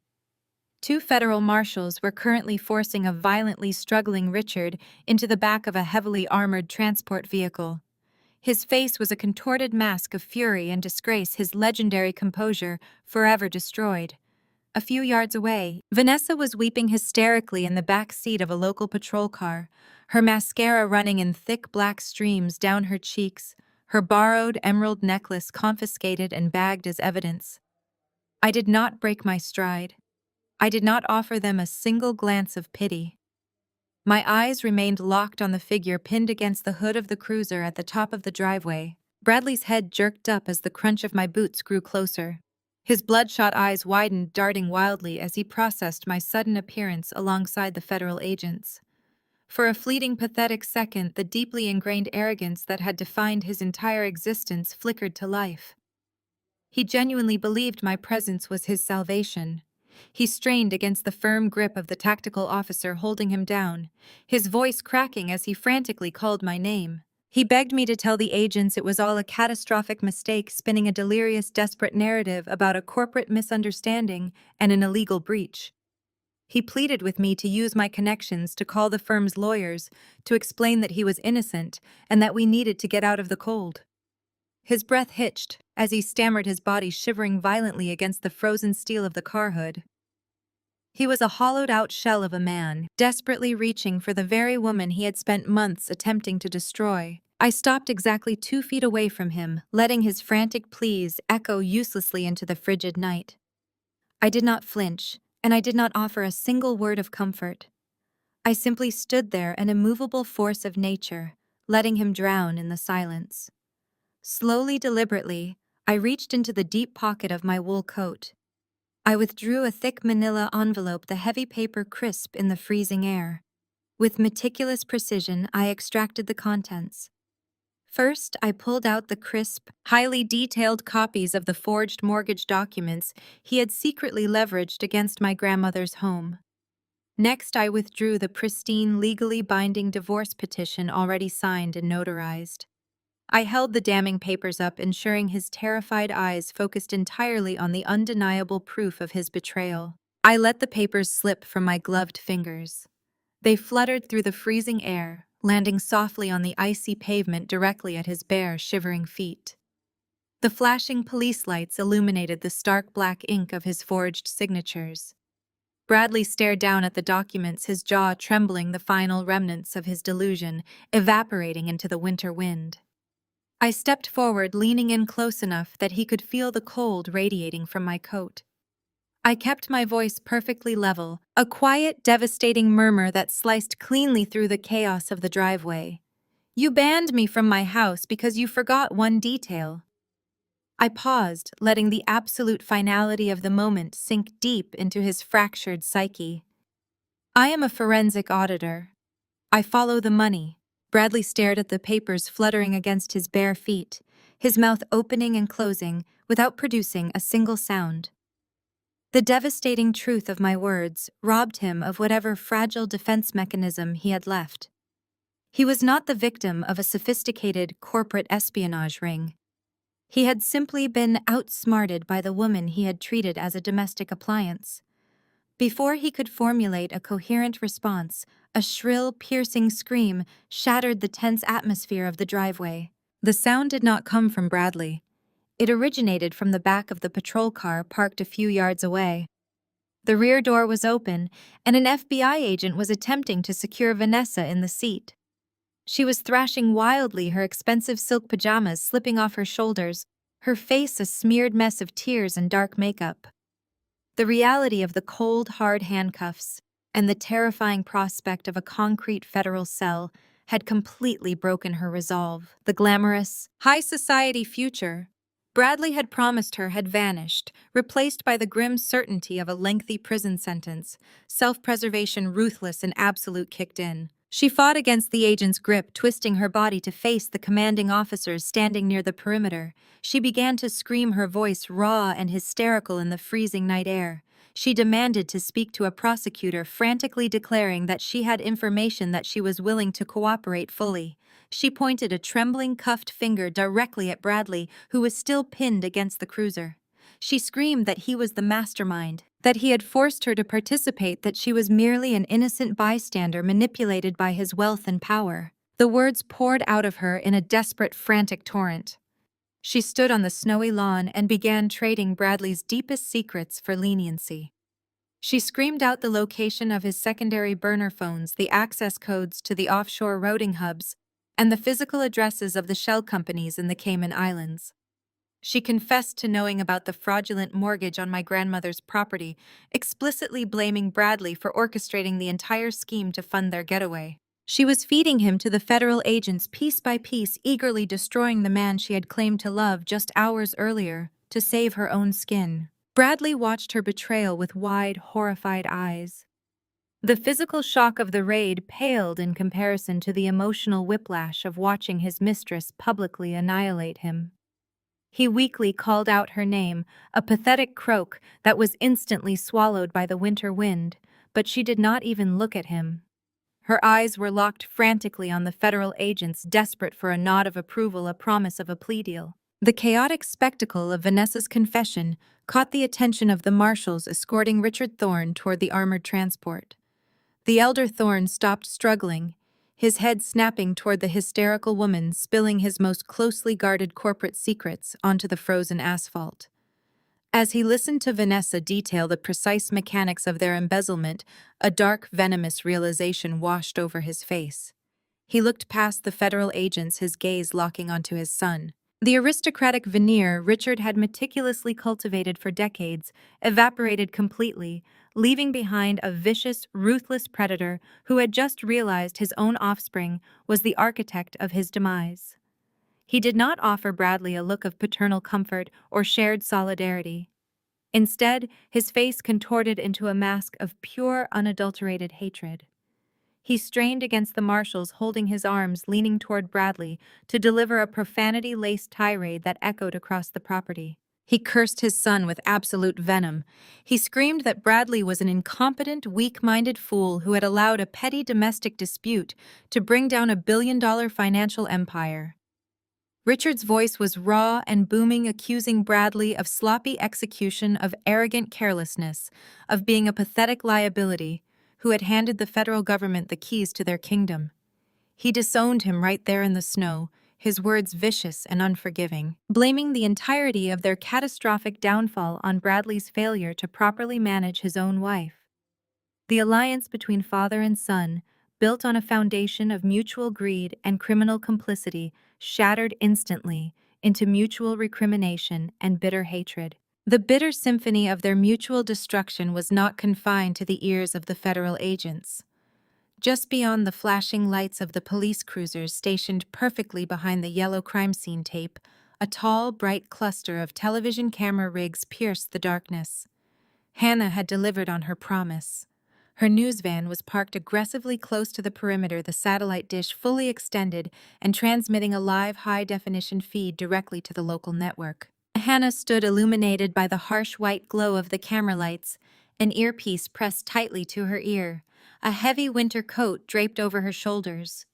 Two federal marshals were currently forcing a violently struggling Richard into the back of a heavily armored transport vehicle. His face was a contorted mask of fury and disgrace, his legendary composure forever destroyed. A few yards away, Vanessa was weeping hysterically in the back seat of a local patrol car, her mascara running in thick black streams down her cheeks, her borrowed emerald necklace confiscated and bagged as evidence. I did not break my stride. I did not offer them a single glance of pity. My eyes remained locked on the figure pinned against the hood of the cruiser at the top of the driveway. Bradley's head jerked up as the crunch of my boots grew closer. His bloodshot eyes widened, darting wildly as he processed my sudden appearance alongside the federal agents. For a fleeting, pathetic second, the deeply ingrained arrogance that had defined his entire existence flickered to life. He genuinely believed my presence was his salvation. He strained against the firm grip of the tactical officer holding him down, his voice cracking as he frantically called my name. He begged me to tell the agents it was all a catastrophic mistake, spinning a delirious, desperate narrative about a corporate misunderstanding and an illegal breach. He pleaded with me to use my connections to call the firm's lawyers to explain that he was innocent and that we needed to get out of the cold. His breath hitched as he stammered, his body shivering violently against the frozen steel of the car hood. He was a hollowed-out shell of a man, desperately reaching for the very woman he had spent months attempting to destroy. I stopped exactly 2 feet away from him, letting his frantic pleas echo uselessly into the frigid night. I did not flinch, and I did not offer a single word of comfort. I simply stood there, an immovable force of nature, letting him drown in the silence. Slowly, deliberately, I reached into the deep pocket of my wool coat. I withdrew a thick manila envelope, the heavy paper crisp in the freezing air. With meticulous precision, I extracted the contents. First, I pulled out the crisp, highly detailed copies of the forged mortgage documents he had secretly leveraged against my grandmother's home. Next, I withdrew the pristine, legally binding divorce petition already signed and notarized. I held the damning papers up, ensuring his terrified eyes focused entirely on the undeniable proof of his betrayal. I let the papers slip from my gloved fingers. They fluttered through the freezing air, landing softly on the icy pavement directly at his bare, shivering feet. The flashing police lights illuminated the stark black ink of his forged signatures. Bradley stared down at the documents, his jaw trembling, the final remnants of his delusion evaporating into the winter wind. I stepped forward, leaning in close enough that he could feel the cold radiating from my coat. I kept my voice perfectly level, a quiet, devastating murmur that sliced cleanly through the chaos of the driveway. "You banned me from my house because you forgot one detail." I paused, letting the absolute finality of the moment sink deep into his fractured psyche. "I am a forensic auditor. I follow the money." Bradley stared at the papers fluttering against his bare feet, his mouth opening and closing without producing a single sound. The devastating truth of my words robbed him of whatever fragile defense mechanism he had left. He was not the victim of a sophisticated corporate espionage ring. He had simply been outsmarted by the woman he had treated as a domestic appliance. Before he could formulate a coherent response, a shrill, piercing scream shattered the tense atmosphere of the driveway. The sound did not come from Bradley. It originated from the back of the patrol car parked a few yards away. The rear door was open, and an FBI agent was attempting to secure Vanessa in the seat. She was thrashing wildly, her expensive silk pajamas slipping off her shoulders, her face a smeared mess of tears and dark makeup. The reality of the cold, hard handcuffs and the terrifying prospect of a concrete federal cell had completely broken her resolve. The glamorous, high society future Bradley had promised her had vanished, replaced by the grim certainty of a lengthy prison sentence. Self-preservation, ruthless and absolute, kicked in. She fought against the agent's grip, twisting her body to face the commanding officers standing near the perimeter. She began to scream, her voice raw and hysterical in the freezing night air. She demanded to speak to a prosecutor, frantically declaring that she had information, that she was willing to cooperate fully. She pointed a trembling, cuffed finger directly at Bradley, who was still pinned against the cruiser. She screamed that he was the mastermind, that he had forced her to participate, that she was merely an innocent bystander manipulated by his wealth and power. The words poured out of her in a desperate, frantic torrent. She stood on the snowy lawn and began trading Bradley's deepest secrets for leniency. She screamed out the location of his secondary burner phones, the access codes to the offshore routing hubs, and the physical addresses of the shell companies in the Cayman Islands. She confessed to knowing about the fraudulent mortgage on my grandmother's property, explicitly blaming Bradley for orchestrating the entire scheme to fund their getaway. She was feeding him to the federal agents piece by piece, eagerly destroying the man she had claimed to love just hours earlier to save her own skin. Bradley watched her betrayal with wide, horrified eyes. The physical shock of the raid paled in comparison to the emotional whiplash of watching his mistress publicly annihilate him. He weakly called out her name, a pathetic croak that was instantly swallowed by the winter wind, but she did not even look at him. Her eyes were locked frantically on the federal agents, desperate for a nod of approval, a promise of a plea deal. The chaotic spectacle of Vanessa's confession caught the attention of the marshals escorting Richard Thorne toward the armored transport. The elder Thorne stopped struggling, his head snapping toward the hysterical woman, spilling his most closely guarded corporate secrets onto the frozen asphalt. As he listened to Vanessa detail the precise mechanics of their embezzlement, a dark, venomous realization washed over his face. He looked past the federal agents, his gaze locking onto his son. The aristocratic veneer Richard had meticulously cultivated for decades evaporated completely, leaving behind a vicious, ruthless predator who had just realized his own offspring was the architect of his demise. He did not offer Bradley a look of paternal comfort or shared solidarity. Instead, his face contorted into a mask of pure, unadulterated hatred. He strained against the marshals, holding his arms, leaning toward Bradley to deliver a profanity-laced tirade that echoed across the property. He cursed his son with absolute venom. He screamed that Bradley was an incompetent, weak-minded fool who had allowed a petty domestic dispute to bring down $1 billion financial empire. Richard's voice was raw and booming, accusing Bradley of sloppy execution, of arrogant carelessness, of being a pathetic liability who had handed the federal government the keys to their kingdom. He disowned him right there in the snow, his words vicious and unforgiving, blaming the entirety of their catastrophic downfall on Bradley's failure to properly manage his own wife. The alliance between father and son, built on a foundation of mutual greed and criminal complicity, shattered instantly into mutual recrimination and bitter hatred. The bitter symphony of their mutual destruction was not confined to the ears of the federal agents. Just beyond the flashing lights of the police cruisers stationed perfectly behind the yellow crime scene tape, a tall, bright cluster of television camera rigs pierced the darkness. Hannah had delivered on her promise. Her news van was parked aggressively close to the perimeter, the satellite dish fully extended and transmitting a live high-definition feed directly to the local network. Hannah stood illuminated by the harsh white glow of the camera lights, an earpiece pressed tightly to her ear, a heavy winter coat draped over her shoulders.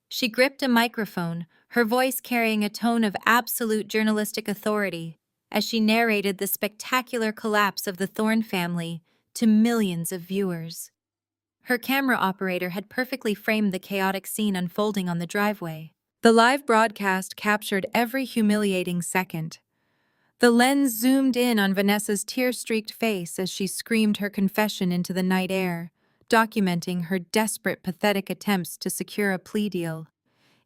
She gripped a microphone, her voice carrying a tone of absolute journalistic authority, as she narrated the spectacular collapse of the Thorne family to millions of viewers. Her camera operator had perfectly framed the chaotic scene unfolding on the driveway. The live broadcast captured every humiliating second. The lens zoomed in on Vanessa's tear-streaked face as she screamed her confession into the night air, documenting her desperate, pathetic attempts to secure a plea deal.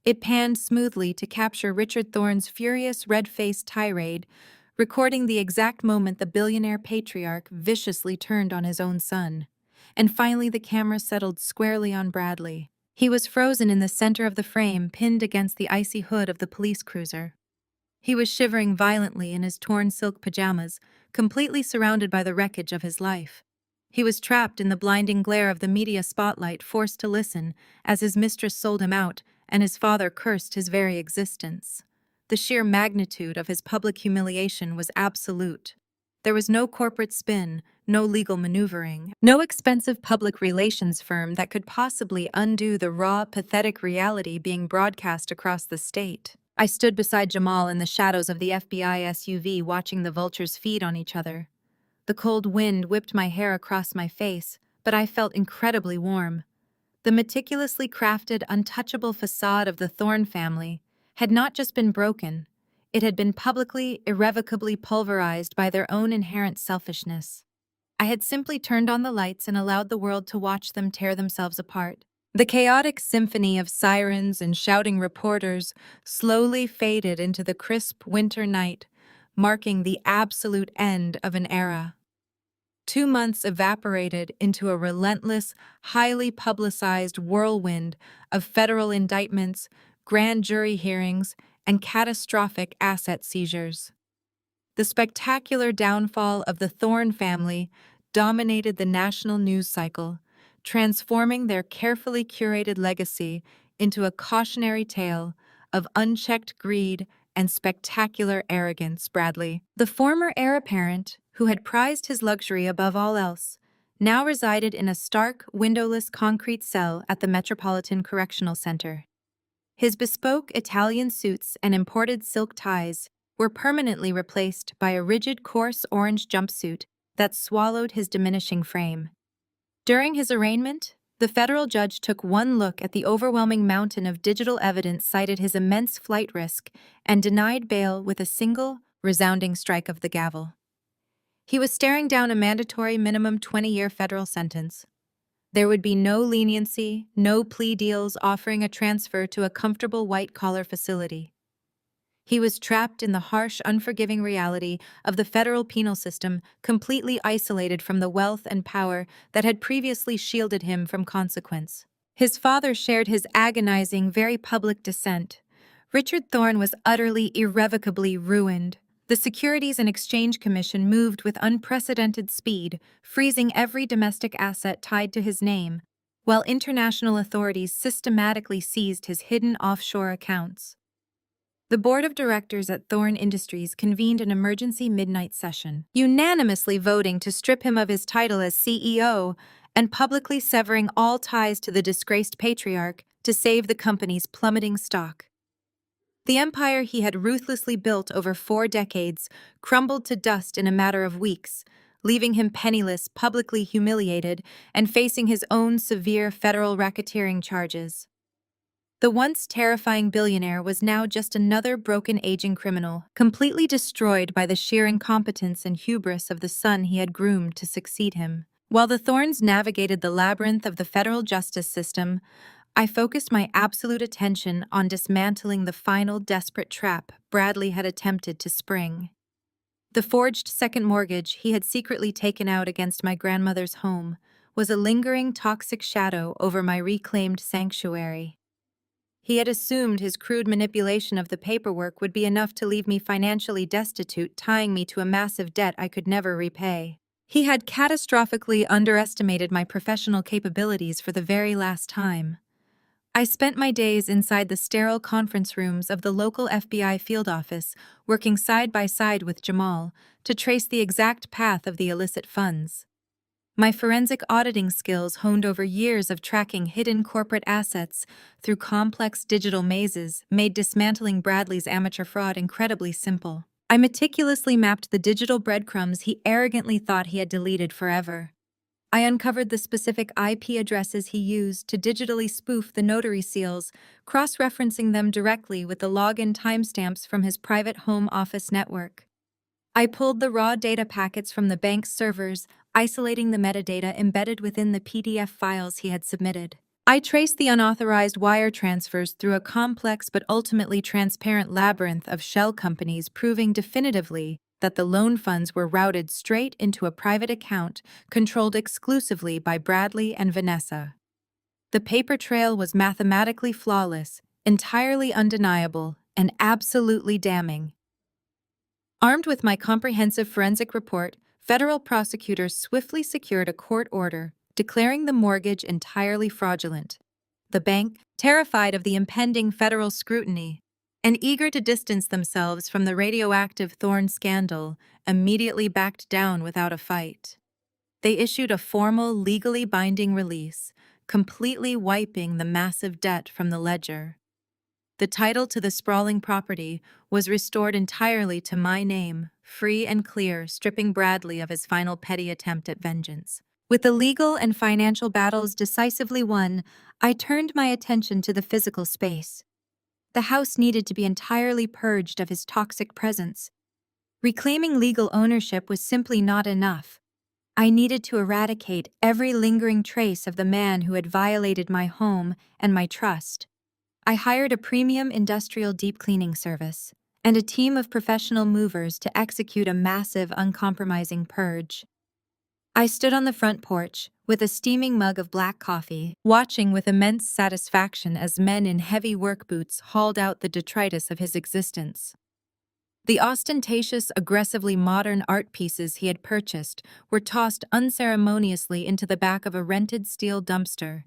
It panned smoothly to capture Richard Thorne's furious, red-faced tirade, recording the exact moment the billionaire patriarch viciously turned on his own son. And finally the camera settled squarely on Bradley. He was frozen in the center of the frame, pinned against the icy hood of the police cruiser. He was shivering violently in his torn silk pajamas, completely surrounded by the wreckage of his life. He was trapped in the blinding glare of the media spotlight, forced to listen as his mistress sold him out and his father cursed his very existence. The sheer magnitude of his public humiliation was absolute. There was no corporate spin, no legal maneuvering, no expensive public relations firm that could possibly undo the raw, pathetic reality being broadcast across the state. I stood beside Jamal in the shadows of the FBI SUV, watching the vultures feed on each other. The cold wind whipped my hair across my face, but I felt incredibly warm. The meticulously crafted, untouchable facade of the Thorne family had not just been broken, it had been publicly, irrevocably pulverized by their own inherent selfishness. I had simply turned on the lights and allowed the world to watch them tear themselves apart. The chaotic symphony of sirens and shouting reporters slowly faded into the crisp winter night, marking the absolute end of an era. 2 months evaporated into a relentless, highly publicized whirlwind of federal indictments, grand jury hearings, and catastrophic asset seizures. The spectacular downfall of the Thorne family dominated the national news cycle, transforming their carefully curated legacy into a cautionary tale of unchecked greed and spectacular arrogance. Bradley, the former heir apparent, who had prized his luxury above all else, now resided in a stark, windowless concrete cell at the Metropolitan Correctional Center. His bespoke Italian suits and imported silk ties were permanently replaced by a rigid, coarse orange jumpsuit that swallowed his diminishing frame. During his arraignment, the federal judge took one look at the overwhelming mountain of digital evidence, cited his immense flight risk, and denied bail with a single, resounding strike of the gavel. He was staring down a mandatory minimum 20-year federal sentence. There would be no leniency, no plea deals offering a transfer to a comfortable white-collar facility. He was trapped in the harsh, unforgiving reality of the federal penal system, completely isolated from the wealth and power that had previously shielded him from consequence. His father shared his agonizing, very public dissent. Richard Thorne was utterly, irrevocably ruined. The Securities and Exchange Commission moved with unprecedented speed, freezing every domestic asset tied to his name, while international authorities systematically seized his hidden offshore accounts. The board of directors at Thorne Industries convened an emergency midnight session, unanimously voting to strip him of his title as CEO and publicly severing all ties to the disgraced patriarch to save the company's plummeting stock. The empire he had ruthlessly built over 4 decades crumbled to dust in a matter of weeks, leaving him penniless, publicly humiliated, and facing his own severe federal racketeering charges. The once terrifying billionaire was now just another broken, aging criminal, completely destroyed by the sheer incompetence and hubris of the son he had groomed to succeed him. While the Thornes navigated the labyrinth of the federal justice system, I focused my absolute attention on dismantling the final desperate trap Bradley had attempted to spring. The forged second mortgage he had secretly taken out against my grandmother's home was a lingering, toxic shadow over my reclaimed sanctuary. He had assumed his crude manipulation of the paperwork would be enough to leave me financially destitute, tying me to a massive debt I could never repay. He had catastrophically underestimated my professional capabilities for the very last time. I spent my days inside the sterile conference rooms of the local FBI field office, working side by side with Jamal to trace the exact path of the illicit funds. My forensic auditing skills, honed over years of tracking hidden corporate assets through complex digital mazes, made dismantling Bradley's amateur fraud incredibly simple. I meticulously mapped the digital breadcrumbs he arrogantly thought he had deleted forever. I uncovered the specific IP addresses he used to digitally spoof the notary seals, cross-referencing them directly with the login timestamps from his private home office network. I pulled the raw data packets from the bank's servers, isolating the metadata embedded within the PDF files he had submitted. I traced the unauthorized wire transfers through a complex but ultimately transparent labyrinth of shell companies, proving definitively that the loan funds were routed straight into a private account controlled exclusively by Bradley and Vanessa. The paper trail was mathematically flawless, entirely undeniable, and absolutely damning. Armed with my comprehensive forensic report, federal prosecutors swiftly secured a court order declaring the mortgage entirely fraudulent. The bank, terrified of the impending federal scrutiny and eager to distance themselves from the radioactive Thorne scandal, immediately backed down without a fight. They issued a formal, legally binding release, completely wiping the massive debt from the ledger. The title to the sprawling property was restored entirely to my name, free and clear, stripping Bradley of his final petty attempt at vengeance. With the legal and financial battles decisively won, I turned my attention to the physical space. The house needed to be entirely purged of his toxic presence. Reclaiming legal ownership was simply not enough. I needed to eradicate every lingering trace of the man who had violated my home and my trust. I hired a premium industrial deep cleaning service and a team of professional movers to execute a massive, uncompromising purge. I stood on the front porch with a steaming mug of black coffee, watching with immense satisfaction as men in heavy work boots hauled out the detritus of his existence. The ostentatious, aggressively modern art pieces he had purchased were tossed unceremoniously into the back of a rented steel dumpster.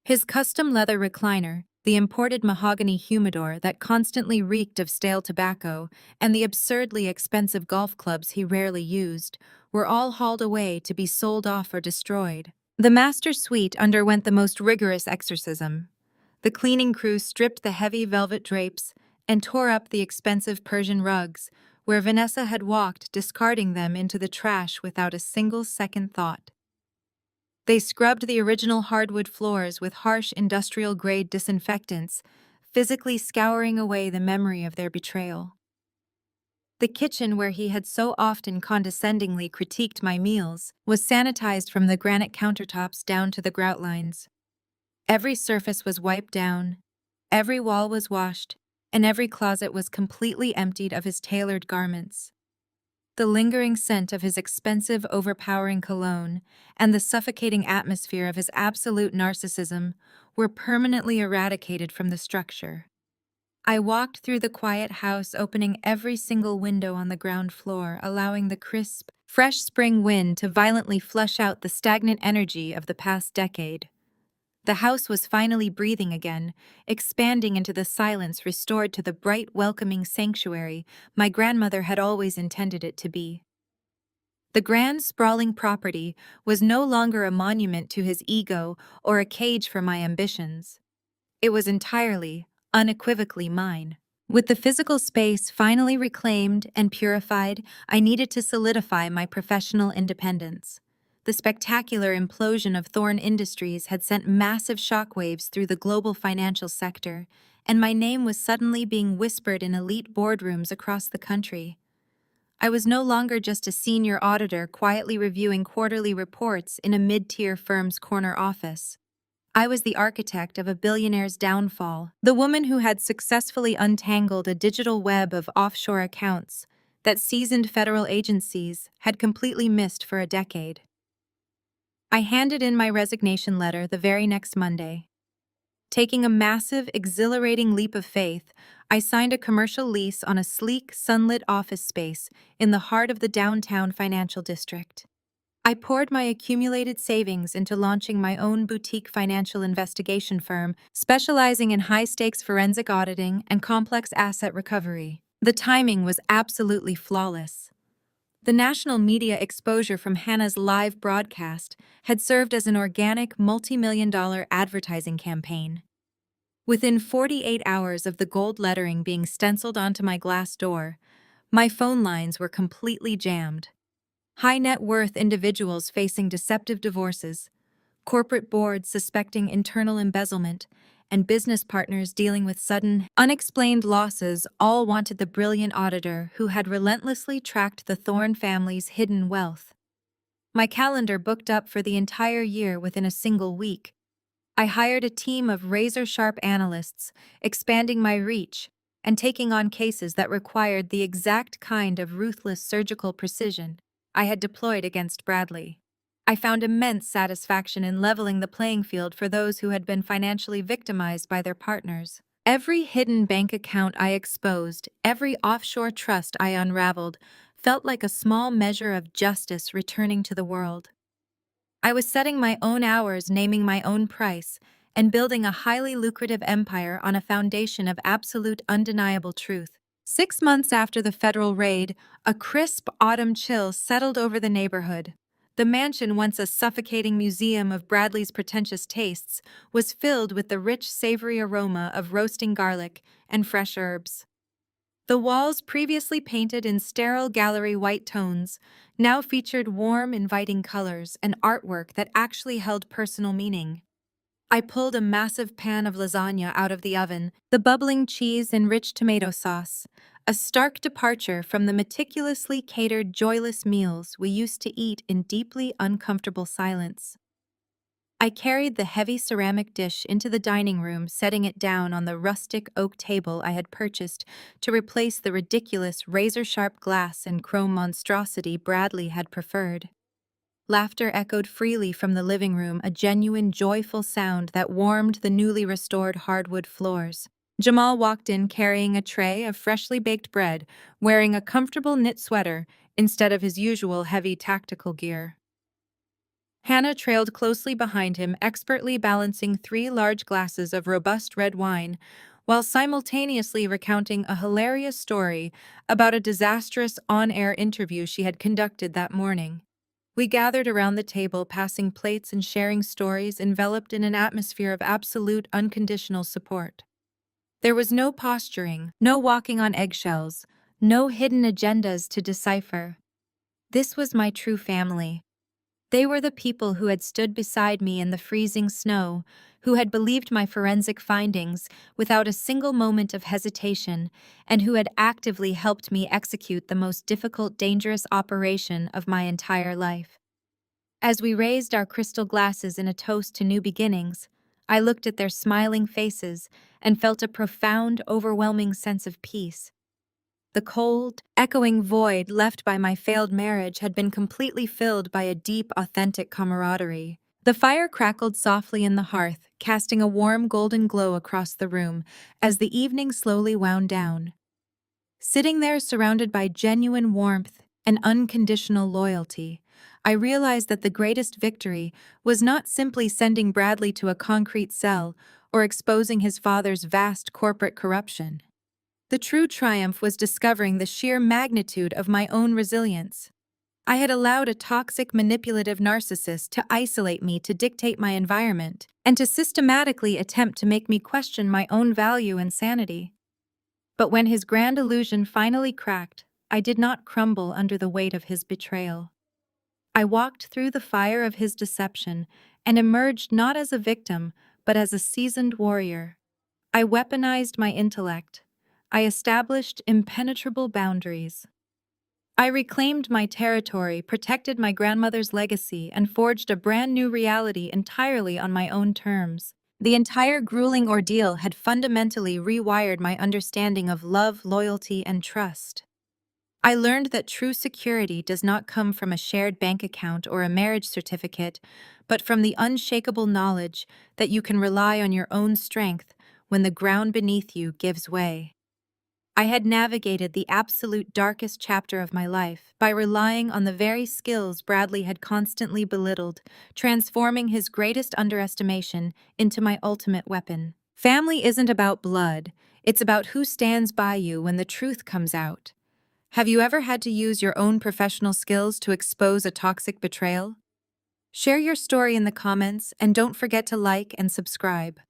His custom leather recliner, the imported mahogany humidor that constantly reeked of stale tobacco, and the absurdly expensive golf clubs he rarely used, were all hauled away to be sold off or destroyed. The master suite underwent the most rigorous exorcism. The cleaning crew stripped the heavy velvet drapes and tore up the expensive Persian rugs, where Vanessa had walked, discarding them into the trash without a single second thought. They scrubbed the original hardwood floors with harsh industrial-grade disinfectants, physically scouring away the memory of their betrayal. The kitchen, where he had so often condescendingly critiqued my meals, was sanitized from the granite countertops down to the grout lines. Every surface was wiped down, every wall was washed, and every closet was completely emptied of his tailored garments. The lingering scent of his expensive, overpowering cologne and the suffocating atmosphere of his absolute narcissism were permanently eradicated from the structure. I walked through the quiet house, opening every single window on the ground floor, allowing the crisp, fresh spring wind to violently flush out the stagnant energy of the past decade. The house was finally breathing again, expanding into the silence restored to the bright, welcoming sanctuary my grandmother had always intended it to be. The grand, sprawling property was no longer a monument to his ego or a cage for my ambitions. It was entirely, unequivocally mine. With the physical space finally reclaimed and purified, I needed to solidify my professional independence. The spectacular implosion of Thorne Industries had sent massive shockwaves through the global financial sector, and my name was suddenly being whispered in elite boardrooms across the country. I was no longer just a senior auditor quietly reviewing quarterly reports in a mid-tier firm's corner office. I was the architect of a billionaire's downfall, the woman who had successfully untangled a digital web of offshore accounts that seasoned federal agencies had completely missed for a decade. I handed in my resignation letter the very next Monday. Taking a massive, exhilarating leap of faith, I signed a commercial lease on a sleek, sunlit office space in the heart of the downtown financial district. I poured my accumulated savings into launching my own boutique financial investigation firm, specializing in high-stakes forensic auditing and complex asset recovery. The timing was absolutely flawless. The national media exposure from Hannah's live broadcast had served as an organic, multi-million-dollar advertising campaign. Within 48 hours of the gold lettering being stenciled onto my glass door, my phone lines were completely jammed. High-net-worth individuals facing deceptive divorces, corporate boards suspecting internal embezzlement, and business partners dealing with sudden, unexplained losses all wanted the brilliant auditor who had relentlessly tracked the Thorne family's hidden wealth. My calendar booked up for the entire year within a single week. I hired a team of razor-sharp analysts, expanding my reach and taking on cases that required the exact kind of ruthless surgical precision I had deployed against Bradley. I found immense satisfaction in leveling the playing field for those who had been financially victimized by their partners. Every hidden bank account I exposed, every offshore trust I unraveled, felt like a small measure of justice returning to the world. I was setting my own hours, naming my own price, and building a highly lucrative empire on a foundation of absolute undeniable truth. 6 months after the federal raid, a crisp autumn chill settled over the neighborhood. The mansion, once a suffocating museum of Bradley's pretentious tastes, was filled with the rich, savory aroma of roasting garlic and fresh herbs. The walls, previously painted in sterile gallery white tones, now featured warm, inviting colors and artwork that actually held personal meaning. I pulled a massive pan of lasagna out of the oven, the bubbling cheese and rich tomato sauce, a stark departure from the meticulously catered, joyless meals we used to eat in deeply uncomfortable silence. I carried the heavy ceramic dish into the dining room, setting it down on the rustic oak table I had purchased to replace the ridiculous razor-sharp glass and chrome monstrosity Bradley had preferred. Laughter echoed freely from the living room, a genuine, joyful sound that warmed the newly restored hardwood floors. Jamal walked in carrying a tray of freshly baked bread, wearing a comfortable knit sweater instead of his usual heavy tactical gear. Hannah trailed closely behind him, expertly balancing 3 large glasses of robust red wine, while simultaneously recounting a hilarious story about a disastrous on-air interview she had conducted that morning. We gathered around the table, passing plates and sharing stories, enveloped in an atmosphere of absolute, unconditional support. There was no posturing, no walking on eggshells, no hidden agendas to decipher. This was my true family. They were the people who had stood beside me in the freezing snow, who had believed my forensic findings without a single moment of hesitation, and who had actively helped me execute the most difficult, dangerous operation of my entire life. As we raised our crystal glasses in a toast to new beginnings, I looked at their smiling faces and felt a profound, overwhelming sense of peace. The cold, echoing void left by my failed marriage had been completely filled by a deep, authentic camaraderie. The fire crackled softly in the hearth, casting a warm golden glow across the room as the evening slowly wound down. Sitting there surrounded by genuine warmth and unconditional loyalty, I realized that the greatest victory was not simply sending Bradley to a concrete cell or exposing his father's vast corporate corruption. The true triumph was discovering the sheer magnitude of my own resilience. I had allowed a toxic, manipulative narcissist to isolate me, to dictate my environment, and to systematically attempt to make me question my own value and sanity. But when his grand illusion finally cracked, I did not crumble under the weight of his betrayal. I walked through the fire of his deception and emerged not as a victim, but as a seasoned warrior. I weaponized my intellect. I established impenetrable boundaries. I reclaimed my territory, protected my grandmother's legacy, and forged a brand new reality entirely on my own terms. The entire grueling ordeal had fundamentally rewired my understanding of love, loyalty, and trust. I learned that true security does not come from a shared bank account or a marriage certificate, but from the unshakable knowledge that you can rely on your own strength when the ground beneath you gives way. I had navigated the absolute darkest chapter of my life by relying on the very skills Bradley had constantly belittled, transforming his greatest underestimation into my ultimate weapon. Family isn't about blood, it's about who stands by you when the truth comes out. Have you ever had to use your own professional skills to expose a toxic betrayal? Share your story in the comments and don't forget to like and subscribe.